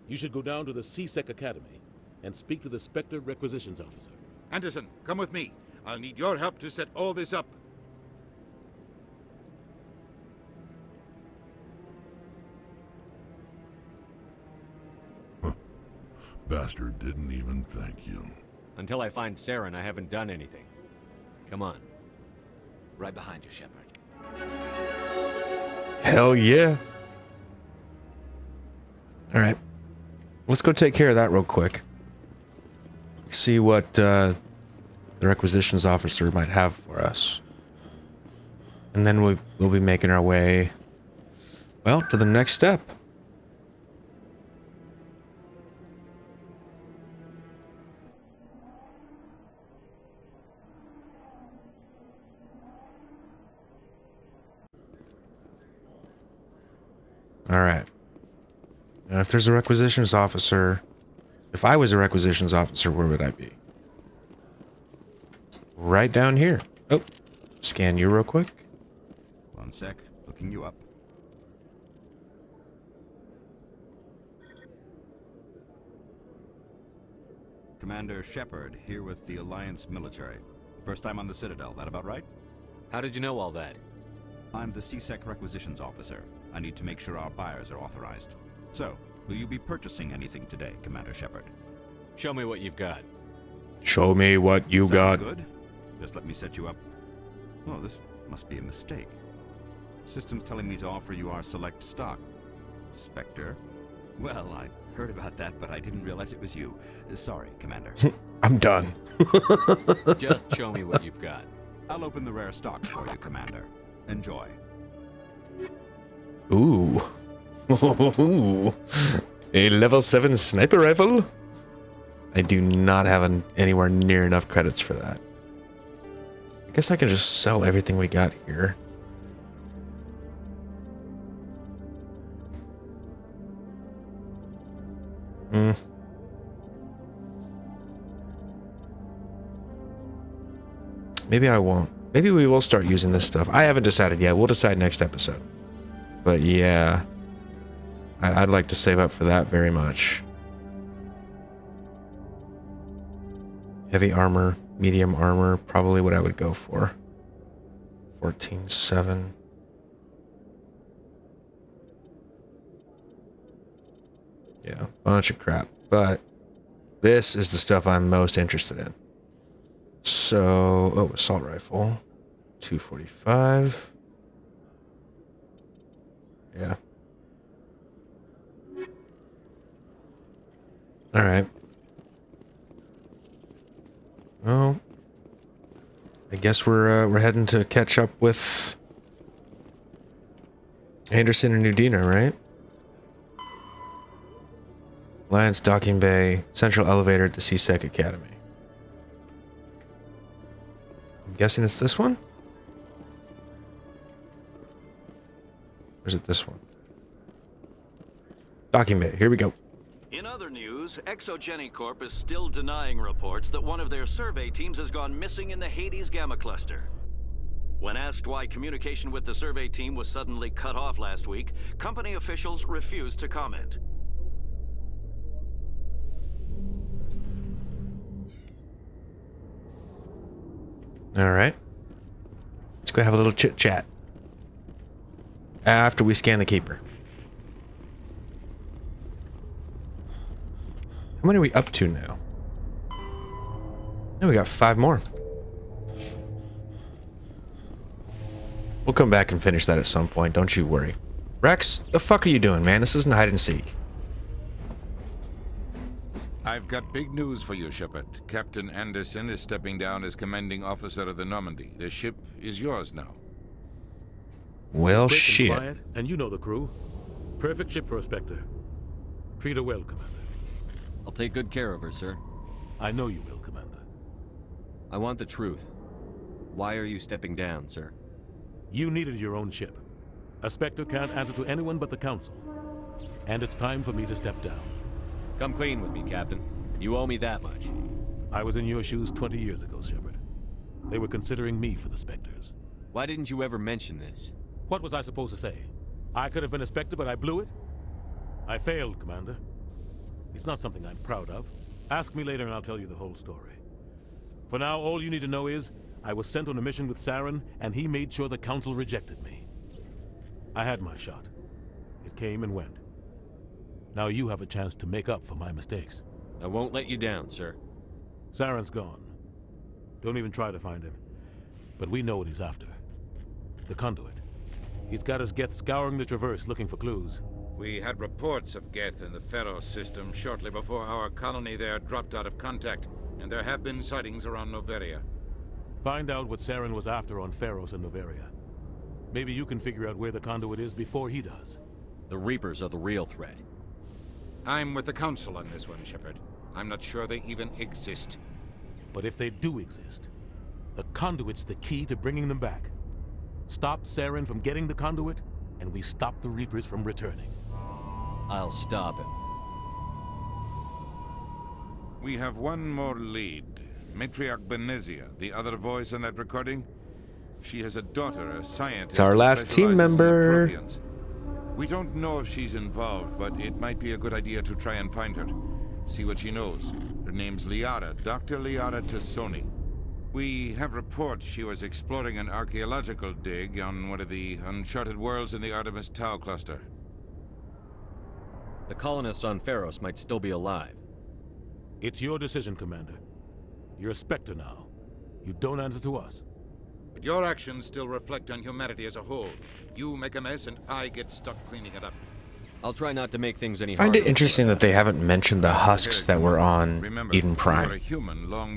You should go down to the C-Sec Academy and speak to the Spectre Requisitions Officer. Anderson, come with me. I'll need your help to set all this up. Bastard didn't even thank you. Until I find Saren, I haven't done anything. Come on. Right behind you, Shepard. Hell yeah. Alright. Let's go take care of that real quick. See what the requisitions officer might have for us. And then we'll be making our way, well, to the next step. Alright. Now, if there's a requisitions officer, if I was a requisitions officer, where would I be? Right down here. Oh, scan you real quick. One sec, looking you up. Commander Shepard, here with the Alliance military. First time on the Citadel, that about right? How did you know all that? I'm the CSEC requisitions officer. I need to make sure our buyers are authorized. So, will you be purchasing anything today, Commander Shepard? Show me what you've got. Show me what you got. Good. Just let me set you up. Oh, this must be a mistake. System's telling me to offer you our select stock. Spectre? Well, I heard about that, but I didn't realize it was you. Sorry, Commander. I'm done. Just show me what you've got. I'll open the rare stock for you, Commander. Enjoy. Ooh. Ooh. A level 7 sniper rifle? I do not have anywhere near enough credits for that. I guess I can just sell everything we got here. Maybe I won't. Maybe we will start using this stuff. I haven't decided yet. We'll decide next episode. But yeah, I'd like to save up for that very much. Heavy armor, medium armor, probably what I would go for. 14.7. Yeah, bunch of crap. But this is the stuff I'm most interested in. So, oh, assault rifle. 245. Yeah. Alright. Well, I guess we're heading to catch up with Anderson and Udina, right? Alliance Docking Bay, Central Elevator at the CSEC Academy. I'm guessing it's this one? Or is it this one? Docking Bay, here we go. In other news, Exogeny Corp is still denying reports that one of their survey teams has gone missing in the Hades Gamma Cluster. When asked why communication with the survey team was suddenly cut off last week, company officials refused to comment. All right. Let's go have a little chit chat after we scan the keeper. How many are we up to now? Now we got 5 more. We'll come back and finish that at some point, don't you worry. Rex, the fuck are you doing, man? This isn't hide and seek. I've got big news for you, Shepard. Captain Anderson is stepping down as commanding officer of the Normandy. The ship is yours now. Well, It's quick shit. and quiet, and you know the crew. Perfect ship for a Spectre. Treat her well, Commander. I'll take good care of her, sir. I know you will, Commander. I want the truth. Why are you stepping down, sir? You needed your own ship. A Spectre can't answer to anyone but the Council. And it's time for me to step down. Come clean with me, Captain. You owe me that much. I was in your shoes 20 years ago, Shepard. They were considering me for the Spectres. Why didn't you ever mention this? What was I supposed to say? I could have been a Spectre, but I blew it? I failed, Commander. It's not something I'm proud of. Ask me later and I'll tell you the whole story. For now, all you need to know is, I was sent on a mission with Saren, and he made sure the Council rejected me. I had my shot. It came and went. Now you have a chance to make up for my mistakes. I won't let you down, sir. Saren's gone. Don't even try to find him. But we know what he's after. The conduit. He's got his Geth scouring the Traverse looking for clues. We had reports of Geth in the Pharos system shortly before our colony there dropped out of contact, and there have been sightings around Noveria. Find out what Saren was after on Pharos and Noveria. Maybe you can figure out where the conduit is before he does. The Reapers are the real threat. I'm with the Council on this one, Shepard. I'm not sure they even exist. But if they do exist, the conduit's the key to bringing them back. Stop Saren from getting the conduit, and we stop the Reapers from returning. I'll stop him. We have one more lead. Matriarch Benezia, the other voice in that recording. She has a daughter, a scientist. It's our last team member. We don't know if she's involved, but it might be a good idea to try and find her. See what she knows. Her name's Liara, Dr. Liara Tassoni. We have reports she was exploring an archaeological dig on one of the uncharted worlds in the Artemis Tau cluster. The colonists on Pharos might still be alive. It's your decision, Commander. You're a Spectre now. You don't answer to us. But your actions still reflect on humanity as a whole. You make a mess and I get stuck cleaning it up. I'll try not to make things any I find harder. it interesting that they haven't mentioned the husks that were on Eden Prime.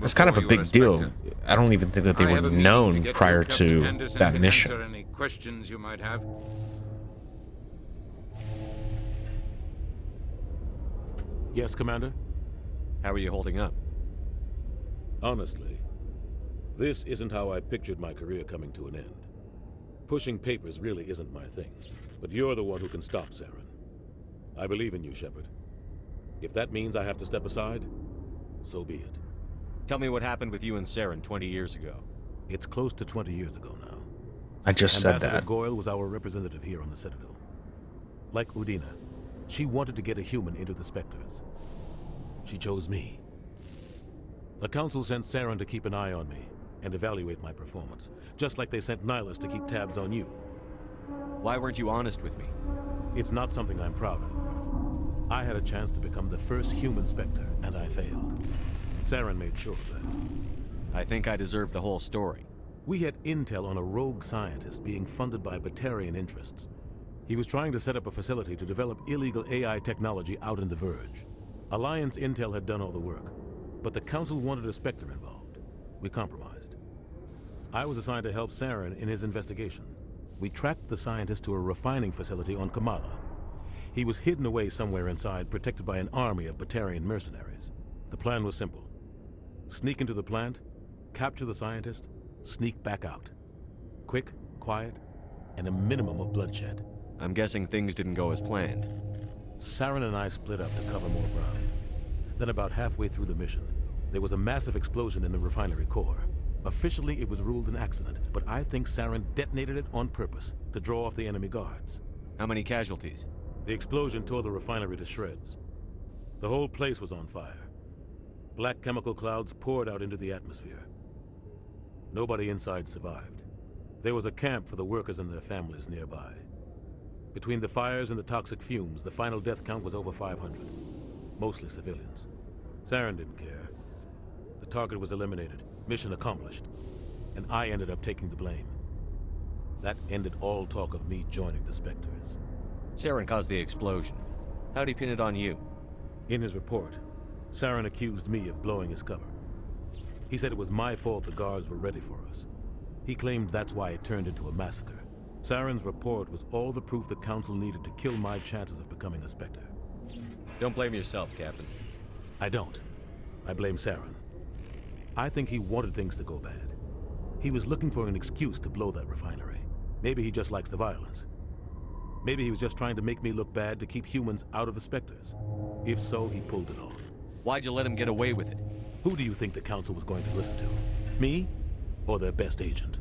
It's kind of a big deal. I don't even think that they were known prior to that mission. Answer any questions you might have. Yes, Commander? How are you holding up? Honestly, this isn't how I pictured my career coming to an end. Pushing papers really isn't my thing, but you're the one who can stop Saren. I believe in you, Shepard. If that means I have to step aside, so be it. Tell me what happened with you and Saren 20 years ago. It's close to 20 years ago now. I just said Ambassador that. Goyle was our representative here on the Citadel. Like Udina, she wanted to get a human into the Spectres. She chose me. The Council sent Saren to keep an eye on me and evaluate my performance, just like they sent Nihilus to keep tabs on you. Why weren't you honest with me? It's not something I'm proud of. I had a chance to become the first human Spectre, and I failed. Saren made sure of that. I think I deserve the whole story. We had intel on a rogue scientist being funded by Batarian interests. He was trying to set up a facility to develop illegal AI technology out in the Verge. Alliance intel had done all the work, but the Council wanted a Spectre involved. We compromised. I was assigned to help Saren in his investigation. We tracked the scientist to a refining facility on Kamala. He was hidden away somewhere inside, protected by an army of Batarian mercenaries. The plan was simple. Sneak into the plant, capture the scientist, sneak back out. Quick, quiet, and a minimum of bloodshed. I'm guessing things didn't go as planned. Saren and I split up to cover more ground. Then about halfway through the mission, there was a massive explosion in the refinery core. Officially, it was ruled an accident, but I think Saren detonated it on purpose to draw off the enemy guards. How many casualties? The explosion tore the refinery to shreds. The whole place was on fire. Black chemical clouds poured out into the atmosphere. Nobody inside survived. There was a camp for the workers and their families nearby. Between the fires and the toxic fumes, the final death count was over 500. Mostly civilians. Saren didn't care. The target was eliminated, mission accomplished, and I ended up taking the blame. That ended all talk of me joining the Spectres. Saren caused the explosion. How'd he pin it on you? In his report, Saren accused me of blowing his cover. He said it was my fault the guards were ready for us. He claimed that's why it turned into a massacre. Saren's report was all the proof the Council needed to kill my chances of becoming a Spectre. Don't blame yourself, Captain. I don't. I blame Saren. I think he wanted things to go bad. He was looking for an excuse to blow that refinery. Maybe he just likes the violence. Maybe he was just trying to make me look bad to keep humans out of the Spectres. If so, he pulled it off. Why'd you let him get away with it? Who do you think the Council was going to listen to? Me? Or their best agent?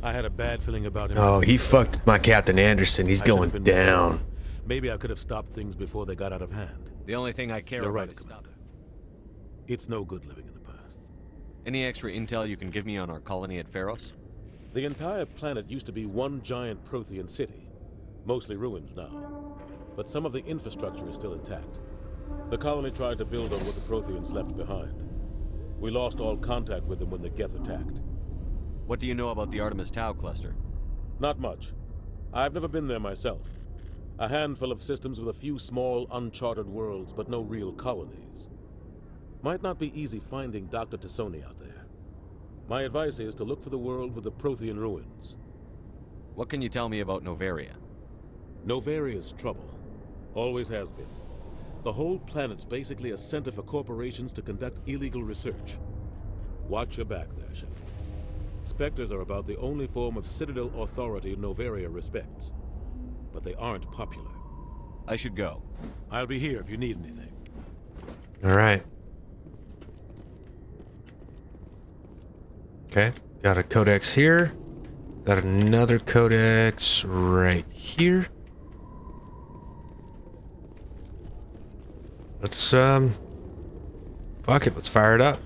I had a bad feeling about him. Oh, he fucked my Captain Anderson. He's going down. Maybe I could have stopped things before they got out of hand. The only thing I care You're about right, is Commander. It's no good living in the past. Any extra intel you can give me on our colony at Pharos? The entire planet used to be one giant Prothean city. Mostly ruins now. But some of the infrastructure is still intact. The colony tried to build on what the Protheans left behind. We lost all contact with them when the Geth attacked. What do you know about the Artemis Tau cluster? Not much. I've never been there myself. A handful of systems with a few small, uncharted worlds, but no real colonies. Might not be easy finding Dr. Tassoni out there. My advice is to look for the world with the Prothean ruins. What can you tell me about Novaria? Novaria's trouble. Always has been. The whole planet's basically a center for corporations to conduct illegal research. Watch your back there, Shepard. Spectres are about the only form of Citadel authority Novaria respects. But they aren't popular. I should go. I'll be here if you need anything. All right. Okay, got a codex here. Got another codex right here. Let's, fuck it, let's fire it up.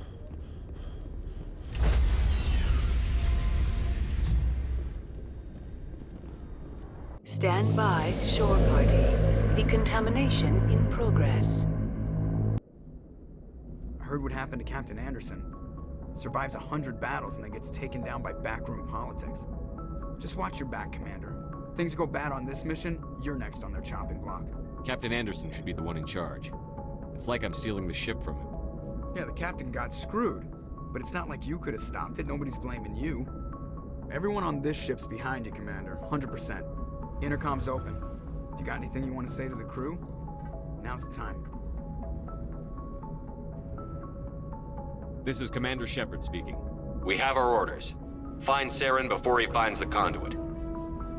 Stand by, shore party. Decontamination in progress. I heard what happened to Captain Anderson. Survives 100 battles and then gets taken down by backroom politics. Just watch your back, Commander. Things go bad on this mission, you're next on their chopping block. Captain Anderson should be the one in charge. It's like I'm stealing the ship from him. Yeah, the captain got screwed. But it's not like you could have stopped it. Nobody's blaming you. Everyone on this ship's behind you, Commander. 100%. Intercom's open. If you got anything you want to say to the crew, now's the time. This is Commander Shepard speaking. We have our orders. Find Saren before he finds the conduit.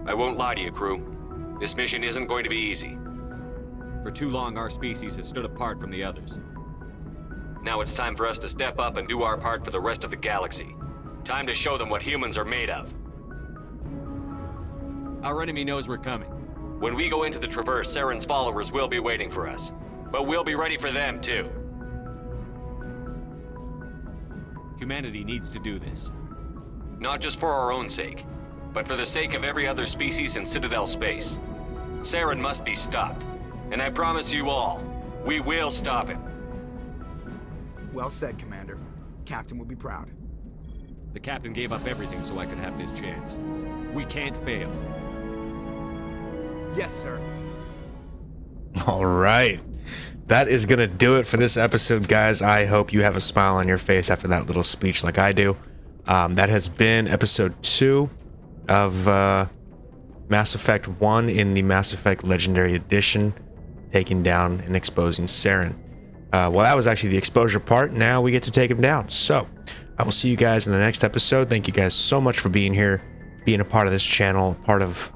I won't lie to you, crew. This mission isn't going to be easy. For too long, our species has stood apart from the others. Now it's time for us to step up and do our part for the rest of the galaxy. Time to show them what humans are made of. Our enemy knows we're coming. When we go into the Traverse, Saren's followers will be waiting for us. But we'll be ready for them, too. Humanity needs to do this. Not just for our own sake, but for the sake of every other species in Citadel space. Saren must be stopped. And I promise you all, we will stop him. Well said, Commander. Captain will be proud. The captain gave up everything so I could have this chance. We can't fail. Yes, sir. All right. That is going to do it for this episode, guys. I hope you have a smile on your face after that little speech like I do. That has been episode 2 of Mass Effect 1 in the Mass Effect Legendary Edition, taking down and exposing Saren. Well, that was actually the exposure part. Now we get to take him down. So I will see you guys in the next episode. Thank you guys so much for being here, being a part of this channel, part of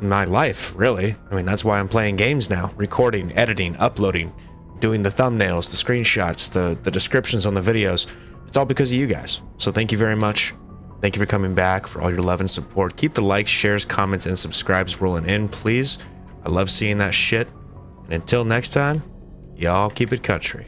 my life, really. I mean, that's why I'm playing games now. Recording, editing, uploading, doing the thumbnails, the screenshots, the descriptions on the videos. It's all because of you guys. So thank you very much. Thank you for coming back, for all your love and support. Keep the likes, shares, comments, and subscribes rolling in, please. I love seeing that shit. And until next time, y'all keep it country.